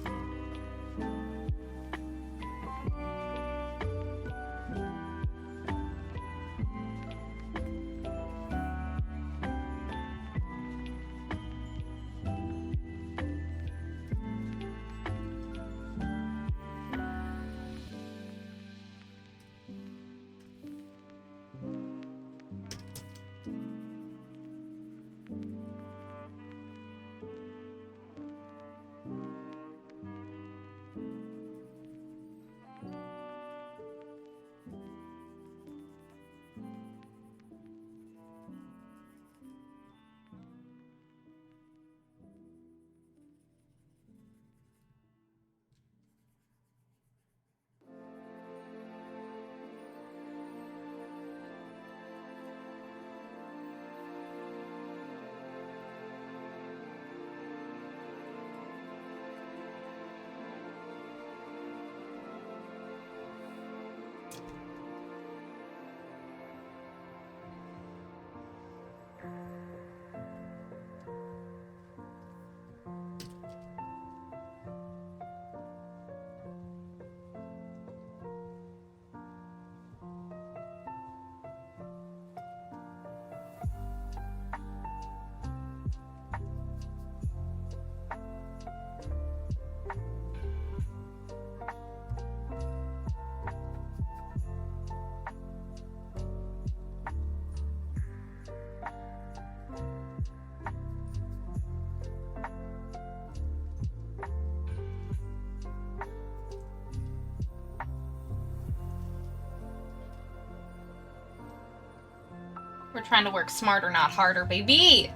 We're trying to work smarter, not harder, baby!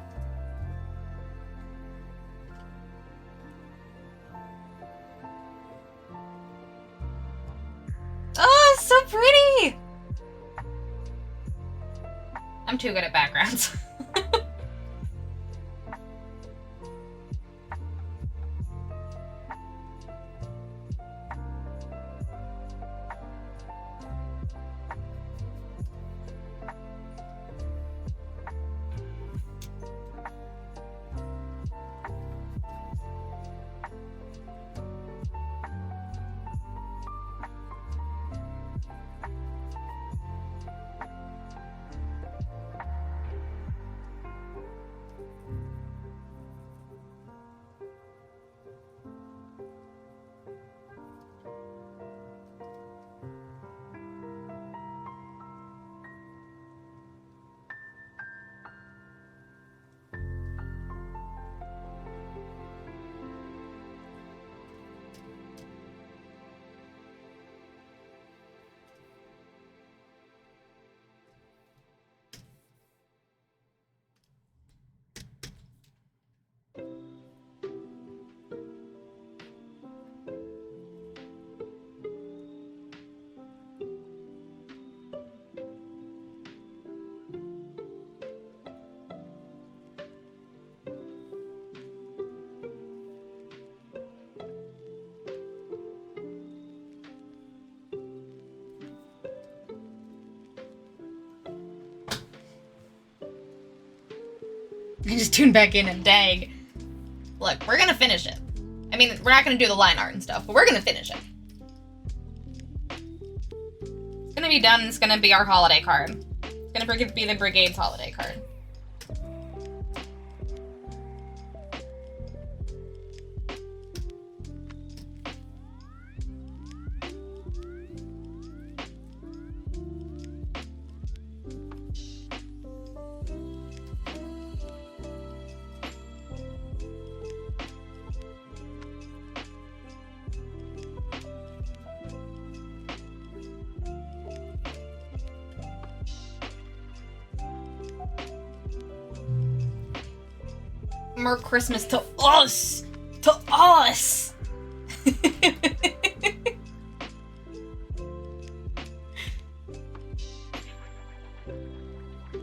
Oh, it's so pretty! I'm too good at backgrounds. I just tuned back in and dang. Look, we're gonna finish it. I mean, we're not gonna do the line art and stuff, but we're gonna finish it. It's gonna be done, it's gonna be our holiday card. It's gonna be the Brigade's holiday card. Merry Christmas to us! To us!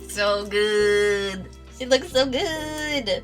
So good! It looks so good!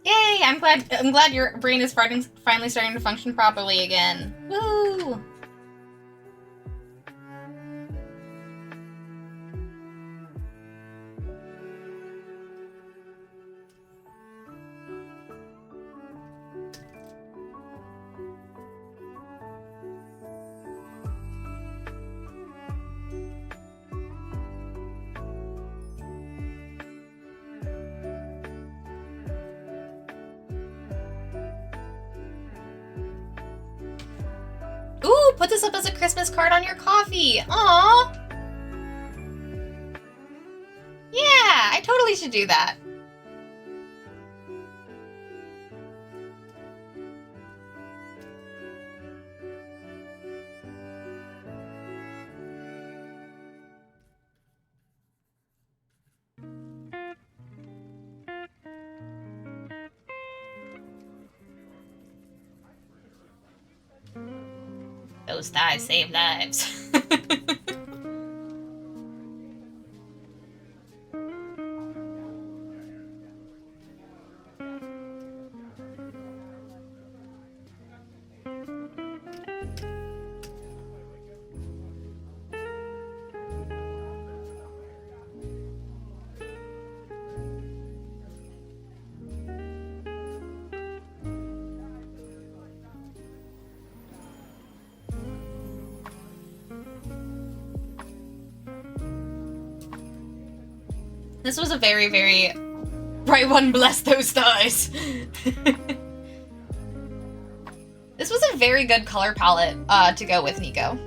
Yay! I'm glad your brain is finally starting to function properly again. Woo! Put this up as a Christmas card on your coffee. Aww. Yeah, I totally should do that. Those thighs save lives. This was a very, very... Bright one, bless those thighs! This was a very good color palette to go with Nico.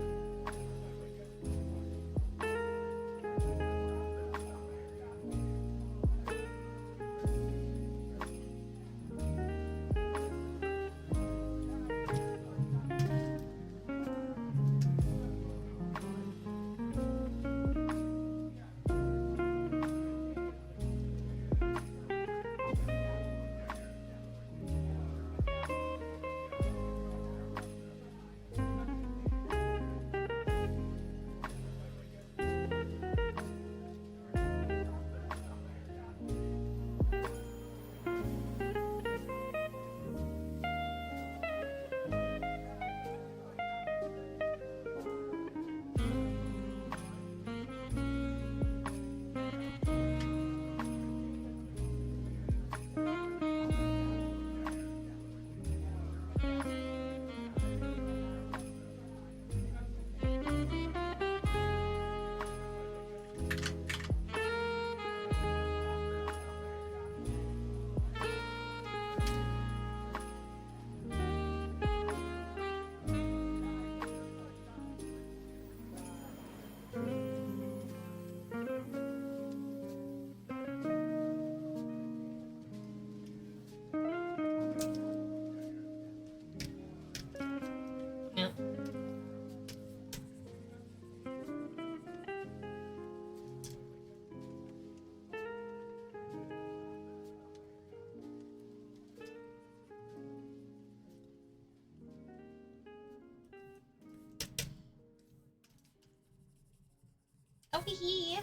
Oh, hee.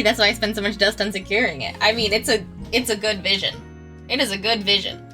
That's why I spend so much dust on securing it. I mean, it's a good vision. It is a good vision.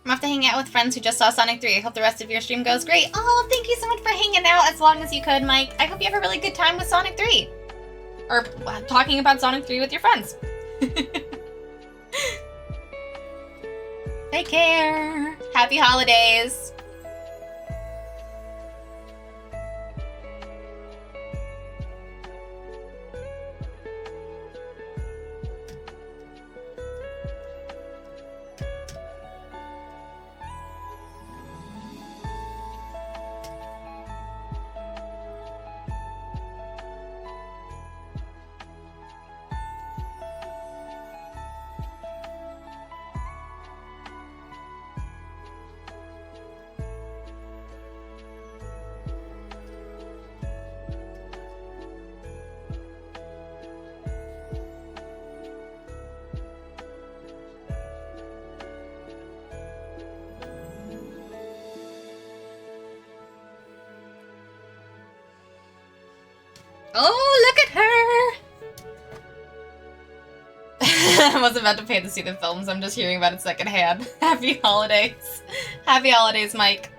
I'm off to hang out with friends who just saw Sonic 3. I hope the rest of your stream goes great. Oh, thank you so much for hanging out as long as you could, Mike. I hope you have a really good time with Sonic 3. Or talking about Sonic 3 with your friends. Take care. Happy holidays. Oh, look at her! I wasn't about to pay to see the films, I'm just hearing about it secondhand. Happy holidays. Happy holidays, Mike.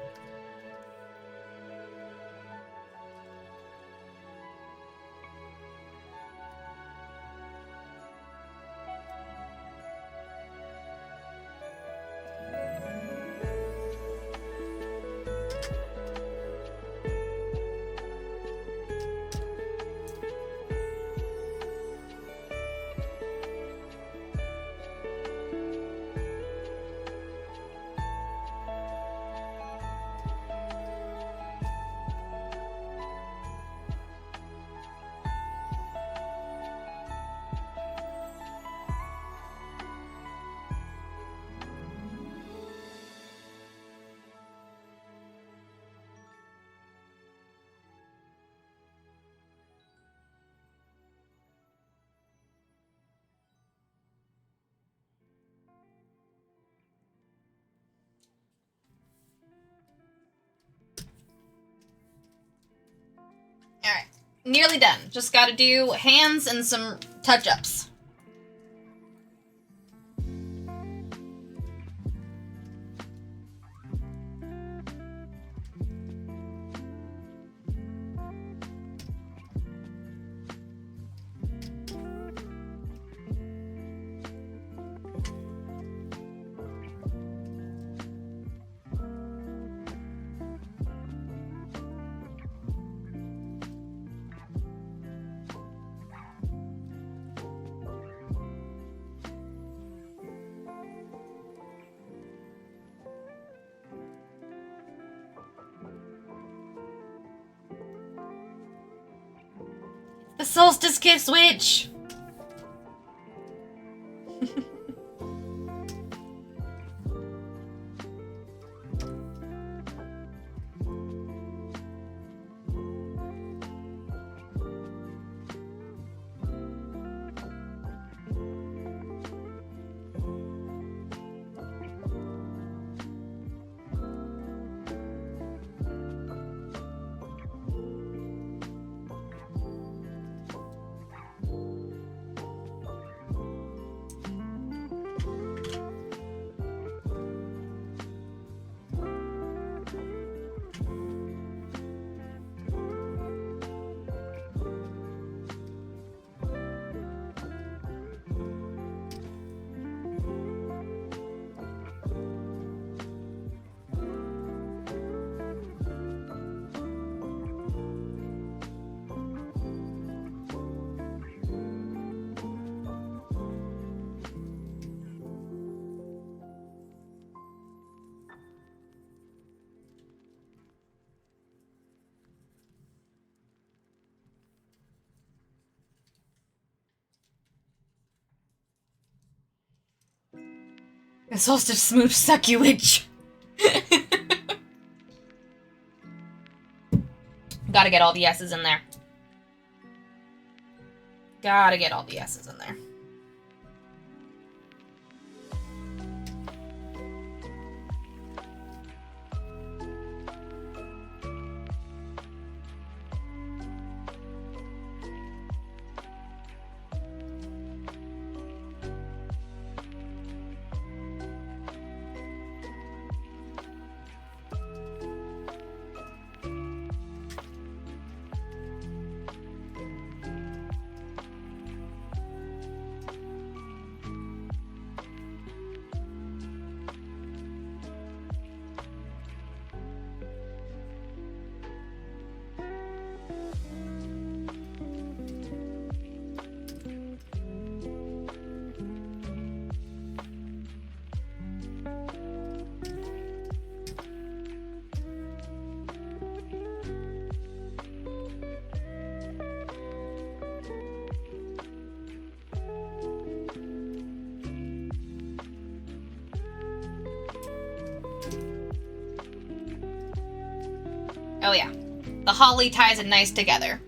Alright, nearly done. Just gotta do hands and some touch-ups. The Solstice Kiss Witch! The Solstice Smooch Suck You Witch! Gotta get all the S's in there. Gotta get all the S's in there. Oh yeah. The holly ties it nice together.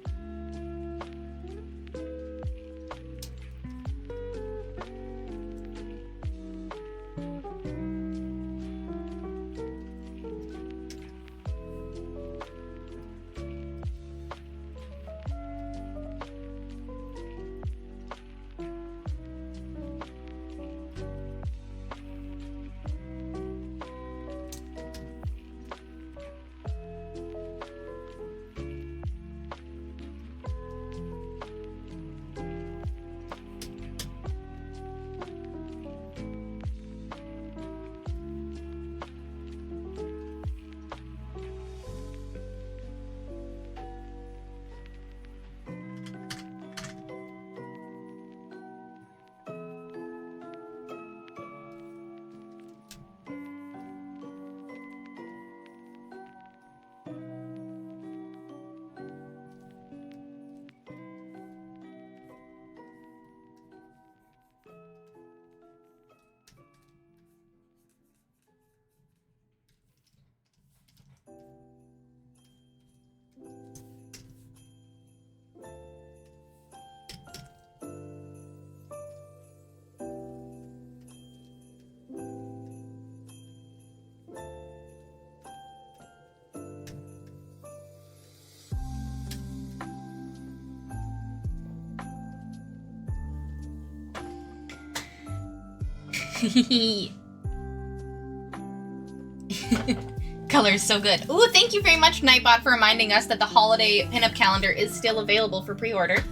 Color is so good. Ooh, thank you very much, Nightbot, for reminding us that the holiday pinup calendar is still available for pre-order.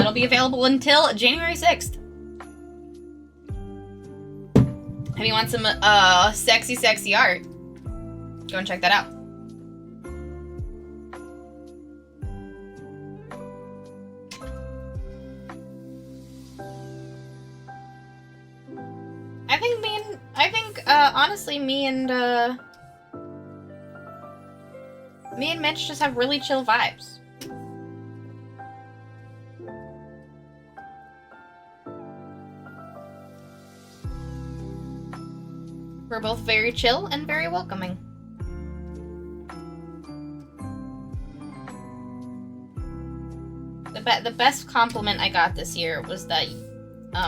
It'll be available until January 6th. If you want some sexy art, go and check that out. Honestly, me and Mitch just have really chill vibes. We're both very chill and very welcoming. The best compliment I got this year was that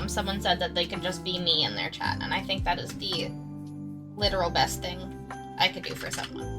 someone said that they could just be me in their chat, and I think that is the literal best thing I could do for someone.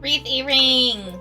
Wreath earring!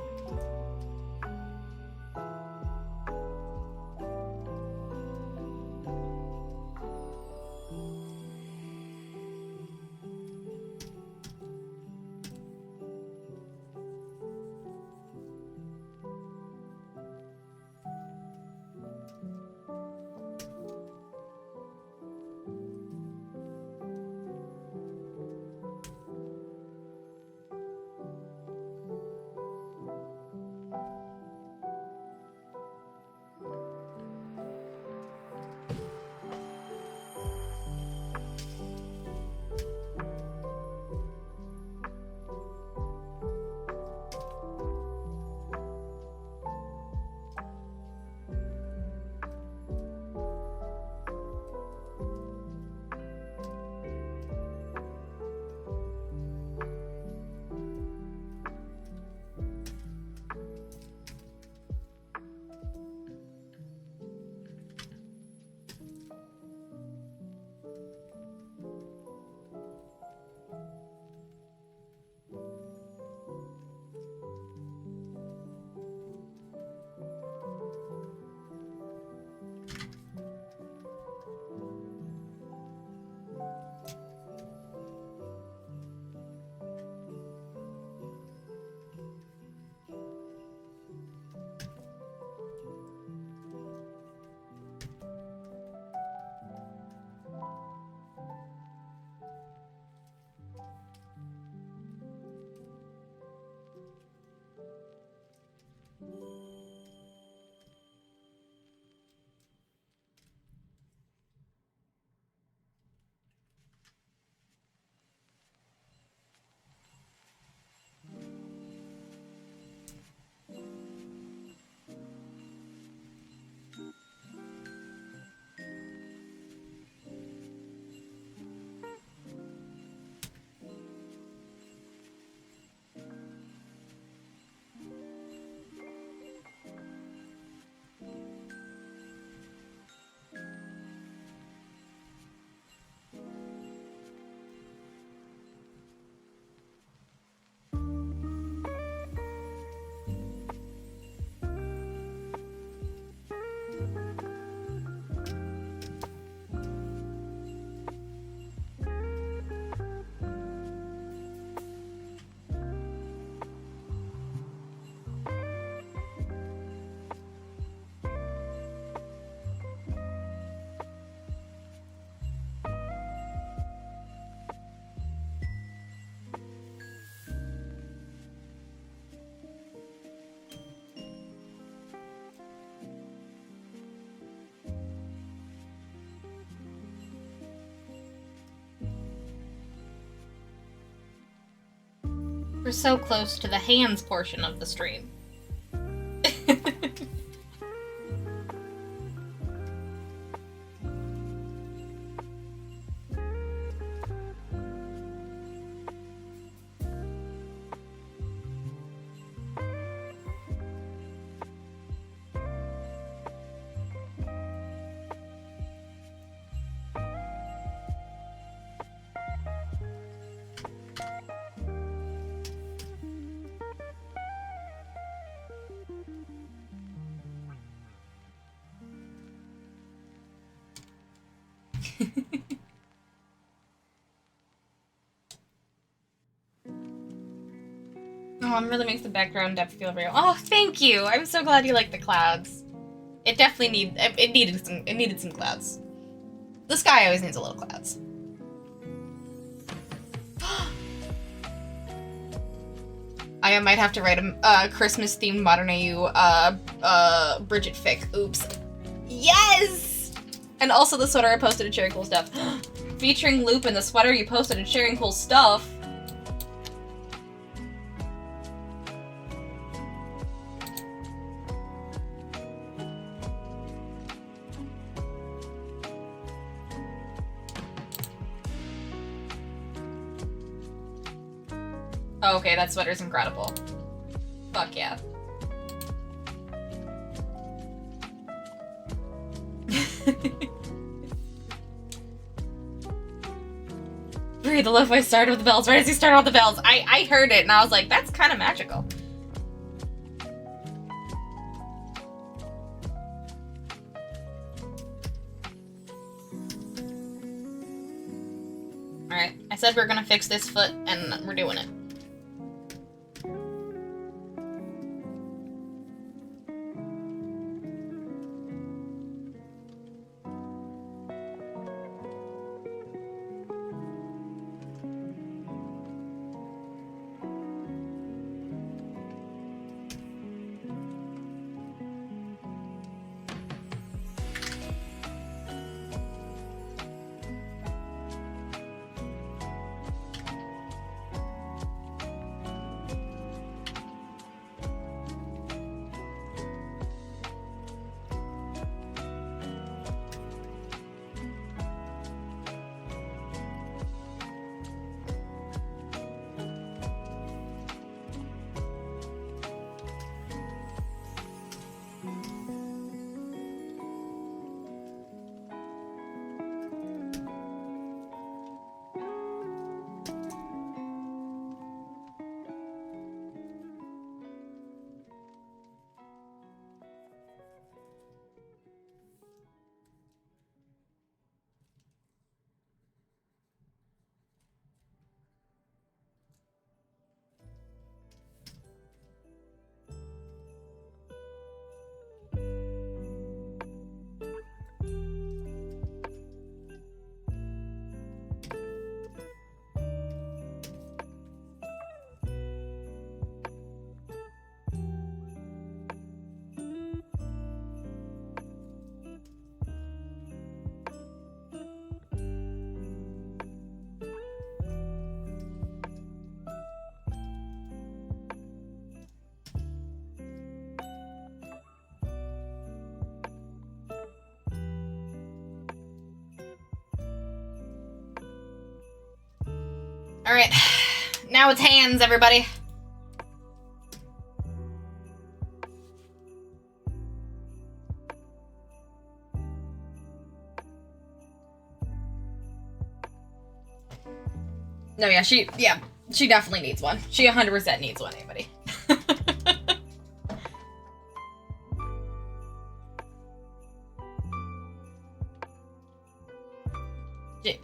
We're so close to the hands portion of the stream. Oh, it really makes the background depth feel real. Oh, thank you! I'm so glad you like the clouds. It definitely needed some clouds. The sky always needs a little clouds. I might have to write a Christmas-themed Modern AU Bridget fic. Oops. Yes! And also the sweater I posted at Sharing Cool Stuff. Featuring Loop and the sweater you posted at Sharing Cool Stuff. Oh, okay, that sweater's incredible. Fuck yeah. Breathe, the lo-fi started with the bells. Right as he started with the bells, I heard it and I was like, that's kind of magical. Alright, I said we we're gonna fix this foot and we're doing it. Alright, now it's hands, everybody. No, yeah, she definitely needs one. She 100% needs one, anybody.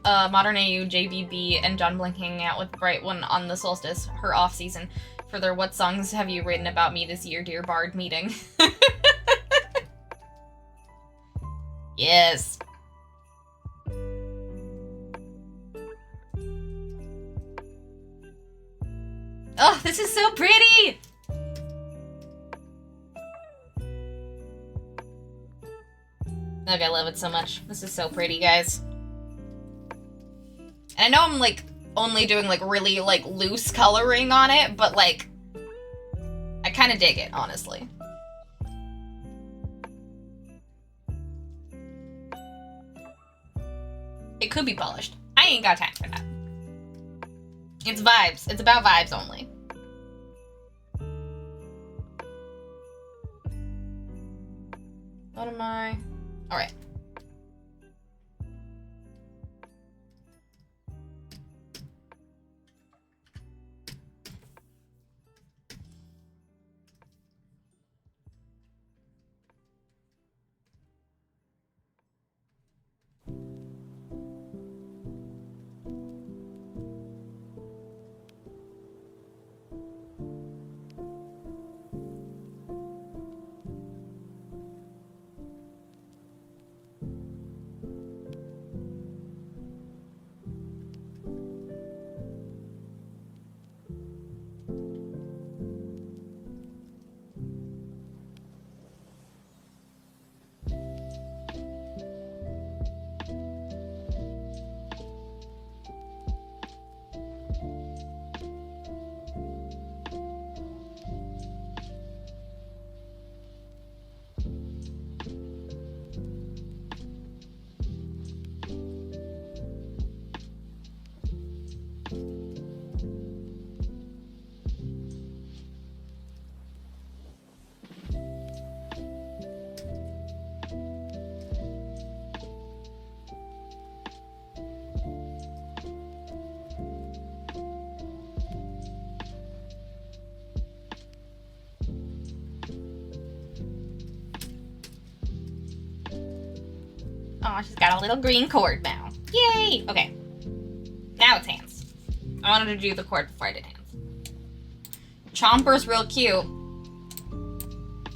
Modern AU, JBB, and John Blink hanging out with Bright One on the Solstice, her off-season. For their What Songs Have You Written About Me This Year, Dear Bard meeting. Yes. Oh, this is so pretty! Okay, I love it so much. This is so pretty, guys. And I know I'm, like, only doing like really like loose coloring on it, but like I kind of dig it, honestly. It could be polished. I ain't got time for that. It's vibes. It's about vibes only. What am I? All right. Oh, she's got a little green cord now. Yay! Okay. Now it's hands. I wanted to do the cord before I did hands. Chomper's real cute.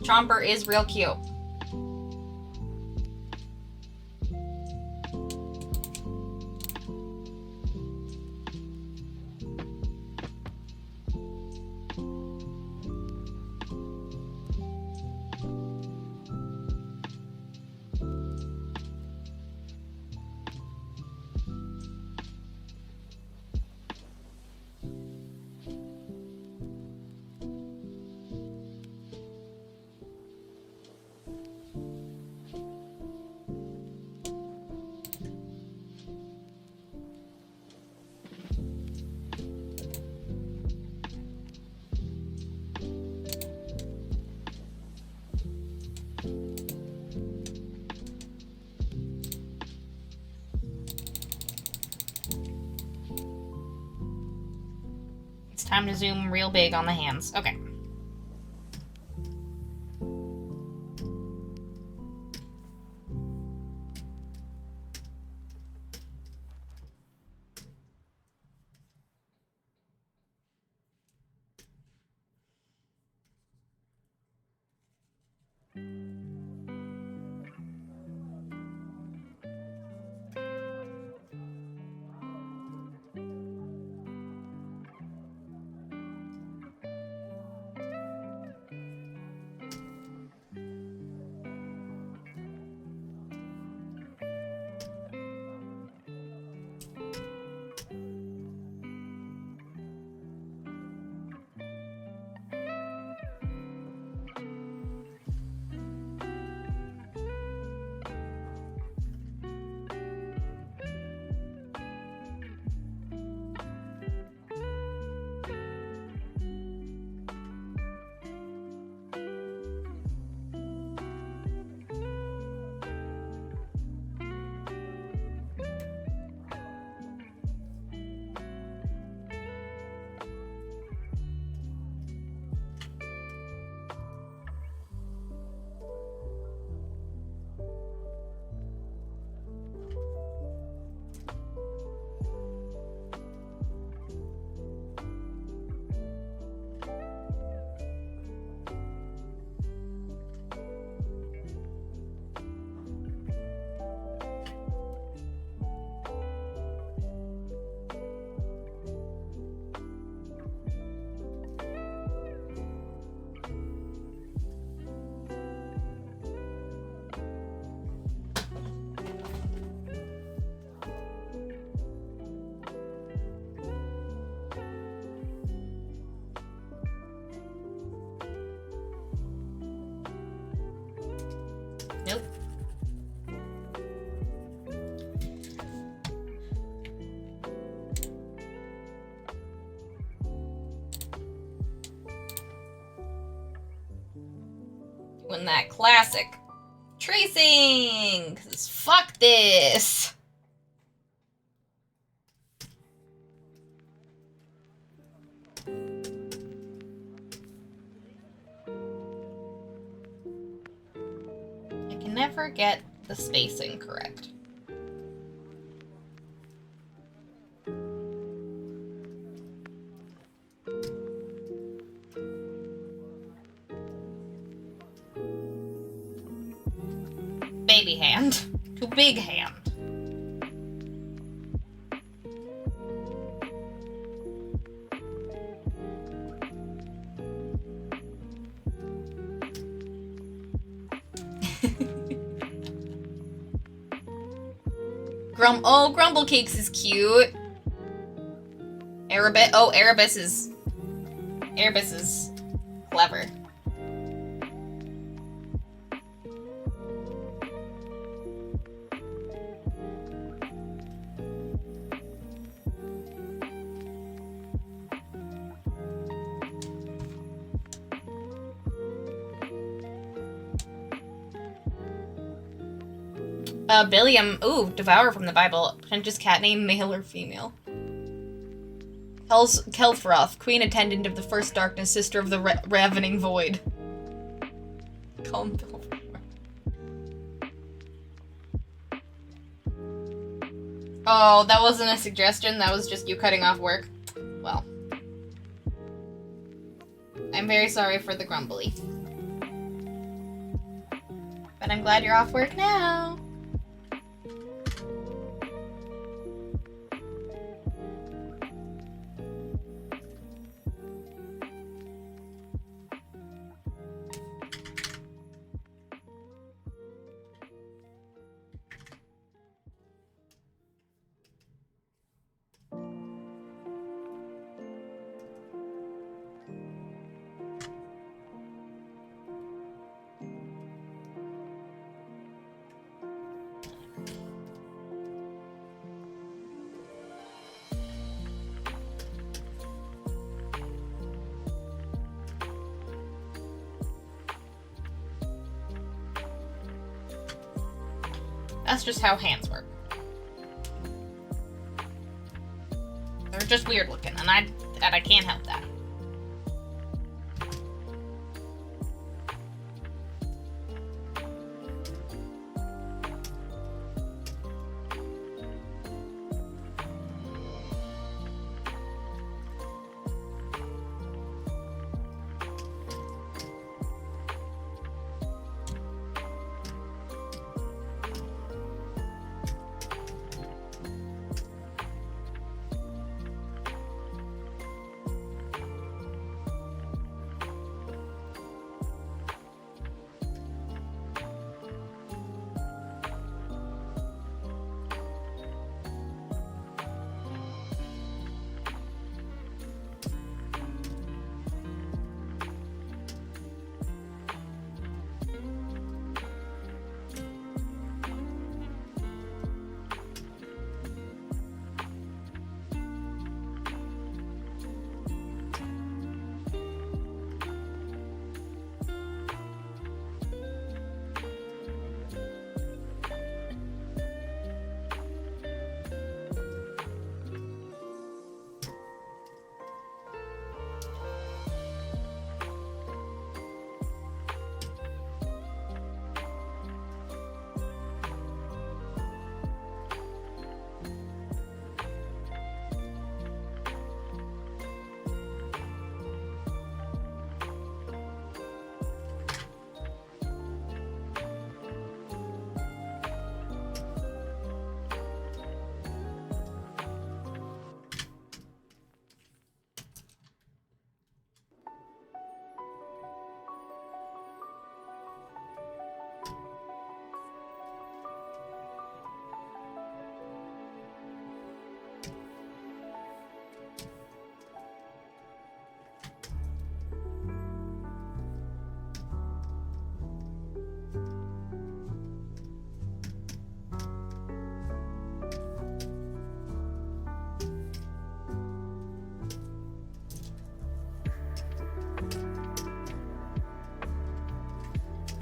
Chomper is real cute. Time to zoom real big on the hands. Okay. doing that classic tracing, 'cause fuck this. I can never get the spacing correct. Baby hand to big hand. Grumble Cakes is cute. Erebus is clever. Billiam, Devourer from the Bible. Pretentious cat name, male or female. Kelfroth, Queen Attendant of the First Darkness, sister of the Ravening Void. Calm Bill. Oh, that wasn't a suggestion, that was just you cutting off work. Well. I'm very sorry for the grumbly. But I'm glad you're off work now. That's just how hands work. They're just weird looking, and I can't help that.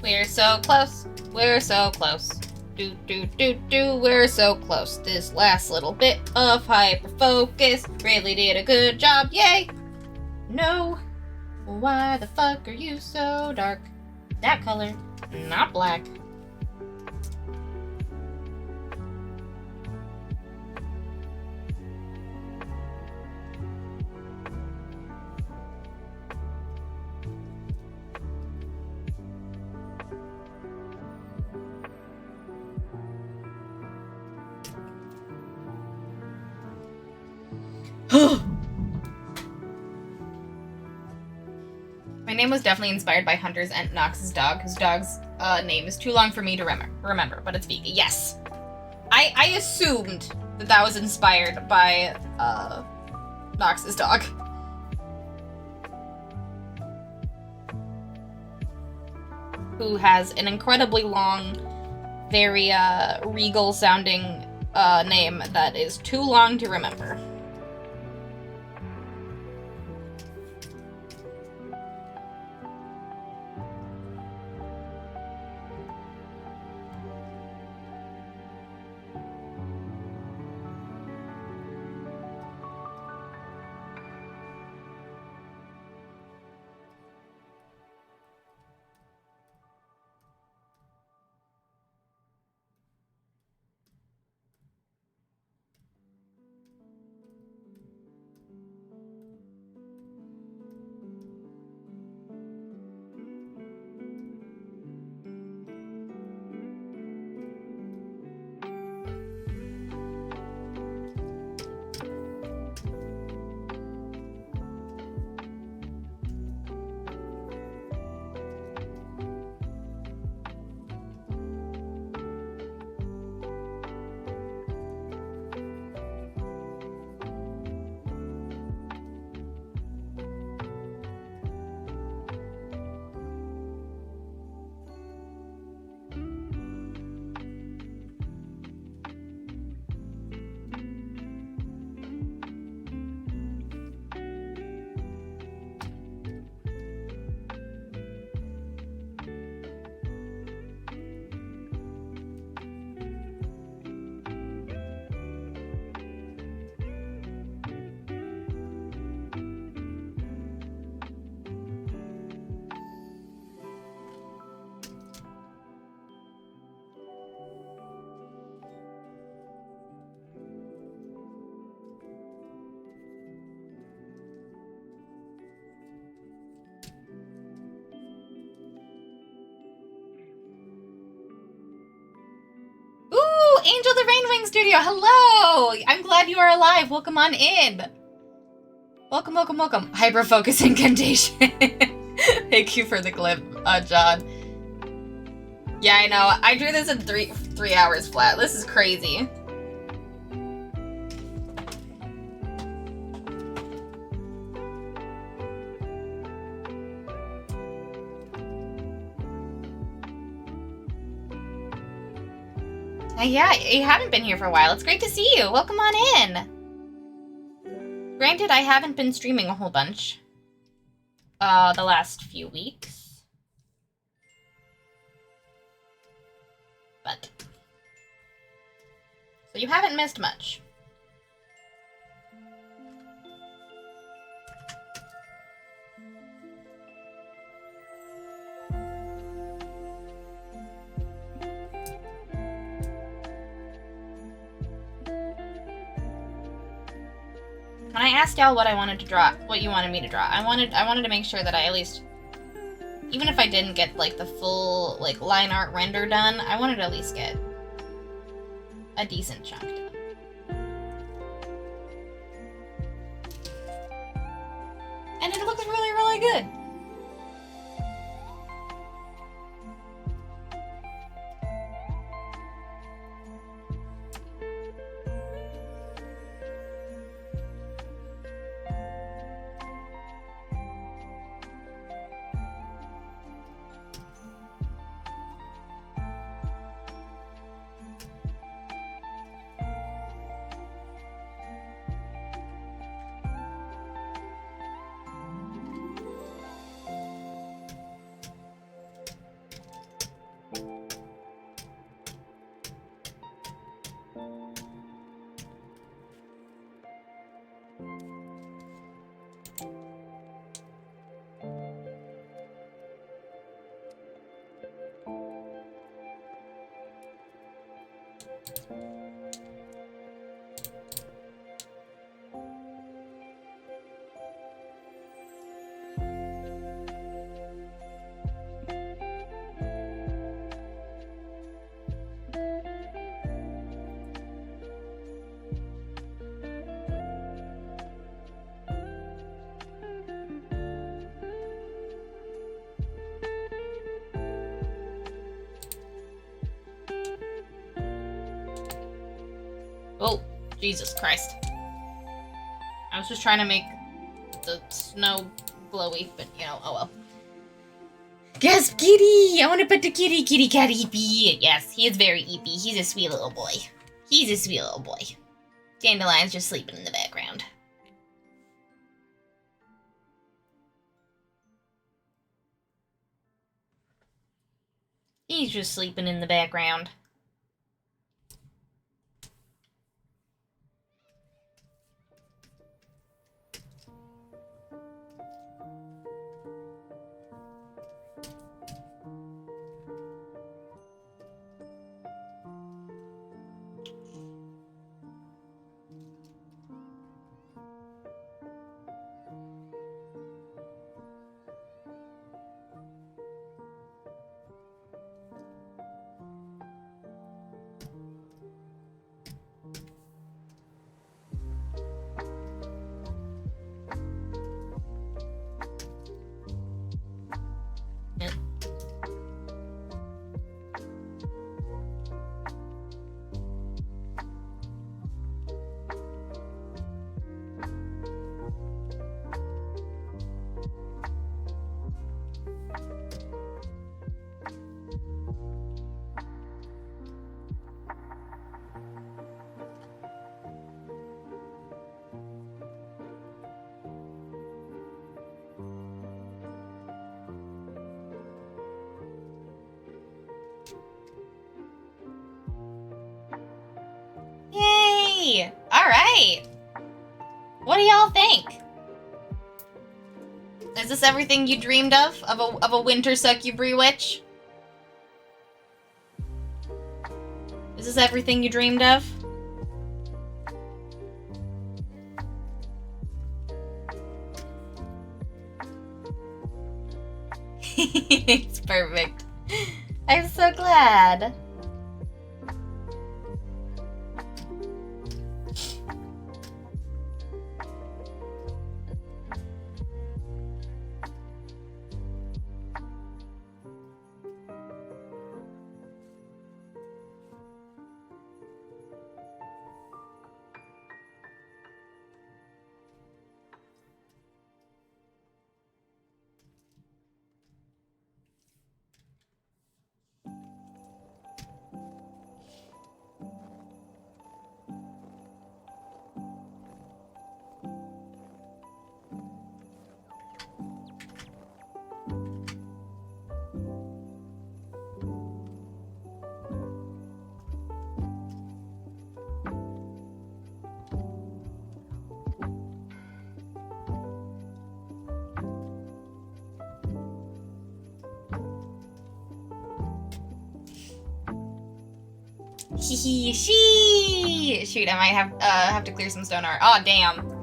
We're so close. We're so close. Do, do, do, do. We're so close. This last little bit of hyper focus really did a good job. Yay! No. Why the fuck are you so dark? That color, not black. My name was definitely inspired by Hunter's and Nox's dog, whose dog's name is too long for me to remember, but it's Vika. Yes. I assumed that was inspired by Nox's dog. Who has an incredibly long, very regal sounding name that is too long to remember. Angel the Rainwing Studio, hello! I'm glad you are alive. Welcome on in. Welcome, welcome, welcome. Hyper focus incantation. Thank you for the clip, John. Yeah, I know. I drew this in three hours flat. This is crazy. Yeah, you haven't been here for a while. It's great to see you. Welcome on in. Granted, I haven't been streaming a whole bunch the last few weeks. But so you haven't missed much. When I asked y'all what I wanted to draw, what you wanted me to draw, I wanted to make sure that I at least, even if I didn't get like the full like line art render done, I wanted to at least get a decent chunk done. And it looks really, really good. Oh, Jesus Christ. I was just trying to make the snow glowy, but you know, oh well. Yes, kitty! I want to pet the kitty, kitty cat Eepy. Yes, he is very Eepy. He's a sweet little boy. He's a sweet little boy. Dandelion's just sleeping in the background. He's just sleeping in the background. Yay! Alright! What do y'all think? Is this everything you dreamed of? Of a winter succubus witch? Is this everything you dreamed of? It's perfect. I'm so glad. She. Shoot, I might have to clear some stone art. Oh damn.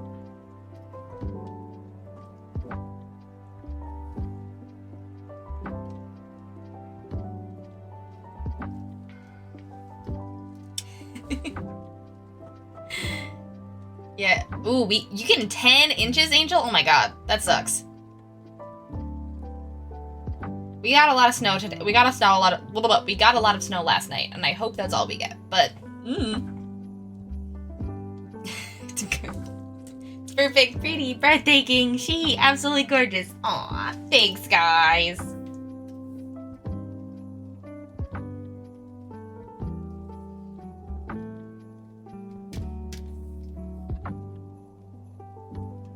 Yeah. Ooh, you getting 10 inches, Angel? Oh my god, that sucks. We got a lot of snow today. We got a lot of snow last night, and I hope that's all we get. But it's perfect, pretty, breathtaking. She absolutely gorgeous. Aw, thanks, guys.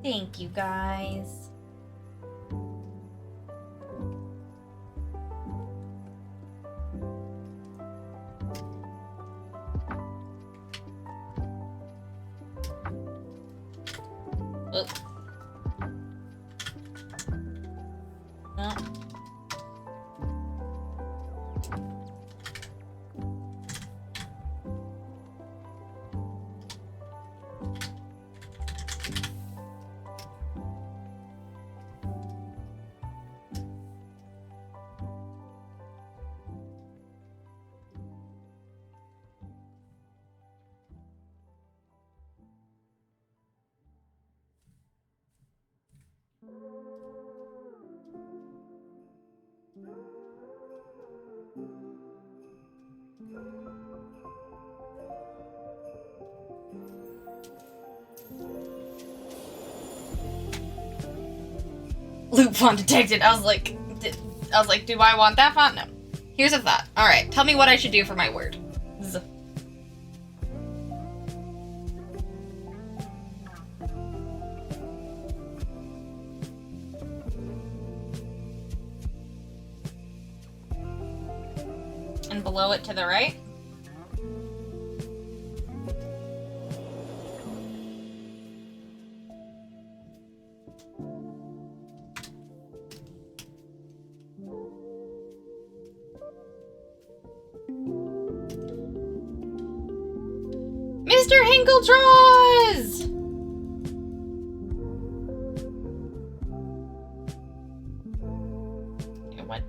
Thank you, guys. Oh. No. Loop font detected. I was like, do I want that font? No. Here's a thought. All right, tell me what I should do for my word. Z. And below it to the right. Mr. Hinkle draws! What?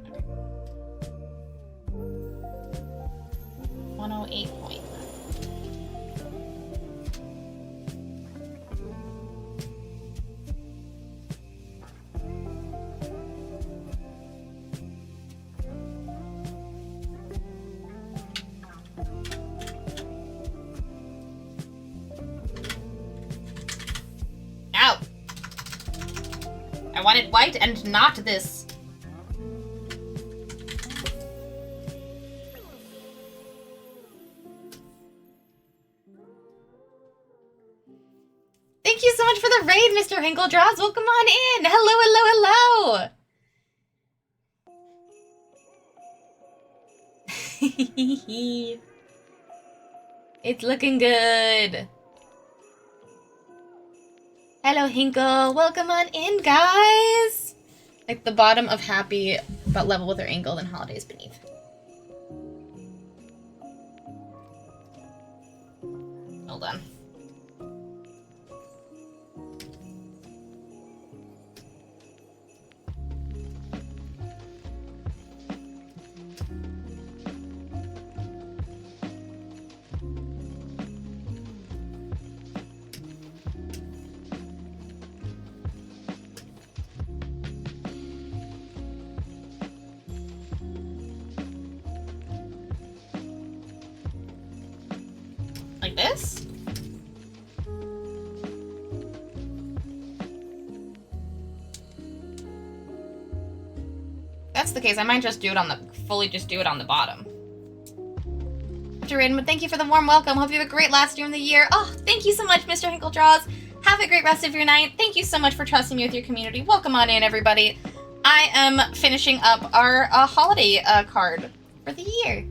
108 point. Ow! I wanted white and not this. Thank you so much for the raid, Mr. Hinkle Draws. Welcome on in. Hello, hello, hello. It's looking good. Hello, Hinkle. Welcome on in, guys. Like the bottom of happy, but level with her ankle, then holidays beneath. Hold on. Like this? If that's the case, I might just do it on the fully just do it on the bottom. But thank you for the warm welcome. Hope you have a great last stream of the year. Oh, thank you so much, Mr. Hinkle Draws. Have a great rest of your night. Thank you so much for trusting me with your community. Welcome on in, everybody. I am finishing up our holiday card for the year.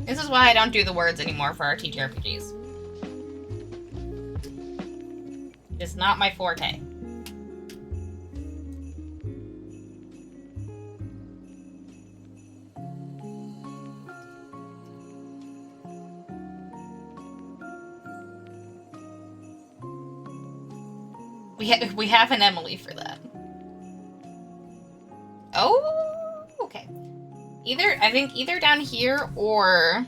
This is why I don't do the words anymore for our TTRPGs. It's not my forte. We have an Emily for that. Oh, okay. I think either down here or...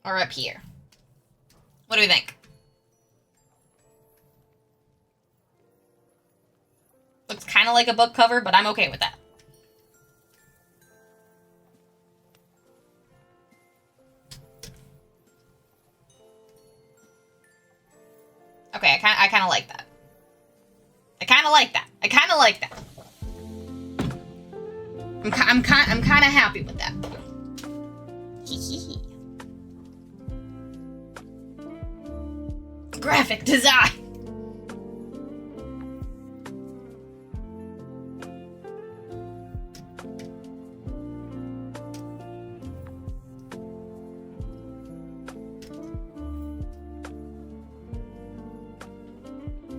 or up here. What do we think? Looks kind of like a book cover, but I'm okay with that. Okay, I kind of like that. I kind of like that. I kind of like that. I'm kind of happy with that. graphic design.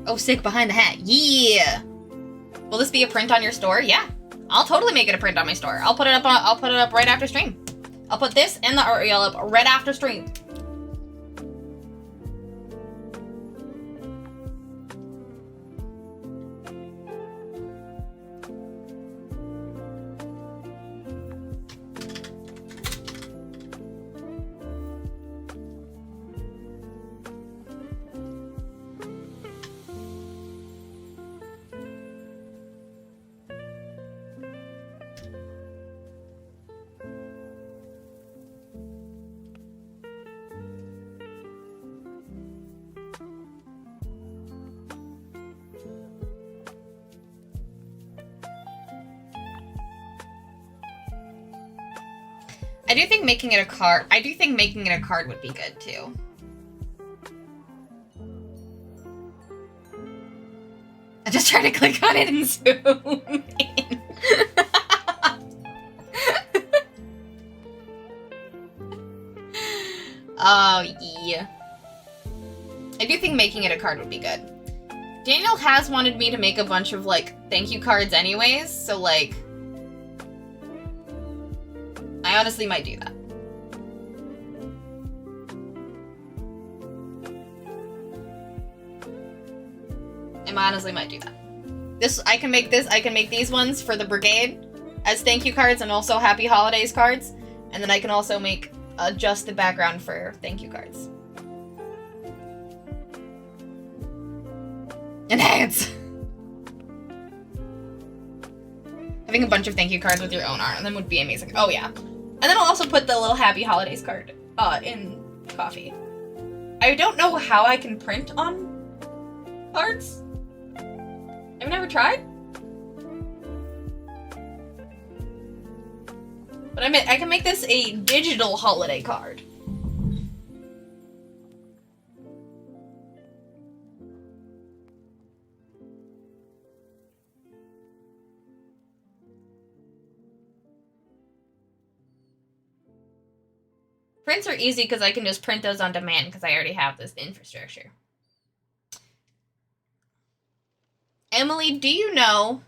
Oh, sick, behind the hat. Yeah. Will this be a print on your store? Yeah. I'll totally make it a print on my store. I'll put it up right after stream. I'll put this and the art reel up right after stream. I do think making it a card would be good too. I just try to click on it and zoom in. Oh yeah. I do think making it a card would be good. Daniel has wanted me to make a bunch of like thank you cards anyways, so like I honestly might do that. I honestly might do that. I can make these ones for the brigade as thank you cards and also happy holidays cards. And then I can also make just the background for thank you cards. Enhance! Having a bunch of thank you cards with your own art on them would be amazing. Oh yeah. And then I'll also put the little happy holidays card in coffee. I don't know how I can print on cards. I've never tried. But I can make this a digital holiday card. Prints are easy because I can just print those on demand because I already have this infrastructure. Emily, do you know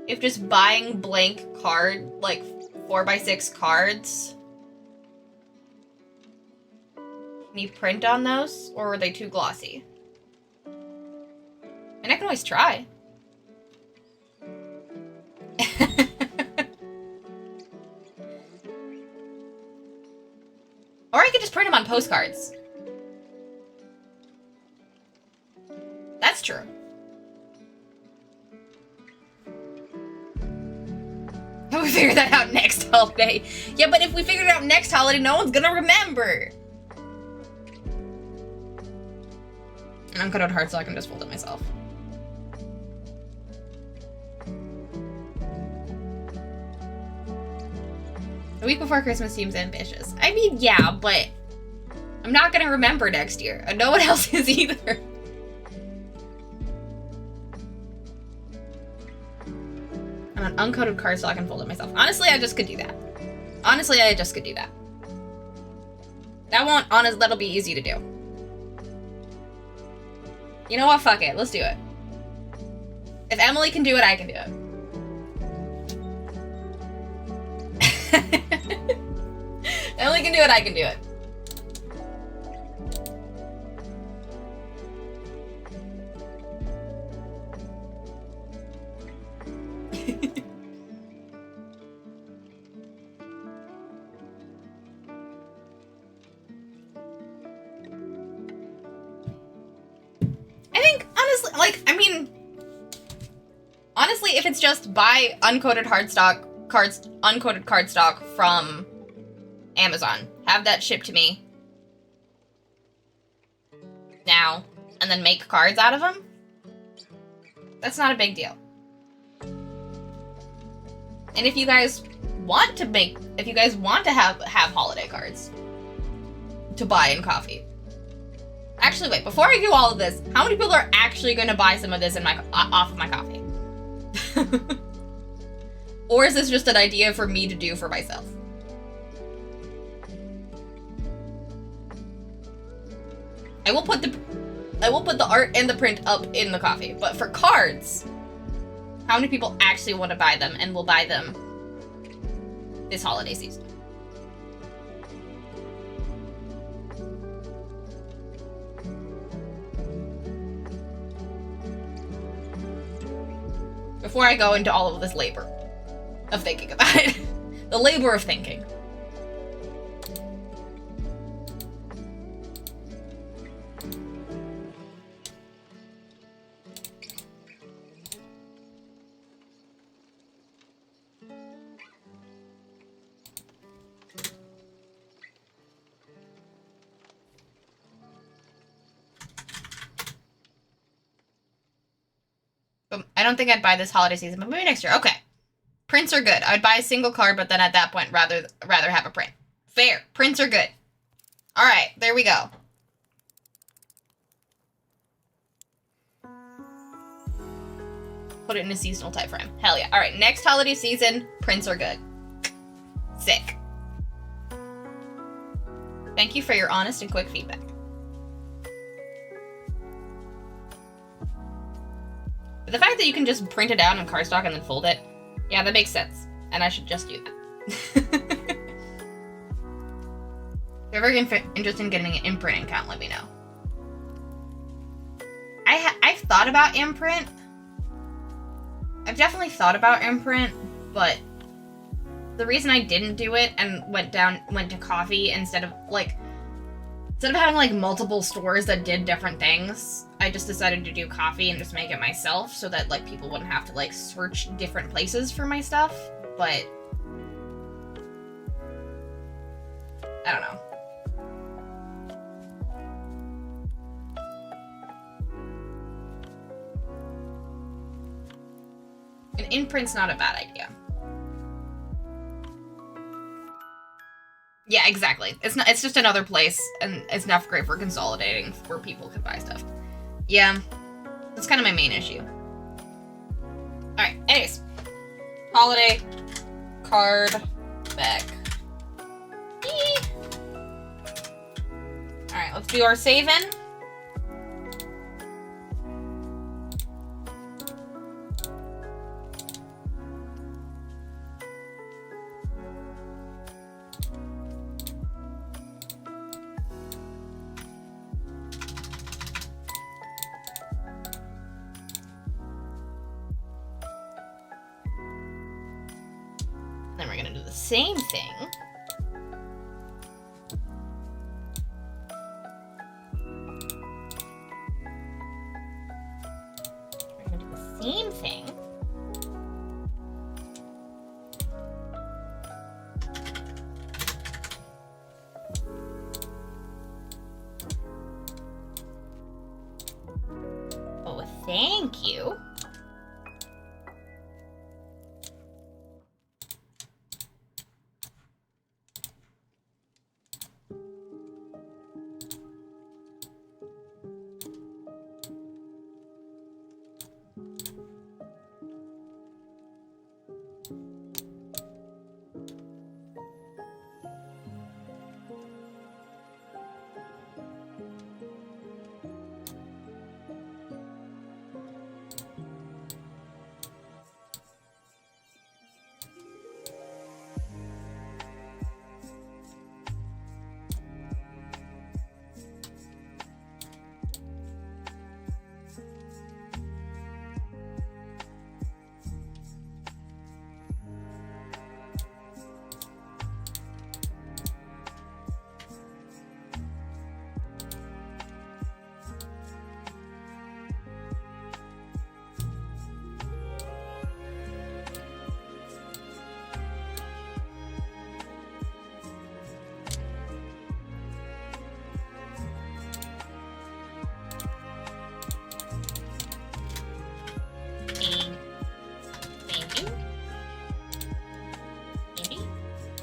if just buying blank card, like 4x6 cards, can you print on those, or are they too glossy? And I can always try. Or I could just print them on postcards. That's true. We figure that out next holiday. Yeah, but if we figure it out next holiday, no one's gonna remember. And I'm cut out hard so I can just fold it myself. The week before Christmas seems ambitious. I mean, yeah, but I'm not gonna remember next year. And no one else is either. I'm an uncoated card so I can fold it myself. Honestly, I just could do that. That'll be easy to do. You know what? Fuck it. Let's do it. If Emily can do it, I can do it. Emily can do it, I can do it. I think, honestly, honestly, if it's just buy uncoated uncoated cardstock from Amazon, have that shipped to me now, and then make cards out of them, that's not a big deal. And if you guys want to have holiday cards to buy in coffee, Actually, wait, before I do all of this, how many people are actually going to buy some of this off of my coffee? Or is this just an idea for me to do for myself? I will put the art and the print up in the coffee, but for cards, how many people actually want to buy them and will buy them this holiday season? Before I go into all of this labor of thinking about it. The labor of thinking. I don't think I'd buy this holiday season, but maybe next year. Okay. Prints are good. I'd buy a single card, but then at that point, rather have a print. Fair. Prints are good. All right, there we go. Put it in a seasonal type frame. Hell yeah. All right, next holiday season, prints are good. Sick. Thank you for your honest and quick feedback. But the fact that you can just print it out in cardstock and then fold it, yeah, that makes sense. And I should just do that. If you're ever interested in getting an imprint account, let me know. I've thought about imprint. I've definitely thought about imprint, but the reason I didn't do it and went to coffee instead of having like multiple stores that did different things, I just decided to do coffee and just make it myself so that like people wouldn't have to like search different places for my stuff. But I don't know. An imprint's not a bad idea. Yeah, exactly. It's just another place, and it's not great for consolidating where people can buy stuff. Yeah, that's kind of my main issue. Alright, anyways. Holiday card back. Alright, let's do our saving. Then we're gonna do the same thing. We're gonna do the same thing. Oh, thank you.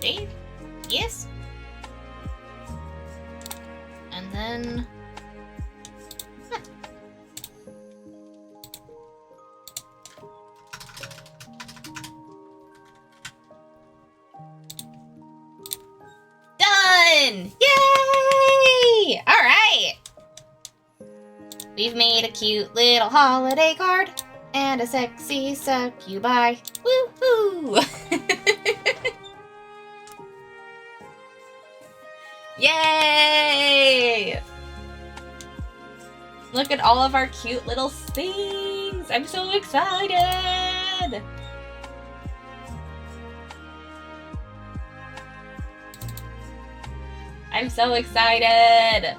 Save. Yes. And then done! Yay! Alright! We've made a cute little holiday card and a sexy succubi. Woohoo! Yay! Look at all of our cute little things! I'm so excited! I'm so excited!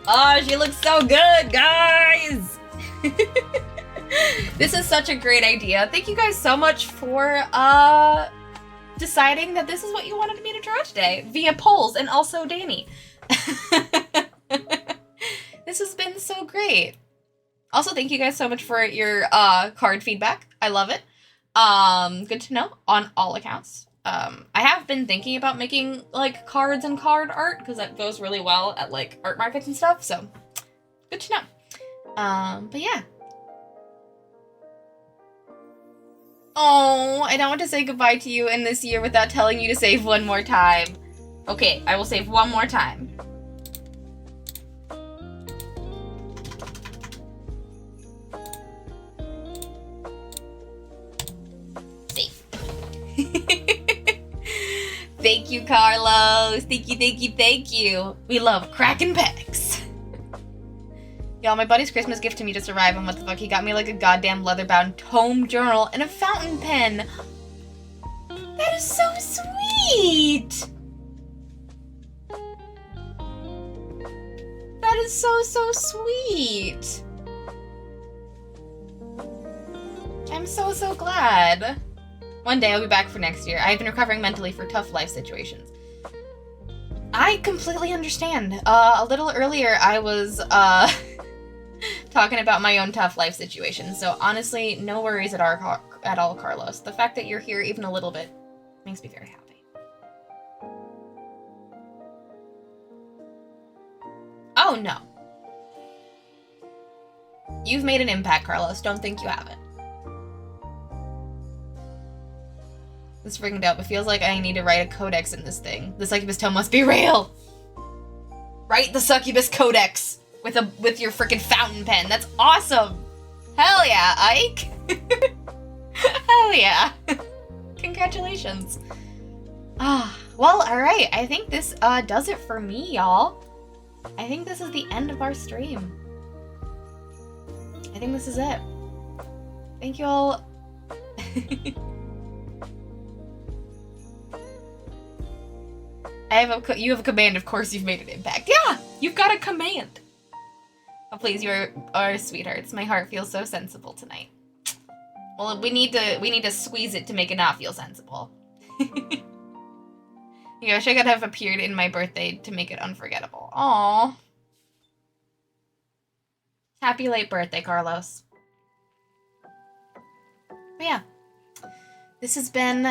Oh, she looks so good, guys! This is such a great idea. Thank you guys so much for deciding that this is what you wanted me to draw today via polls, and also Danny. This has been so great. Also, thank you guys so much for your card feedback. I love it. Good to know on all accounts. I have been thinking about making like cards and card art because that goes really well at like art markets and stuff. So good to know. But yeah. Oh, I don't want to say goodbye to you in this year without telling you to save one more time. Okay, I will save one more time. Save. Thank you, Carlos. Thank you, thank you, thank you. We love cracking packs. Y'all, my buddy's Christmas gift to me just arrived, and what the fuck? He got me like a goddamn leather-bound tome journal and a fountain pen. That is so sweet. That is so, so sweet. I'm so, so glad. One day I'll be back for next year. I've been recovering mentally for tough life situations. I completely understand. A little earlier I was, talking about my own tough life situation. So honestly, no worries at all, Carlos. The fact that you're here even a little bit makes me very happy. Oh no. You've made an impact, Carlos. Don't think you haven't. This is freaking dope. It feels like I need to write a codex in this thing. The succubus tome must be real. Write the succubus codex with your freaking fountain pen. That's awesome. Hell yeah, Ike. Hell yeah. Congratulations. Well, all right. I think this does it for me, y'all. I think this is the end of our stream. I think this is it. Thank you all. You have a command. Of course, you've made an impact. Yeah, you've got a command. Oh, please, you are sweethearts. My heart feels so sensible tonight. Well, we need to squeeze it to make it not feel sensible. You wish I could have appeared in my birthday to make it unforgettable. Aww. Happy late birthday, Carlos. But yeah. This has been,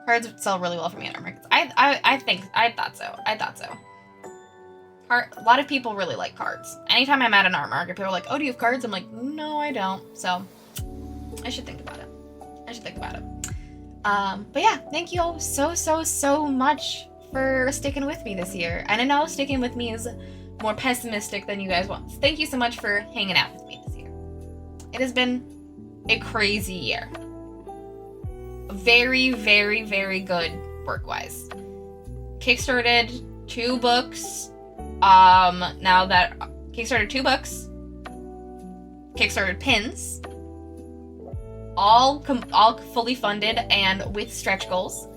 cards sell really well for me at art markets. I thought so. A lot of people really like cards. Anytime I'm at an art market, people are like, oh, do you have cards? I'm like, no, I don't. So, I should think about it. But yeah, thank you all so much for sticking with me this year. And I know sticking with me is more pessimistic than you guys want. Thank you so much for hanging out with me this year. It has been a crazy year. Very, very, very good work-wise. Kickstarted 2 books. Now that Kickstarted 2 books. Kickstarted pins. All fully funded and with stretch goals.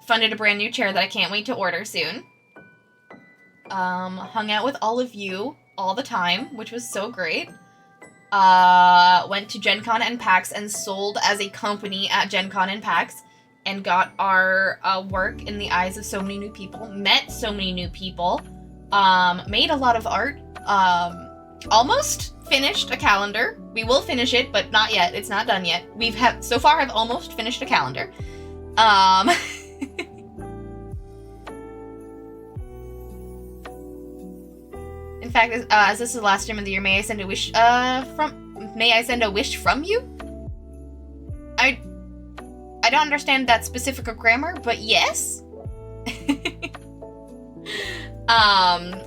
Funded a brand new chair that I can't wait to order soon. Hung out with all of you all the time, which was so great. Went to Gen Con and PAX and sold as a company at Gen Con and PAX and got our work in the eyes of so many new people. Met so many new people. Made a lot of art. Almost finished a calendar. We will finish it, but not yet. It's not done yet. So far I've almost finished a calendar. In fact, as this is the last stream of the year, may I send a wish I don't understand that specific grammar, but yes.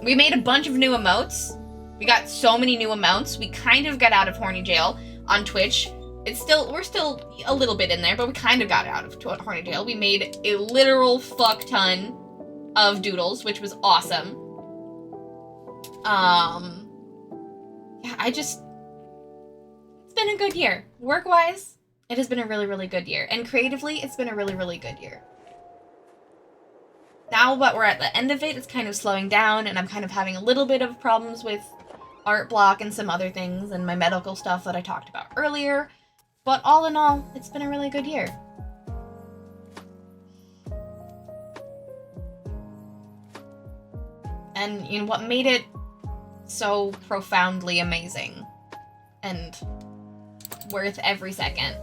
We made a bunch of new emotes. We got so many new emotes. We kind of got out of horny jail on Twitch. We're still a little bit in there, but we kind of got out of horny jail. We made a literal fuck ton of doodles, which was awesome. Yeah, it's been a good year. Work-wise, it has been a really, really good year. And creatively, it's been a really, really good year. Now that we're at the end of it, it's kind of slowing down, and I'm kind of having a little bit of problems with art block and some other things, and my medical stuff that I talked about earlier. But all in all, it's been a really good year. And you know what made it so profoundly amazing and worth every second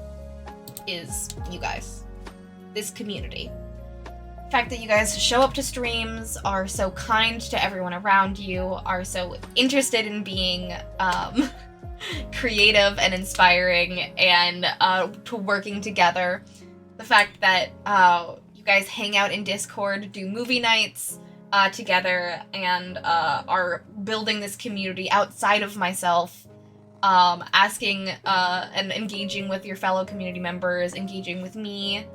is you guys. This community. The fact that you guys show up to streams, are so kind to everyone around you, are so interested in being creative and inspiring and to working together. The fact that you guys hang out in Discord, do movie nights together, and are building this community outside of myself, asking and engaging with your fellow community members, engaging with me,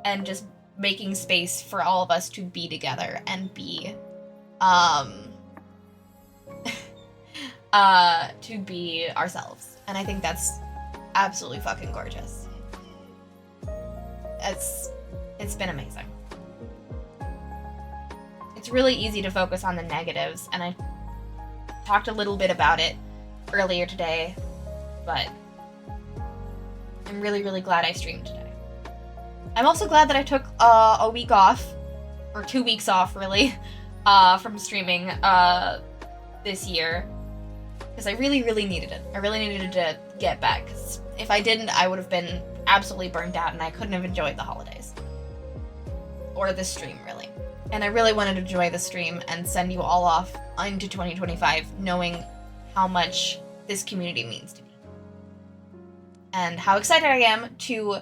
and just making space for all of us to be together and be to be ourselves. And I think that's absolutely fucking gorgeous. It's been amazing. It's really easy to focus on the negatives, and I talked a little bit about it earlier today, but I'm really, really glad I streamed today. I'm also glad that I took a week off, or 2 weeks off, really, from streaming this year, because I really, really needed it. I really needed to get back, 'cause if I didn't, I would have been absolutely burnt out, and I couldn't have enjoyed the holidays. Or the stream, really. And I really wanted to enjoy the stream and send you all off into 2025, knowing how much this community means to me. And how excited I am to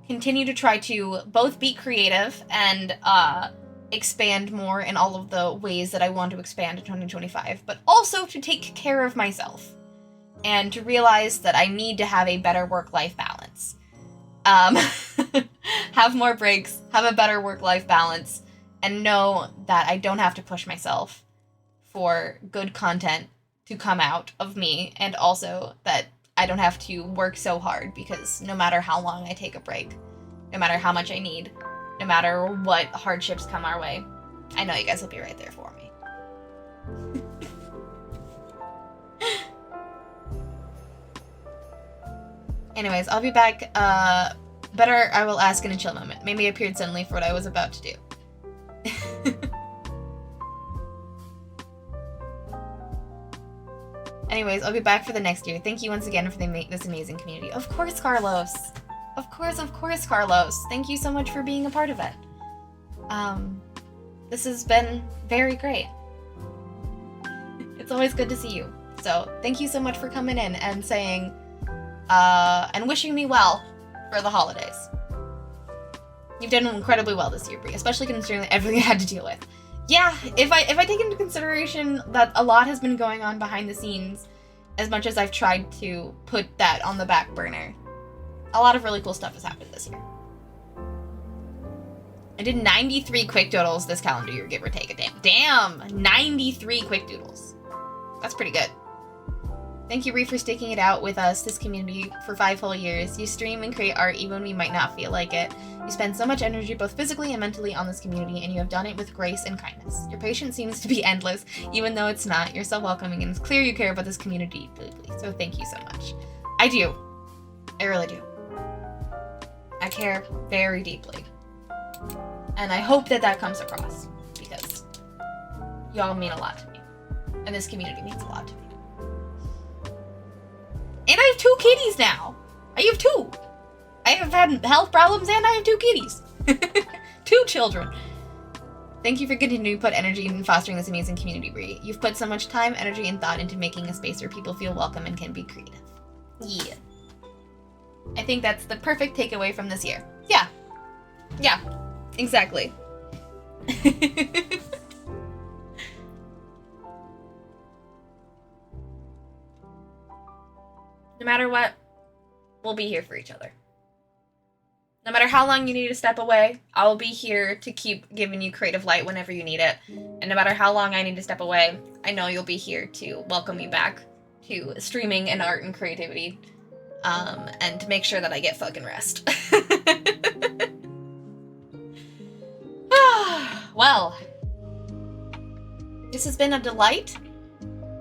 continue to try to both be creative and expand more in all of the ways that I want to expand in 2025, but also to take care of myself and to realize that I need to have a better work-life balance. Have more breaks, have a better work-life balance, and know that I don't have to push myself for good content to come out of me, and also that I don't have to work so hard, because no matter how long I take a break, no matter how much I need, no matter what hardships come our way, I know you guys will be right there for me. Anyways, I'll be back. Better I will ask in a chill moment. Maybe I appeared suddenly for what I was about to do. Anyways, I'll be back for the next year. Thank you once again for this amazing community. Of course, Carlos. Of course, Carlos. Thank you so much for being a part of it. This has been very great. It's always good to see you. So, thank you so much for coming in and saying, and wishing me well for the holidays. You've done incredibly well this year, Brie, especially considering everything I had to deal with. Yeah, if I take into consideration that a lot has been going on behind the scenes, as much as I've tried to put that on the back burner, a lot of really cool stuff has happened this year. I did 93 quick doodles this calendar year, give or take a damn. 93 quick doodles. That's pretty good. Thank you, Ree, for sticking it out with us, this community, for 5 whole years. You stream and create art even when we might not feel like it. You spend so much energy, both physically and mentally, on this community, and you have done it with grace and kindness. Your patience seems to be endless, even though it's not. You're so welcoming, and it's clear you care about this community deeply. So thank you so much. I do. I really do. I care very deeply. And I hope that that comes across, because y'all mean a lot to me. And this community means a lot to me. And I have 2 kitties now. I have 2. I have had health problems and I have 2 kitties. 2 children. Thank you for continuing to put energy in fostering this amazing community, Brie. You've put so much time, energy, and thought into making a space where people feel welcome and can be creative. Yeah. I think that's the perfect takeaway from this year. Yeah. Yeah. Exactly. No matter what, we'll be here for each other. No matter how long you need to step away, I'll be here to keep giving you creative light whenever you need it. And no matter how long I need to step away, I know you'll be here to welcome me back to streaming and art and creativity. And to make sure that I get fucking rest. Well, this has been a delight.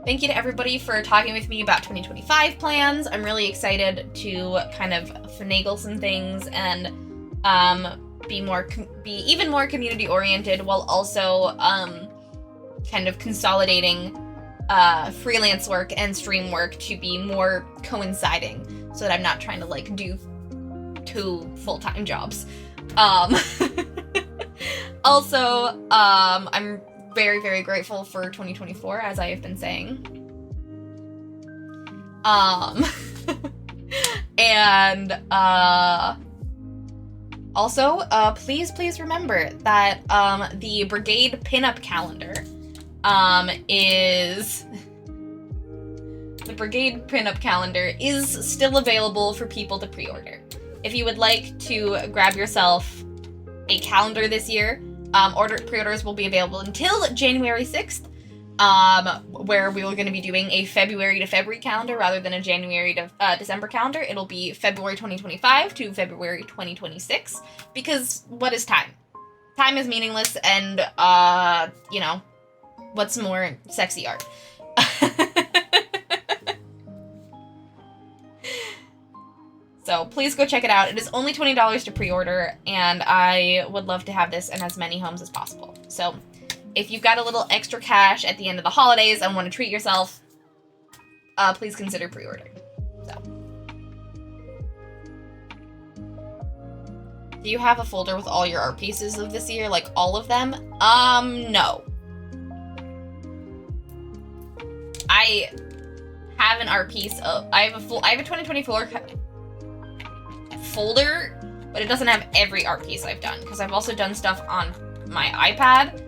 Thank you to everybody for talking with me about 2025 plans. I'm really excited to kind of finagle some things and be even more community oriented while also kind of consolidating freelance work and stream work to be more coinciding so that I'm not trying to like do 2 full-time jobs. Also, I'm very, very grateful for 2024, as I have been saying. And also, please remember that the Brigade pinup calendar is still available for people to pre-order. If you would like to grab yourself a calendar this year, pre-orders will be available until January 6th, where we are going to be doing a February to February calendar rather than a January to December calendar. It'll be February 2025 to February 2026, because what is time? Time is meaningless, and, you know, what's more sexy art? So please go check it out. It is only $20 to pre-order, and I would love to have this in as many homes as possible. So if you've got a little extra cash at the end of the holidays and want to treat yourself, please consider pre-ordering. So, do you have a folder with all your art pieces of this year, like all of them? No. I have an art piece of, I have a 2024 folder, but it doesn't have every art piece I've done, because I've also done stuff on my iPad,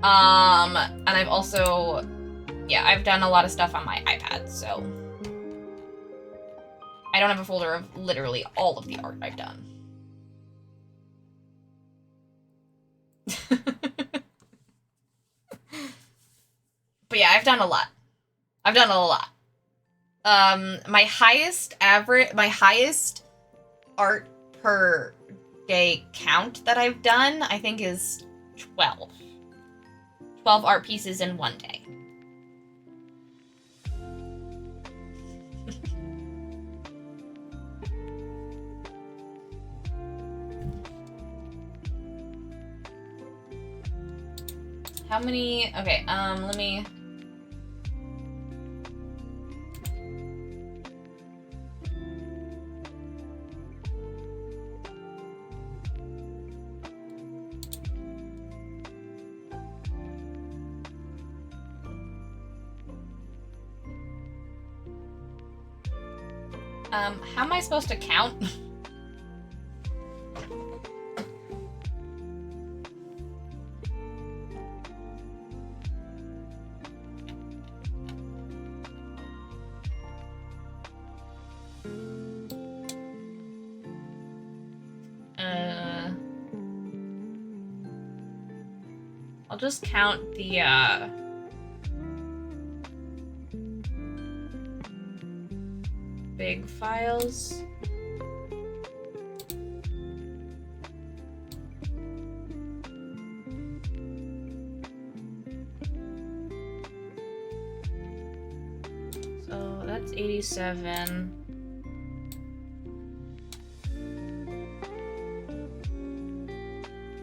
and I've also, yeah, I've done a lot of stuff on my iPad, so I don't have a folder of literally all of the art I've done. But yeah, I've done a lot. My highest art per day count that I've done, I think, is 12. 12 art pieces in one day. How many? Okay, let me... how am I supposed to count? I'll just count the, big files. So that's 87.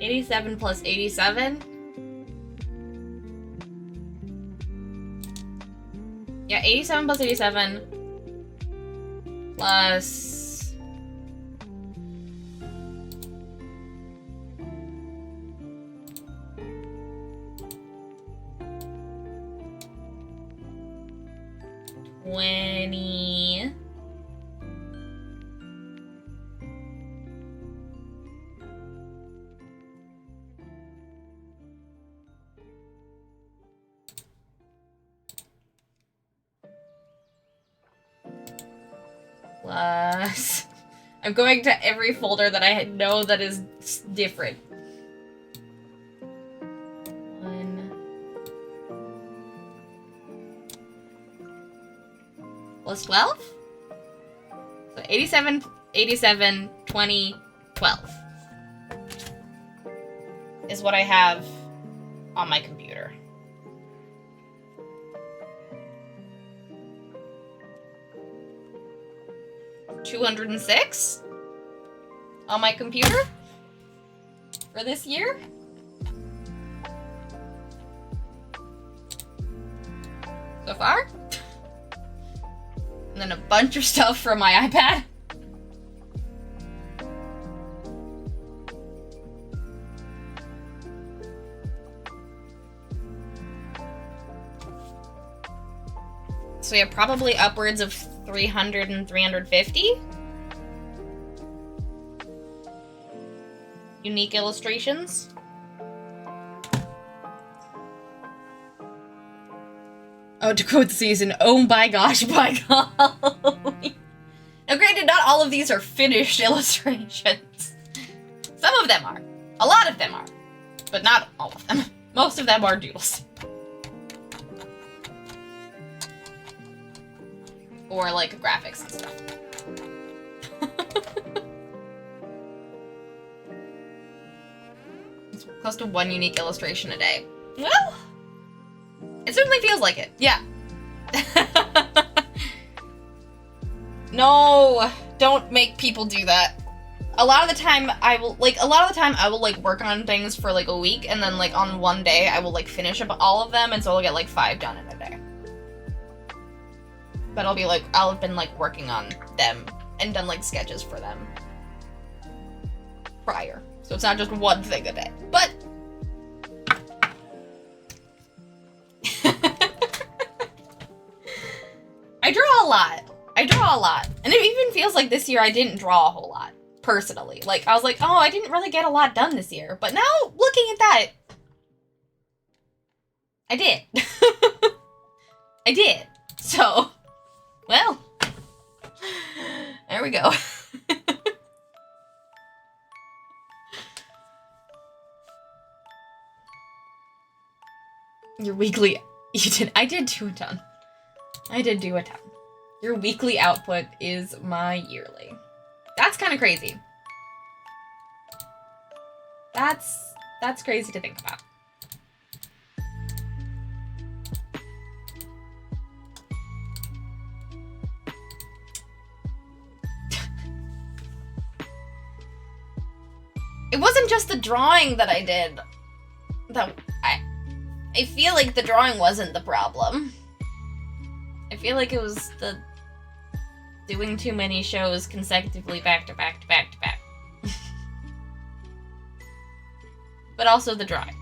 $87 plus 87? Yeah, 87 plus 87 plus 20 I'm going to every folder that I know that is different. 1 plus 12? So 87, 87, 20, 12 is what I have on my computer. $206 on my computer for this year. So far. And then a bunch of stuff from my iPad. So we have probably upwards of 300 and 350 unique illustrations. Oh, to quote the season, oh my gosh, by golly. Now granted, not all of these are finished illustrations. Some of them are. A lot of them are. But not all of them. Most of them are doodles. Or, like, graphics and stuff. It's close to 1 unique illustration a day. Well, it certainly feels like it. Yeah. No, don't make people do that. A lot of the time I will work on things for like a week, and then like on one day I will like finish up all of them, and so I'll get like 5 done in a day. But I'll have been like working on them and done like sketches for them prior. So it's not just one thing a day. But I draw a lot. And it even feels like this year I didn't draw a whole lot, personally. Like, I was like, oh, I didn't really get a lot done this year. But now, looking at that, I did. I did. So, well, there we go. Your weekly, I did do a ton. Your weekly output is my yearly. That's kind of crazy. That's crazy to think about. It wasn't just the drawing that I did. I feel like the drawing wasn't the problem. I feel like it was the doing too many shows consecutively back to back to back to back. But also the drawing.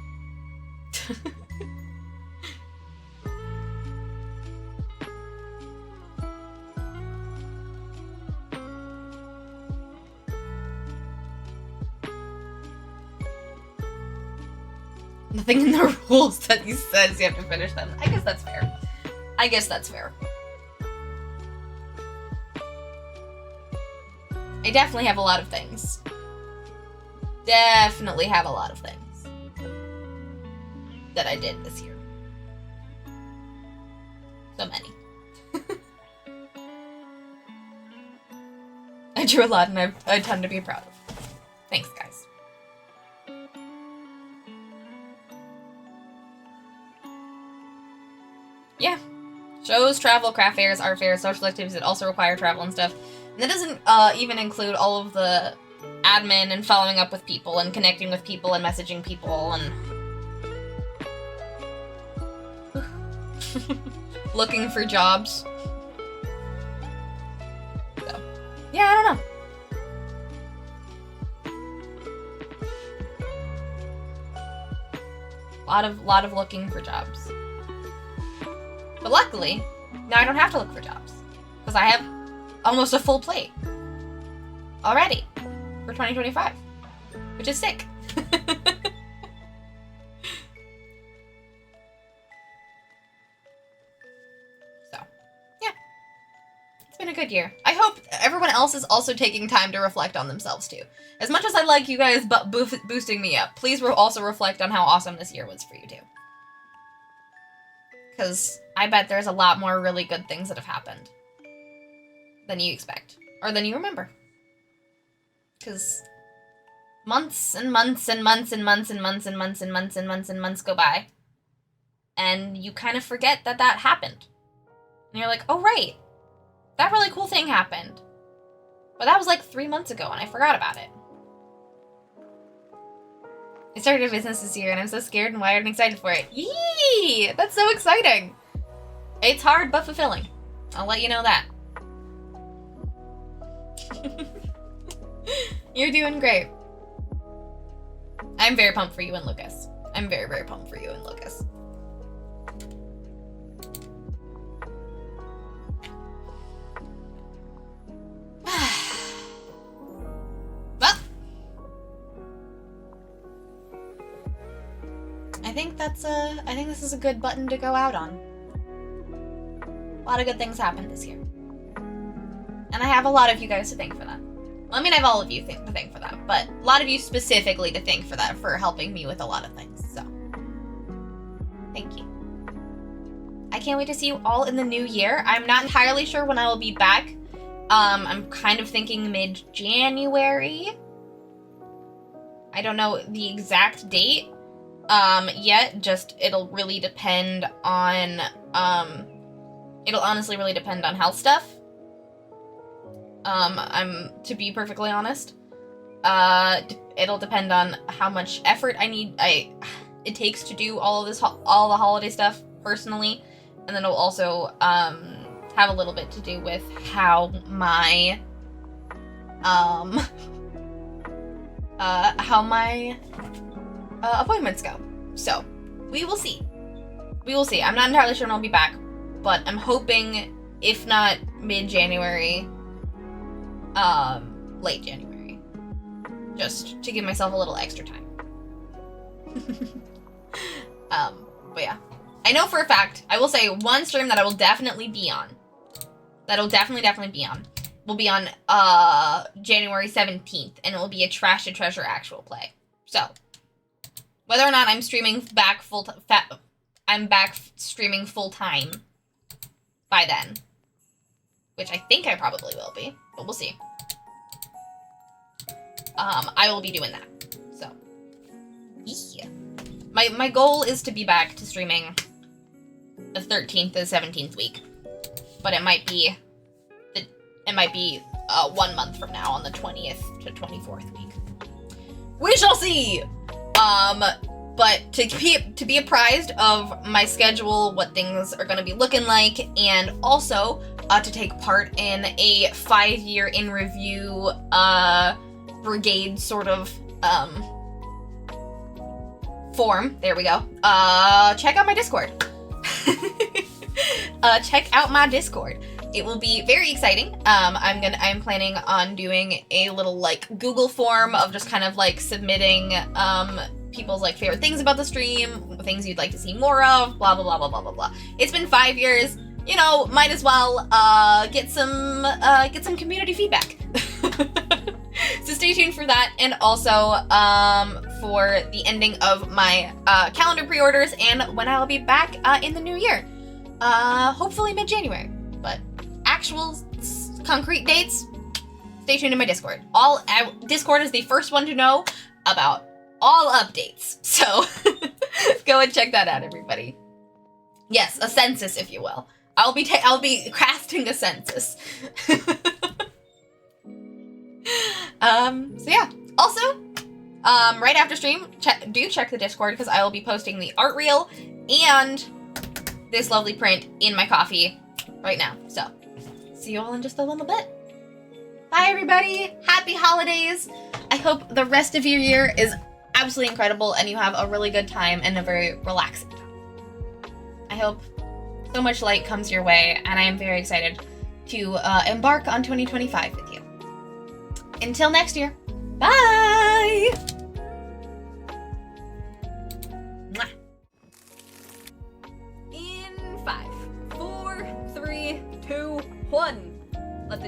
Nothing in the rules that he says you have to finish them. I guess that's fair. I definitely have a lot of things. That I did this year. So many. I drew a lot and I have a ton to be proud of. Thanks, guys. Yeah. Shows, travel, craft fairs, art fairs, social activities that also require travel and stuff. And that doesn't even include all of the admin and following up with people and connecting with people and messaging people and looking for jobs. So, yeah, I don't know. Lot of looking for jobs. But luckily, now I don't have to look for jobs. Because I have almost a full plate. Already. For 2025. Which is sick. So, yeah. It's been a good year. I hope everyone else is also taking time to reflect on themselves too. As much as I like you guys boosting me up, please also reflect on how awesome this year was for you too. Because I bet there's a lot more really good things that have happened than you expect. Or than you remember. Because months and months and months and months and months and months and months and months and months go by. And you kind of forget that that happened. And you're like, oh right, that really cool thing happened. But that was like 3 months ago and I forgot about it. I started a business this year and I'm so scared and wired and excited for it. Yee! That's so exciting. It's hard but fulfilling. I'll let you know that. You're doing great. I'm very pumped for you and Lucas. I'm very, very pumped for you and Lucas. Well, I think this is a good button to go out on. A lot of good things happened this year. And I have a lot of you guys to thank for that. Well, I mean, I have all of you to thank for that, but a lot of you specifically to thank for that, for helping me with a lot of things, so. Thank you. I can't wait to see you all in the new year. I'm not entirely sure when I will be back. I'm kind of thinking mid-January. I don't know the exact date yet, just it'll really depend on, it'll honestly really depend on health stuff. To be perfectly honest, it'll depend on how much effort it takes to do all the holiday stuff personally, and then it'll also, have a little bit to do with how my, appointments go. So, we will see. We will see. I'm not entirely sure when I'll be back, but I'm hoping, if not mid-January, late January. Just to give myself a little extra time. But yeah. I know for a fact, I will say one stream that I will definitely be on. That'll definitely be on. Will be on, January 17th, and it will be a Trash to Treasure actual play. So, whether or not I'm streaming back I'm back streaming full-time by then. Which I think I probably will be, but we'll see. I will be doing that, so. Yeah. My goal is to be back to streaming the 13th to 17th week, but it might be 1 month from now on the 20th to 24th week. We shall see! But to be apprised of my schedule, what things are gonna be looking like, and also to take part in a 5-year in review brigade sort of form. There we go. Check out my Discord. Check out my Discord. It will be very exciting. I'm planning on doing a little like Google form of just kind of like submitting people's like favorite things about the stream, things you'd like to see more of, blah blah blah blah blah blah blah. It's been 5 years, you know, might as well get some community feedback. So stay tuned for that, and also for the ending of my calendar pre-orders and when I will be back in the new year. Hopefully mid-January, but actual concrete dates, stay tuned in my Discord. Discord is the first one to know about all updates, so go and check that out, everybody. Yes, a census, if you will. I'll be casting a census. So yeah. Also, right after stream, check the Discord, because I will be posting the art reel and this lovely print in my coffee right now. So, see you all in just a little bit. Bye, everybody. Happy holidays. I hope the rest of your year is absolutely incredible and you have a really good time and a very relaxing time. I hope so much light comes your way, and I am very excited to embark on 2025 with you. Until next year, bye! Mwah. In 5, 4, 3, 2, 1. Let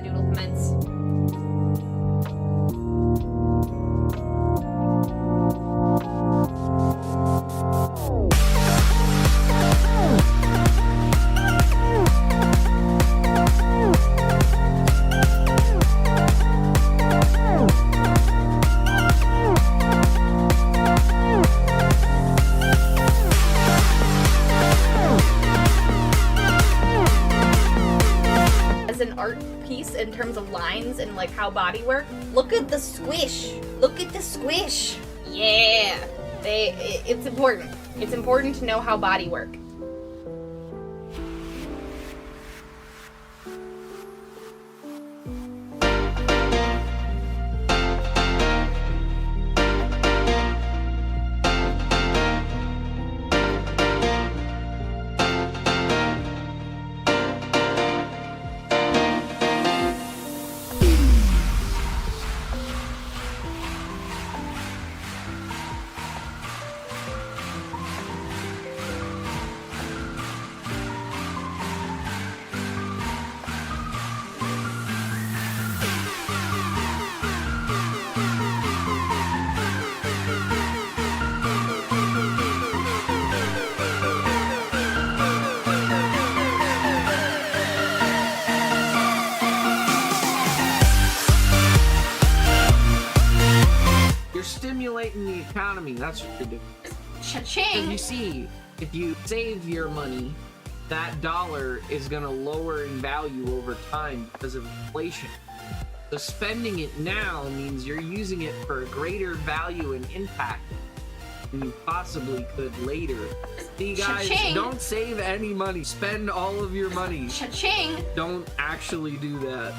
lines and like how body work. Look at the squish. Look at the squish. Yeah. It's important. It's important to know how body work. You're stimulating the economy. That's what you're doing. Because Cha-ching! you see, if you save your money, that dollar is going to lower in value over time because of inflation. So spending it now means you're using it for a greater value and impact than you possibly could later. See, guys, Cha-ching. don't save any money. Spend all of your money. Cha-ching! Don't actually do that.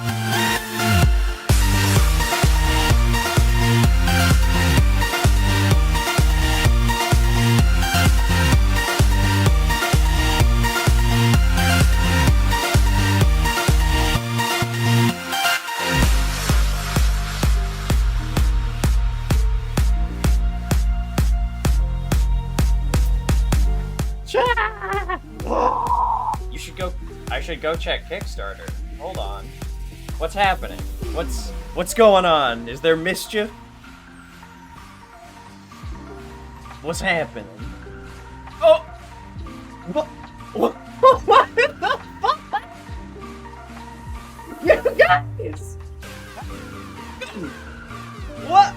I should go check Kickstarter. Hold on. What's happening? What's going on? Is there mischief? What's happening? Oh! What? What the fuck? You guys! What?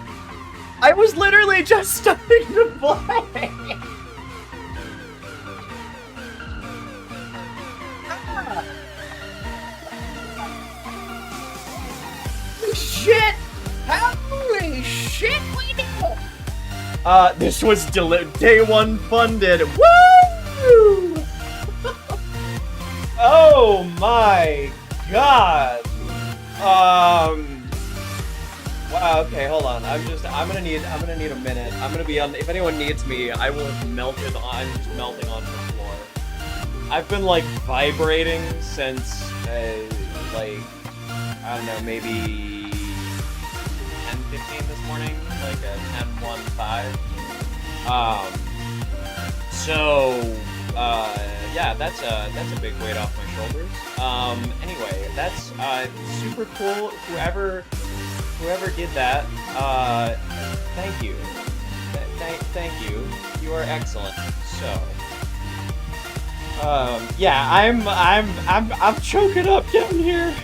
I was literally just starting to play! Shit! Holy shit, we did! This was day one funded. Woo! Oh my god. Wow, okay, hold on. I'm gonna need a minute. I'm gonna be on, if anyone needs me, I will have melted on, I'm just melting onto the floor. I've been like vibrating since, like, I don't know, maybe 10:15 this morning, like a 10:15. Yeah, that's a big weight off my shoulders. Anyway, that's super cool. Whoever did that, thank you. Thank you. You are excellent. So, yeah, I'm choking up down here.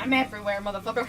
I'm everywhere, motherfucker.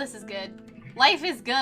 this is good. Life is good.